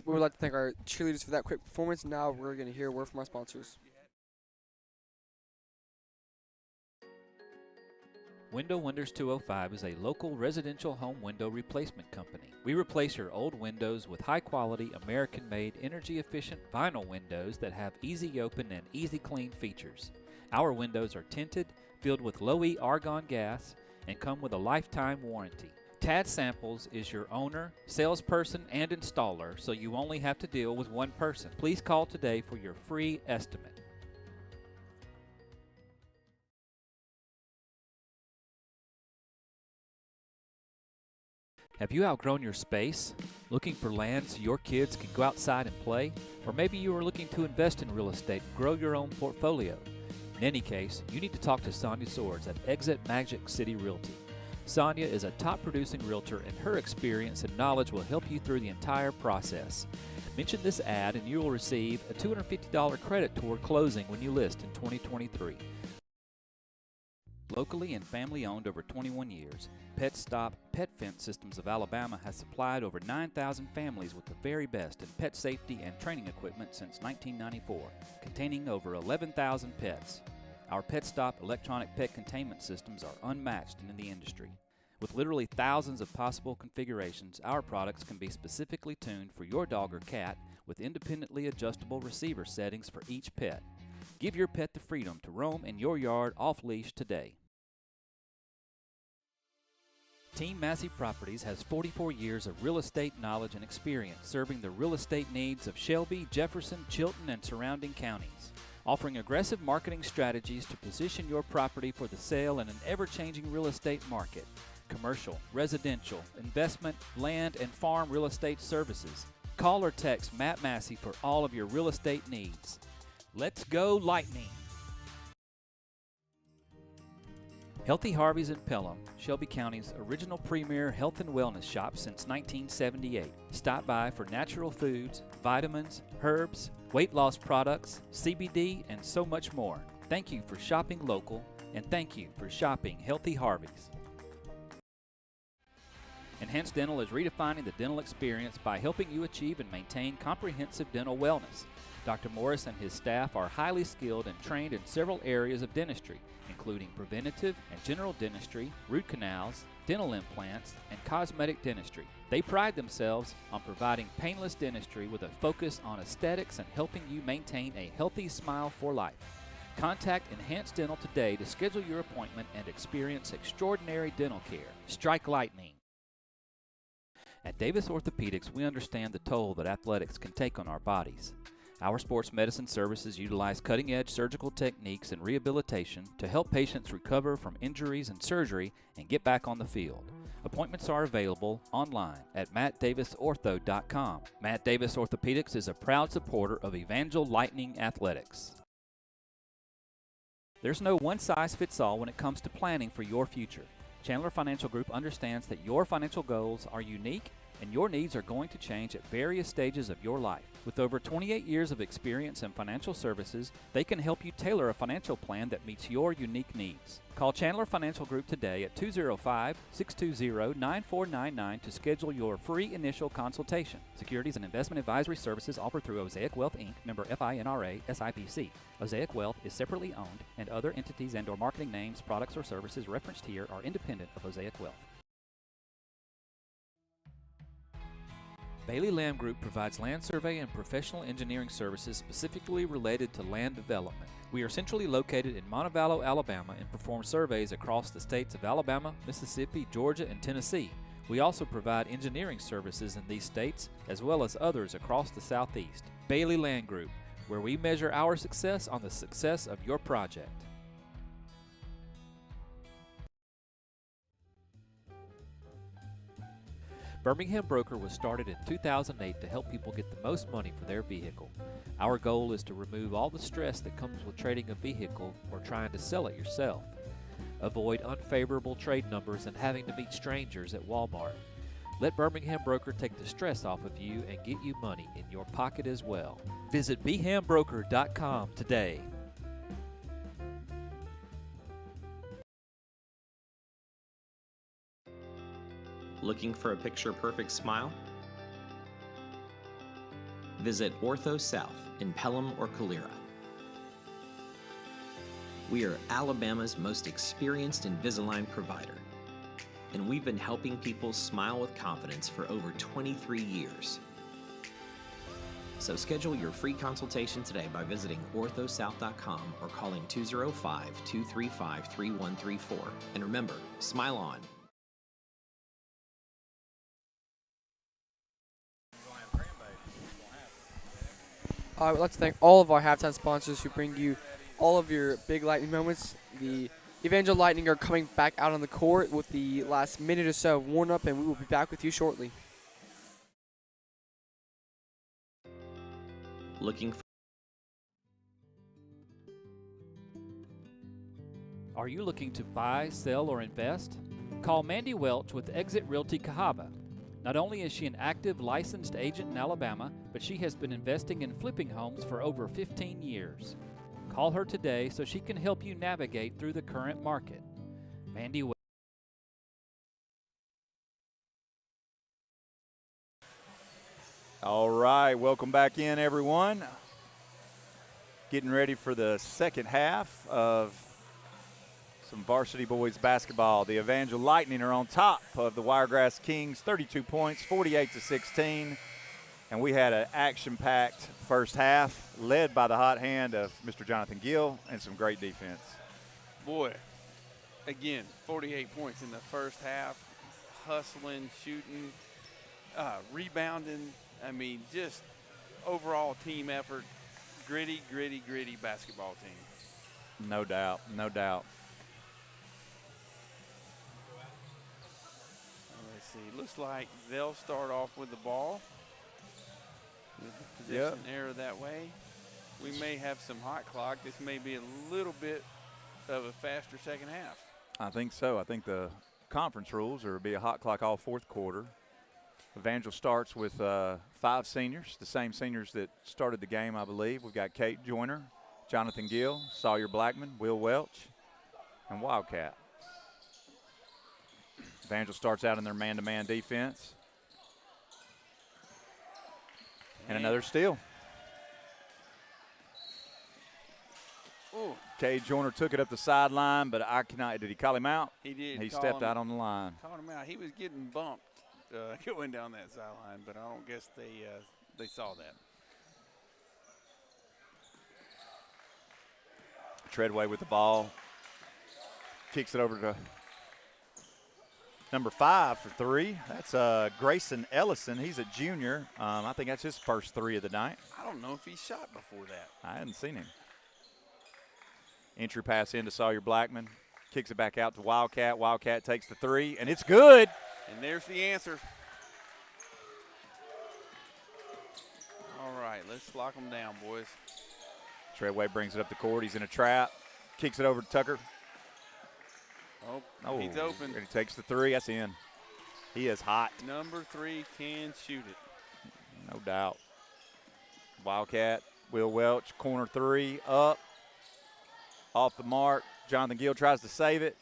We would like to thank our cheerleaders for that quick performance. Now we're going to hear a word from our sponsors. Window Windows 205 is a local residential home window replacement company. We replace your old windows with high-quality, American-made, energy-efficient vinyl windows that have easy open and easy clean features. Our windows are tinted, filled with low-E argon gas, and come with a lifetime warranty. Tad Samples is your owner, salesperson, and installer, so you only have to deal with one person. Please call today for your free estimate. Have you outgrown your space? Looking for land so your kids can go outside and play? Or maybe you are looking to invest in real estate and grow your own portfolio. In any case, you need to talk to Sonia Swords at Exit Magic City Realty. Sonia is a top producing realtor, and her experience and knowledge will help you through the entire process. Mention this ad and you will receive a $250 credit toward closing when you list in 2023. Locally and family owned over 21 years, Pet Stop Pet Fence Systems of Alabama has supplied over 9,000 families with the very best in pet safety and training equipment since 1994, containing over 11,000 pets. Our Pet Stop electronic pet containment systems are unmatched in the industry. With literally thousands of possible configurations, our products can be specifically tuned for your dog or cat with independently adjustable receiver settings for each pet. Give your pet the freedom to roam in your yard off-leash today. Team Massey Properties has 44 years of real estate knowledge and experience serving the real estate needs of Shelby, Jefferson, Chilton, and surrounding counties. Offering aggressive marketing strategies to position your property for the sale in an ever-changing real estate market. Commercial, residential, investment, land, and farm real estate services. Call or text Matt Massey for all of your real estate needs. Let's go Lightning! Healthy Harvey's in Pelham, Shelby County's original premier health and wellness shop since 1978. Stop by for natural foods, vitamins, herbs, weight loss products, CBD, and so much more. Thank you for shopping local, and thank you for shopping Healthy Harvey's. Enhanced Dental is redefining the dental experience by helping you achieve and maintain comprehensive dental wellness. Dr. Morris and his staff are highly skilled and trained in several areas of dentistry, including preventative and general dentistry, root canals, dental implants, and cosmetic dentistry. They pride themselves on providing painless dentistry with a focus on aesthetics and helping you maintain a healthy smile for life. Contact Enhanced Dental today to schedule your appointment and experience extraordinary dental care. Strike lightning. At Davis Orthopedics, we understand the toll that athletics can take on our bodies. Our sports medicine services utilize cutting-edge surgical techniques and rehabilitation to help patients recover from injuries and surgery and get back on the field. Appointments are available online at mattdavisortho.com. Matt Davis Orthopedics is a proud supporter of Evangel Lightning Athletics. There's no one-size-fits-all when it comes to planning for your future. Chandler Financial Group understands that your financial goals are unique and your needs are going to change at various stages of your life. With over 28 years of experience in financial services, they can help you tailor a financial plan that meets your unique needs. Call Chandler Financial Group today at 205-620-9499 to schedule your free initial consultation. Securities and investment advisory services offered through Osaic Wealth, Inc., member FINRA, SIPC. Osaic Wealth is separately owned, and other entities and/or marketing names, products, or services referenced here are independent of Osaic Wealth. Bailey Land Group provides land survey and professional engineering services specifically related to land development. We are centrally located in Montevallo, Alabama, and perform surveys across the states of Alabama, Mississippi, Georgia, and Tennessee. We also provide engineering services in these states as well as others across the Southeast. Bailey Land Group, where we measure our success on the success of your project. Birmingham Broker was started in 2008 to help people get the most money for their vehicle. Our goal is to remove all the stress that comes with trading a vehicle or trying to sell it yourself. Avoid unfavorable trade numbers and having to meet strangers at Walmart. Let Birmingham Broker take the stress off of you and get you money in your pocket as well. Visit bhambroker.com today. Looking for a picture-perfect smile? Visit Ortho South in Pelham or Calera. We are Alabama's most experienced Invisalign provider, and we've been helping people smile with confidence for over 23 years. So schedule your free consultation today by visiting orthosouth.com or calling 205-235-3134. And remember, smile on. I would like to thank all of our halftime sponsors who bring you all of your big Lightning moments. The Evangel Lightning are coming back out on the court with the last minute or so of warm-up, and we will be back with you shortly. Looking for Are you looking to buy, sell, or invest? Call Mandy Welch with Exit Realty Cahaba. Not only is she an active licensed agent in Alabama, but she has been investing in flipping homes for over 15 years. Call her today so she can help you navigate through the current market. Mandy Welch. All right, welcome back in, everyone. Getting ready for the second half of some varsity boys basketball. The Evangel Lightning are on top of the Wiregrass Kings, 32 points, 48-16. And we had an action-packed first half, led by the hot hand of Mr. Jonathan Gill and some great defense. Boy, again, 48 points in the first half, hustling, shooting, rebounding. I mean, just overall team effort, gritty basketball team. No doubt, no doubt. Let's see. Looks like they'll start off with the ball. With the possession error that way, we may have some hot clock. This may be a little bit of a faster second half. I think so. I think the conference rules are be a hot clock all fourth quarter. Evangel starts with 5 seniors, the same seniors that started the game, I believe. We've got Kate Joyner, Jonathan Gill, Sawyer Blackman, Will Welch, and Wildcat. Evangel starts out in their man-to-man defense. And another steal. Ooh. Cade Joyner took it up the sideline, but I cannot. Did he call him out? He did. He stepped out on the line. Called him out. He was getting bumped going down that sideline, but I don't guess they saw that. Treadway with the ball. Kicks it over to number 5 for 3. That's Grayson Ellison. He's a junior. I think that's his first 3 of the night. I don't know if he shot before that. I hadn't seen him. Entry pass into Sawyer Blackman. Kicks it back out to Wildcat. Wildcat takes the 3, and it's good. And there's the answer. All right, let's lock them down, boys. Treadway brings it up the court. He's in a trap. Kicks it over to Tucker. Oh, he's open. And he takes the 3. That's in. He is hot. Number 3 can shoot it. No doubt. Wildcat, Will Welch, corner 3, up. Off the mark. Jonathan Gill tries to save it.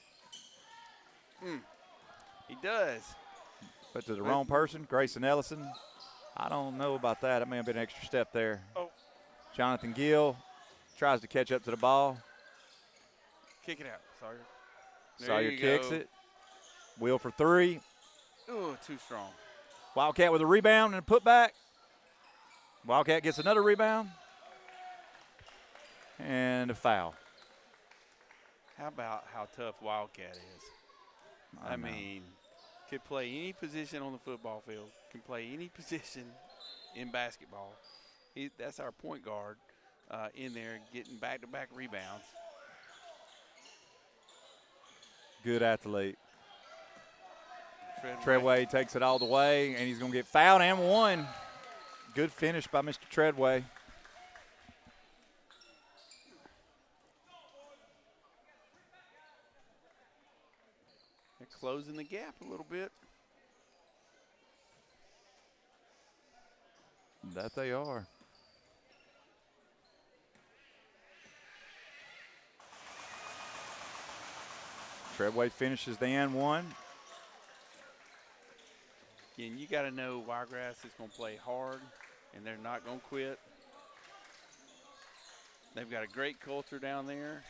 He does. But to the wrong person, Grayson Ellison. I don't know about that. That may have been an extra step there. Oh. Jonathan Gill tries to catch up to the ball. Kick it out, Sawyer. Sawyer kicks it. Will for 3. Ooh, too strong. Wildcat with a rebound and a putback. Wildcat gets another rebound. And a foul. How about how tough Wildcat is? I mean, could play any position on the football field, can play any position in basketball. That's our point guard in there getting back-to-back rebounds. Good athlete. Treadway takes it all the way, and he's going to get fouled and 1. Good finish by Mr. Treadway. They're closing the gap a little bit. That they are. Treadway finishes the and 1. Again, you got to know Wiregrass is going to play hard, and they're not going to quit. They've got a great culture down there.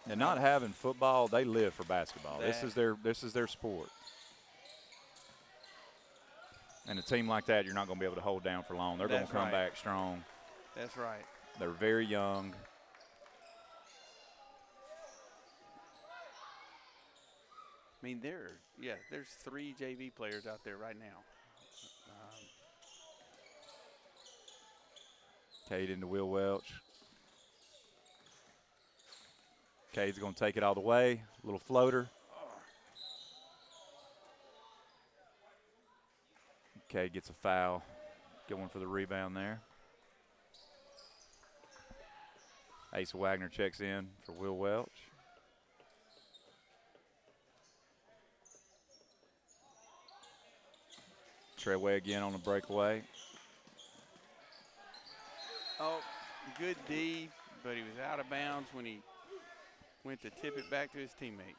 And not having football, they live for basketball. This is their sport. And a team like that, you're not going to be able to hold down for long. They're going to come back strong. That's right. They're very young. I mean, there's 3 JV players out there right now. Cade into Will Welch. Cade's going to take it all the way. Little floater. Cade gets a foul. Going for the rebound there. Asa Wagner checks in for Will Welch. Treadway again on the breakaway. Oh, good D, but he was out of bounds when he went to tip it back to his teammate.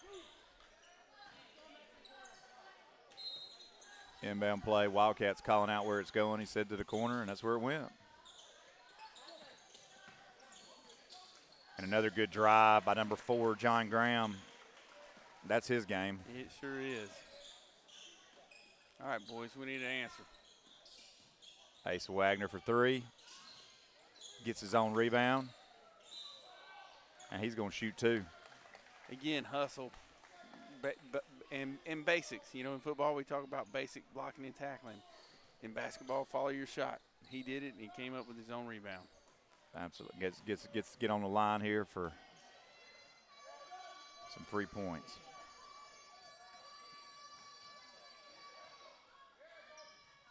Inbound play. Wildcats calling out where it's going. He said to the corner, and that's where it went. And another good drive by number 4, John Graham. That's his game. It sure is. All right, boys, we need an answer. Asa Wagner for 3. Gets his own rebound. And he's going to shoot 2. Again, hustle and basics. You know, in football we talk about basic blocking and tackling. In basketball, follow your shot. He did it, and he came up with his own rebound. Absolutely. Get on the line here for some free points.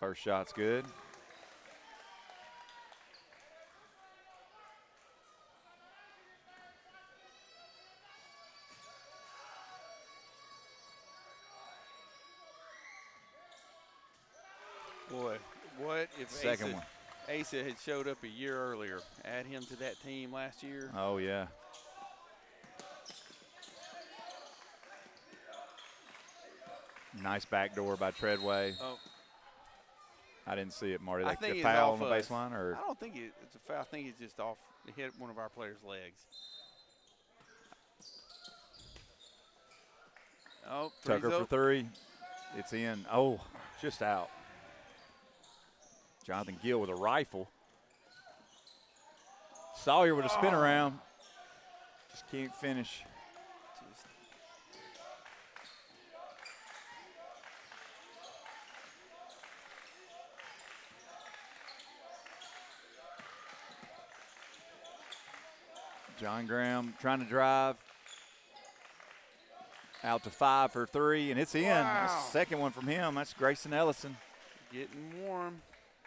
First shot's good. Boy, what if Second one. Asa had showed up a year earlier? Add him to that team last year. Oh, yeah. Nice backdoor by Treadway. Oh. I didn't see it, Marty. I Like think the it's foul off on the us. baseline? Or? I don't think it's a foul. I think it's just off. It hit one of our players' legs. Oh, Tucker for three. It's in. Oh, just out. Jonathan Gill with a rifle. Sawyer with a spin around. Just can't finish. John Graham trying to drive. Out to 5 for 3, and it's in. Wow. That's the second one from him. That's Grayson Ellison. Getting warm.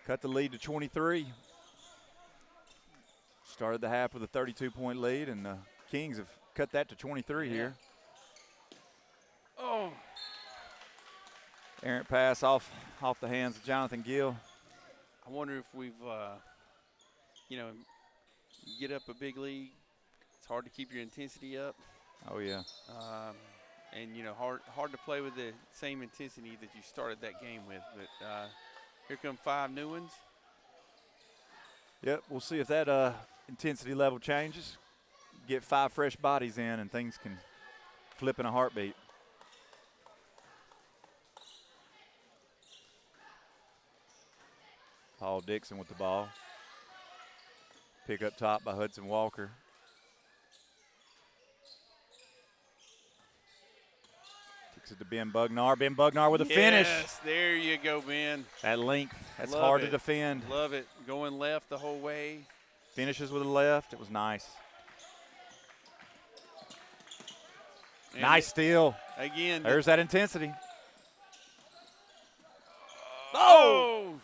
Cut the lead to 23. Started the half with a 32-point lead, and the Kings have cut that to 23 here. Oh. Errant pass off the hands of Jonathan Gill. I wonder if we've, you get up a big lead. It's hard to keep your intensity up. Oh, yeah. And, hard to play with the same intensity that you started that game with. But here come 5 new ones. Yep, we'll see if that intensity level changes. Get 5 fresh bodies in, and things can flip in a heartbeat. Paul Dixon with the ball. Pick up top by Hudson Walker. Kicks it to Ben Bugnar. Ben Bugnar with a finish. Yes, there you go, Ben. That length, that's Love hard it. to defend. Love it. Going left the whole way. Finishes with a left. It was nice. And nice steal. Again. There's that intensity. Oh!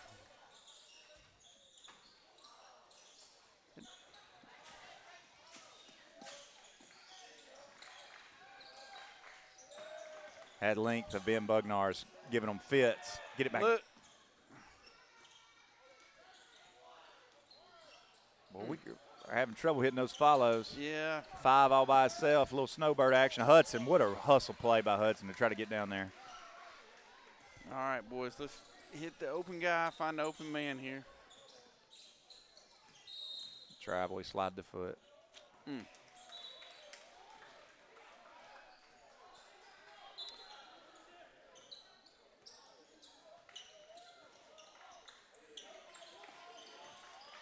Had length of Ben Bugnar's giving them fits. Get it back. Look. Well, we are having trouble hitting those follows. Yeah. 5 all by itself. A little snowbird action. Hudson, what a hustle play by Hudson to try to get down there. All right, boys, let's hit the open guy, find the open man here. Travel, he slide the foot.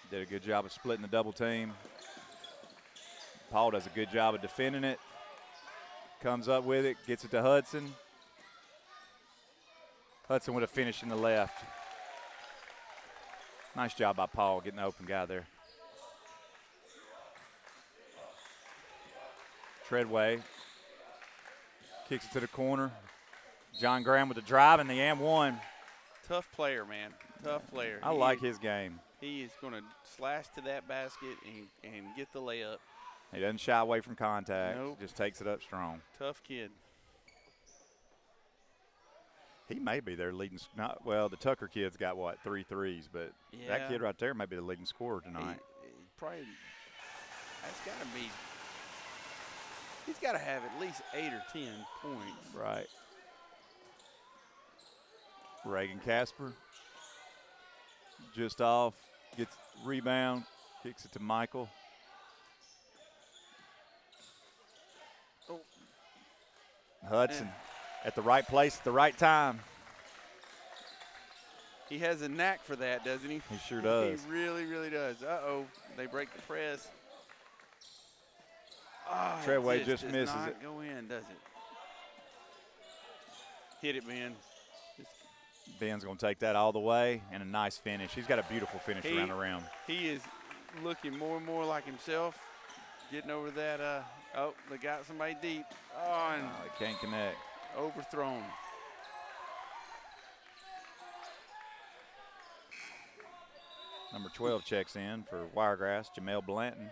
Did a good job of splitting the double team. Paul does a good job of defending it. Comes up with it, gets it to Hudson. Hudson with a finish in the left. Nice job by Paul getting the open guy there. Treadway kicks it to the corner. John Graham with the drive and the and one. Tough player, man. Tough player. I like his game. He is going to slash to that basket and get the layup. He doesn't shy away from contact. Nope. Just takes it up strong. Tough kid. He may be their leading. Well, the Tucker kid's got, 3 threes, but that kid right there may be the leading scorer tonight. He probably, that's got to be, he's got to have at least 8 or 10 points. Right. Reagan Casper. Just off, gets rebound, kicks it to Michael. Oh. Hudson at the right place at the right time. He has a knack for that, doesn't he? He sure does. He really, really does. Uh-oh, they break the press. Oh, Treadway it just does misses not it. Go in, does it? Hit it, man. Ben's going to take that all the way, and a nice finish. He's got a beautiful finish around the rim. He is looking more and more like himself, getting over that. Oh, they got somebody deep. Oh, and He can't connect. overthrown. Number 12 checks in for Wiregrass, Jamel Blanton.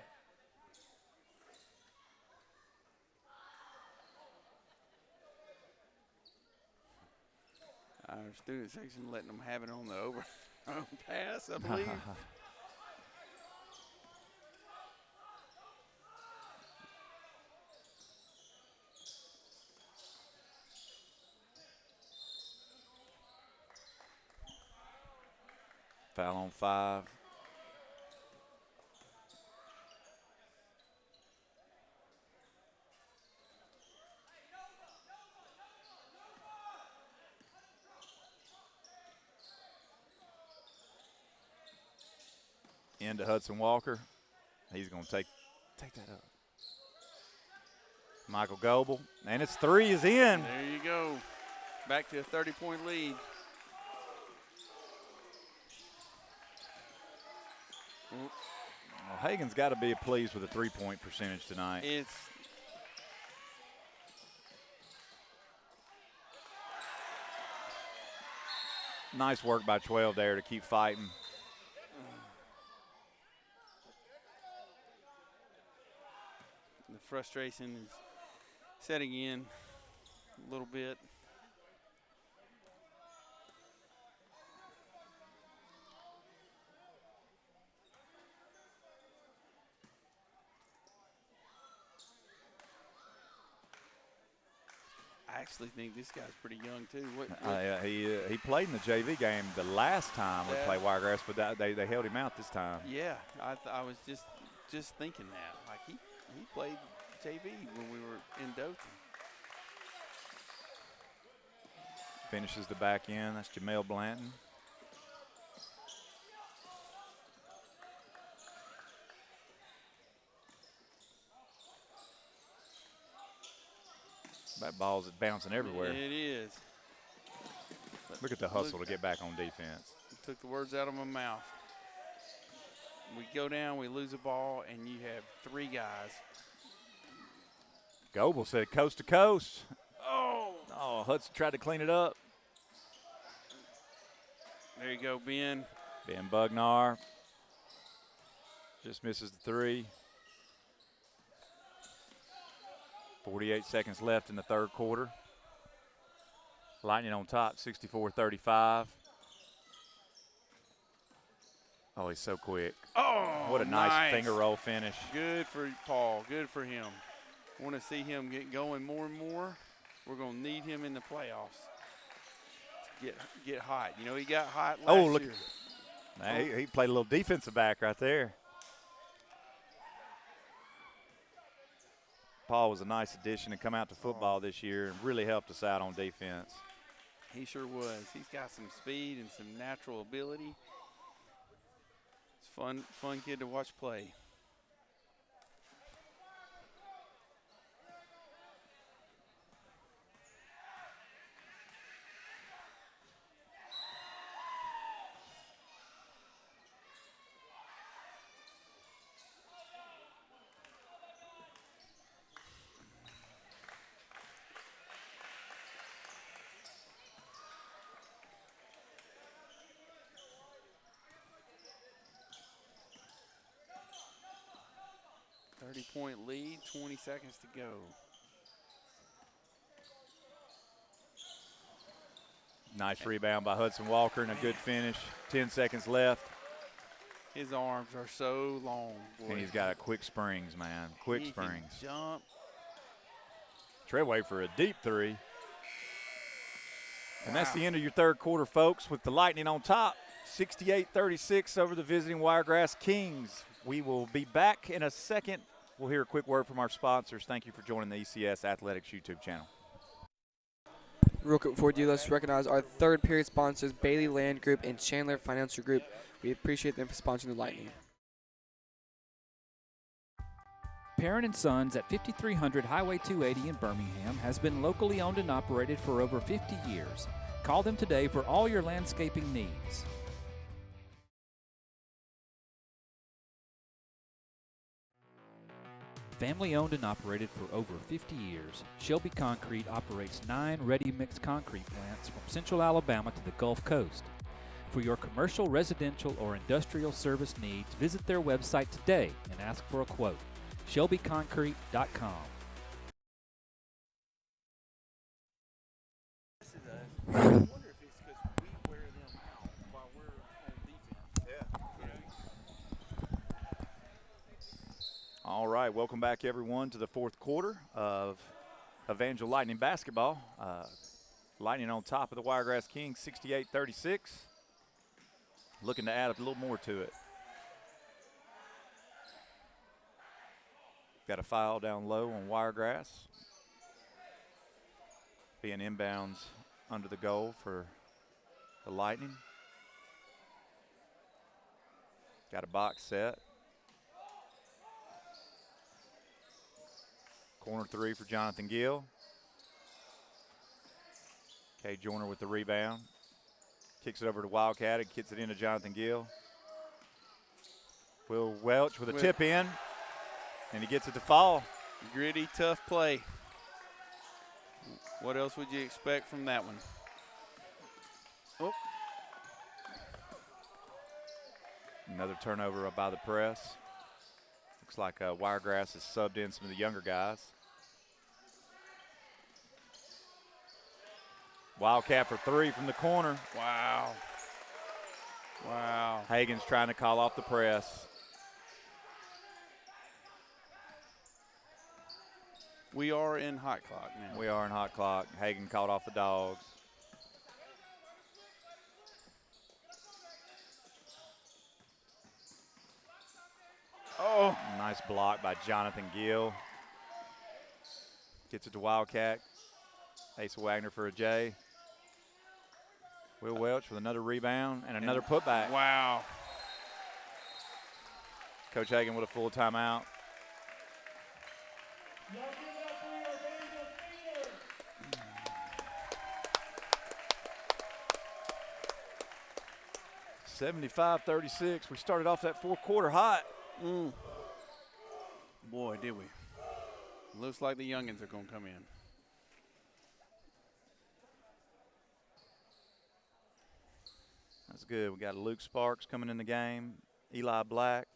Our student section letting them have it on the over pass, I believe. Foul on 5. Into Hudson Walker. He's going to take that up. Michael Goebel, and it's 3 is in. There you go. Back to a 30-point lead. Well, Hagen's got to be pleased with the 3-point percentage tonight. It's nice work by 12 there to keep fighting. the frustration is setting in a little bit. I actually think this guy's pretty young too. He played in the JV game the last time we played Wiregrass, but they held him out this time. Yeah, I was just thinking that. Like he played JV when we were in Dothan. Finishes the back end. That's Jamel Blanton. That ball's bouncing everywhere. It is. Look at the hustle to get back on defense. Took the words out of my mouth. We go down, we lose a ball, and you have three guys. Goebel said coast to coast. Oh, Hudson tried to clean it up. There you go, Ben. Ben Bugnar just misses the three. 48 seconds left in the third quarter. Lightning on top, 64-35. Oh, he's so quick. Oh, what a nice finger roll finish. Good for Paul. Good for him. Want to see him get going more and more. We're going to need him in the playoffs to get hot. You know, he got hot last year. Man, he played a little defensive back right there. Paul was a nice addition to come out to football this year and really helped us out on defense. He sure was. He's got some speed and some natural ability. It's fun kid to watch play. Point lead, 20 seconds to go. Nice rebound by Hudson Walker and a good finish. 10 seconds left. His arms are so long, boy. And he's got a quick springs, man. Quick springs. Can jump. Treadway for a deep three. And that's the end of your third quarter, folks, with the Lightning on top. 68-36 over the visiting Wiregrass Kings. We will be back in a second. We'll hear a quick word from our sponsors. Thank you for joining the ECS Athletics YouTube channel. Real quick before we do, let's recognize our third period sponsors, Bailey Land Group and Chandler Financial Group. We appreciate them for sponsoring the Lightning. Parent & Sons at 5300 Highway 280 in Birmingham has been locally owned and operated for over 50 years. Call them today for all your landscaping needs. Family owned and operated for over 50 years, Shelby Concrete operates 9 ready-mix concrete plants from central Alabama to the Gulf Coast. For your commercial, residential, or industrial service needs, visit their website today and ask for a quote. ShelbyConcrete.com. I wonder if it's because we wear them out while we're on defense. All right, welcome back everyone to the fourth quarter of Evangel Lightning basketball. Lightning on top of the Wiregrass Kings, 68-36. Looking to add a little more to it. Got a foul down low on Wiregrass. Being inbounds under the goal for the Lightning. Got a box set. Corner three for Jonathan Gill. Kay Joyner with the rebound. Kicks it over to Wildcat and gets it into Jonathan Gill. Will Welch with a tip in, and he gets it to fall. Gritty, tough play. What else would you expect from that one? Oh. Another turnover by the press. Looks like Wiregrass has subbed in some of the younger guys. Wildcat for three from the corner. Wow. Wow. Hagen's trying to call off the press. We are in hot clock now. We are in hot clock. Hagen called off the dogs. Oh. Nice block by Jonathan Gill. Gets it to Wildcat. Asa Wagner for a J. Will Welch with another rebound and another putback. Wow. Coach Hagen with a full timeout. Y'all give it up for your Evangel Steelers. 75-36. We started off that fourth quarter hot. Boy, did we. Looks like the youngins are going to come in. That's good. We got Luke Sparks coming in the game. Eli Black.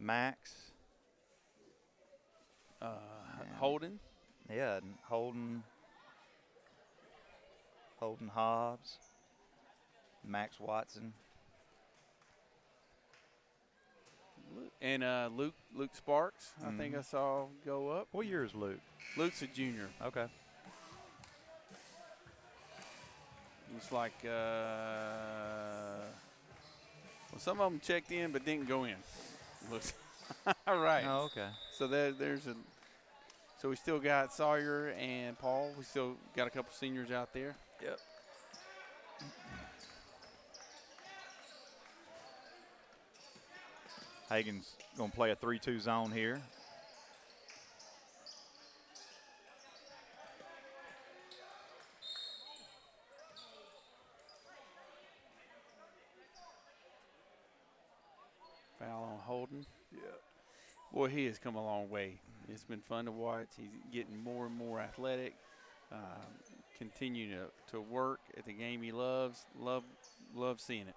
Max. Holden. Yeah, and Holden Hobbs. Max Watson. And Luke Sparks, I think I saw go up. What year is Luke? Luke's a junior. Okay. Looks like some of them checked in but didn't go in. Looks all right. Oh, okay. So so we still got Sawyer and Paul. We still got a couple seniors out there. Yep. Hagen's going to play a 3-2 zone here. Foul on Holden. Yeah. Boy, he has come a long way. It's been fun to watch. He's getting more and more athletic. Continue to work at the game he loves. Love seeing it.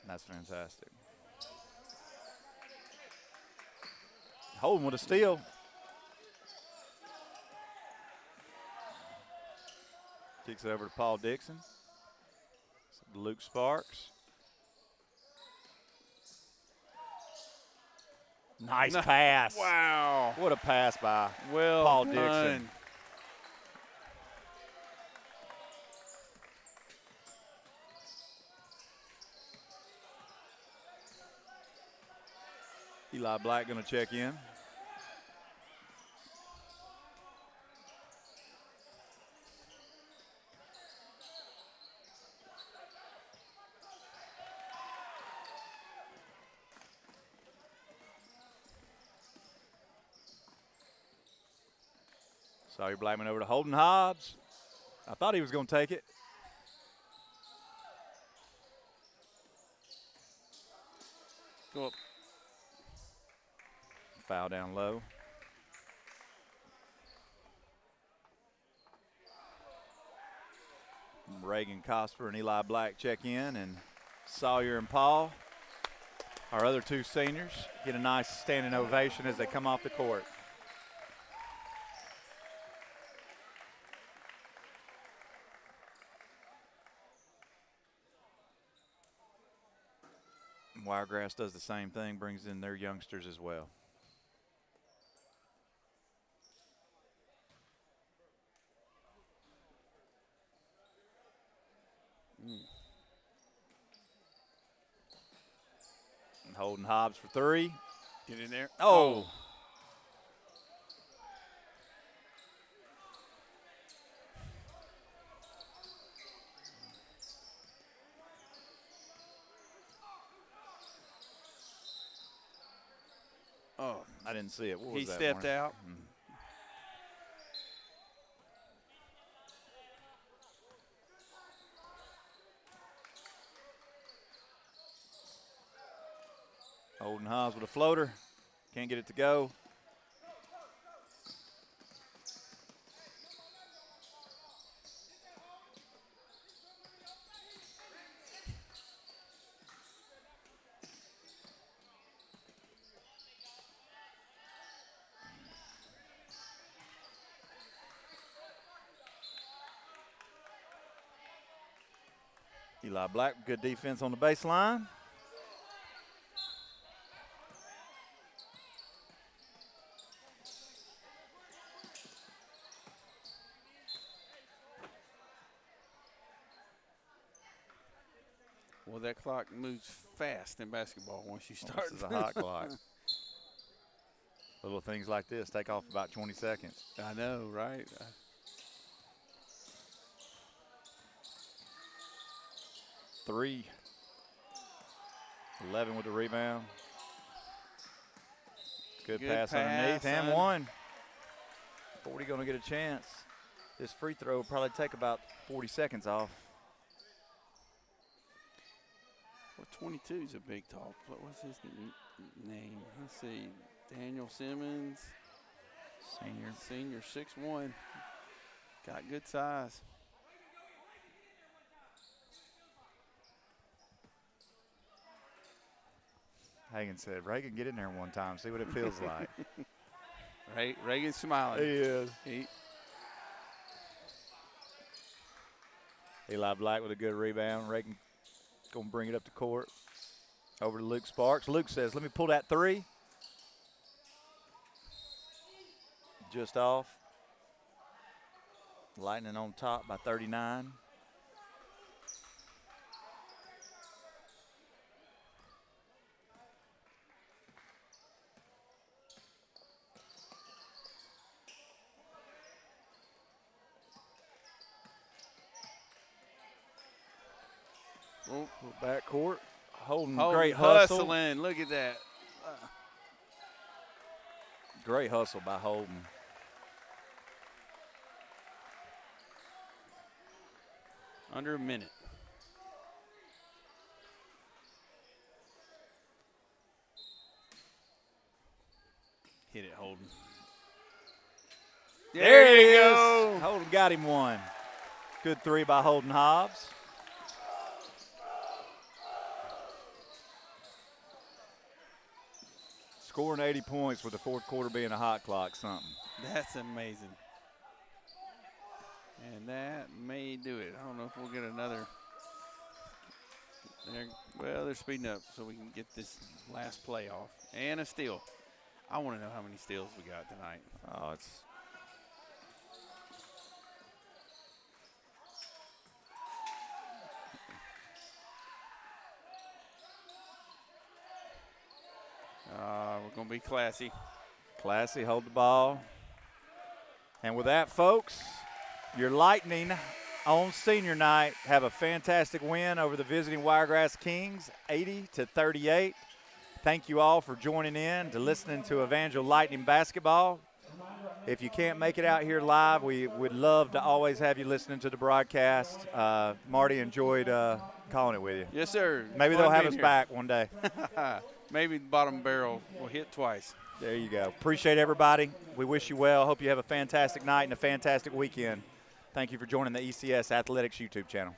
That's fantastic. Holden with a steal. Kicks it over to Paul Dixon. Luke Sparks. Nice pass. Wow. What a pass by Paul Dixon. Eli Black going to check in. Sawyer Blackman over to Holden Hobbs. I thought he was going to take it. Go up. Foul down low. Reagan Cosper and Eli Black check in, and Sawyer and Paul, our other two seniors, get a nice standing ovation as they come off the court. Wiregrass does the same thing, brings in their youngsters as well. And Holden Hobbs for three. Get in there. Oh. Oh, I didn't see it. What was he that, stepped Warren? out. Holden Hobbs with a floater. Can't get it to go. Eli Black, good defense on the baseline. Well, that clock moves fast in basketball once you start. This is a hot clock. Little things like this take off about 20 seconds. I know, right? Three. 11 with the rebound. Good pass underneath, and one. 40 going to get a chance. This free throw will probably take about 40 seconds off. Well, 22 is a big tall. What was his name? Let's see. Daniel Simmons. Senior 6'1". Got good size. Hagan said, Reagan, get in there one time, see what it feels like. Right, Reagan's smiling. He is. Eli Black with a good rebound. Reagan going to bring it up the court. Over to Luke Sparks. Luke says, let me pull that three. Just off. Lightning on top by 39. Back court. Holden, great hustle. Hustling. Look at that. Great hustle by Holden. Under a minute. Hit it, Holden. There you go. Holden got him one. Good three by Holden Hobbs. Scoring 80 points with the fourth quarter being a hot clock, something. That's amazing. And that may do it. I don't know if we'll get another. Well, they're speeding up so we can get this last play off. And a steal. I want to know how many steals we got tonight. Oh, it's. We're going to be classy. Classy, hold the ball. And with that, folks, your Lightning on senior night have a fantastic win over the visiting Wiregrass Kings, 80-38. Thank you all for joining in to listening to Evangel Lightning basketball. If you can't make it out here live, we would love to always have you listening to the broadcast. Marty enjoyed calling it with you. Yes, sir. Maybe they'll have us back one day. Maybe the bottom barrel will hit twice. There you go. Appreciate everybody. We wish you well. Hope you have a fantastic night and a fantastic weekend. Thank you for joining the ECS Athletics YouTube channel.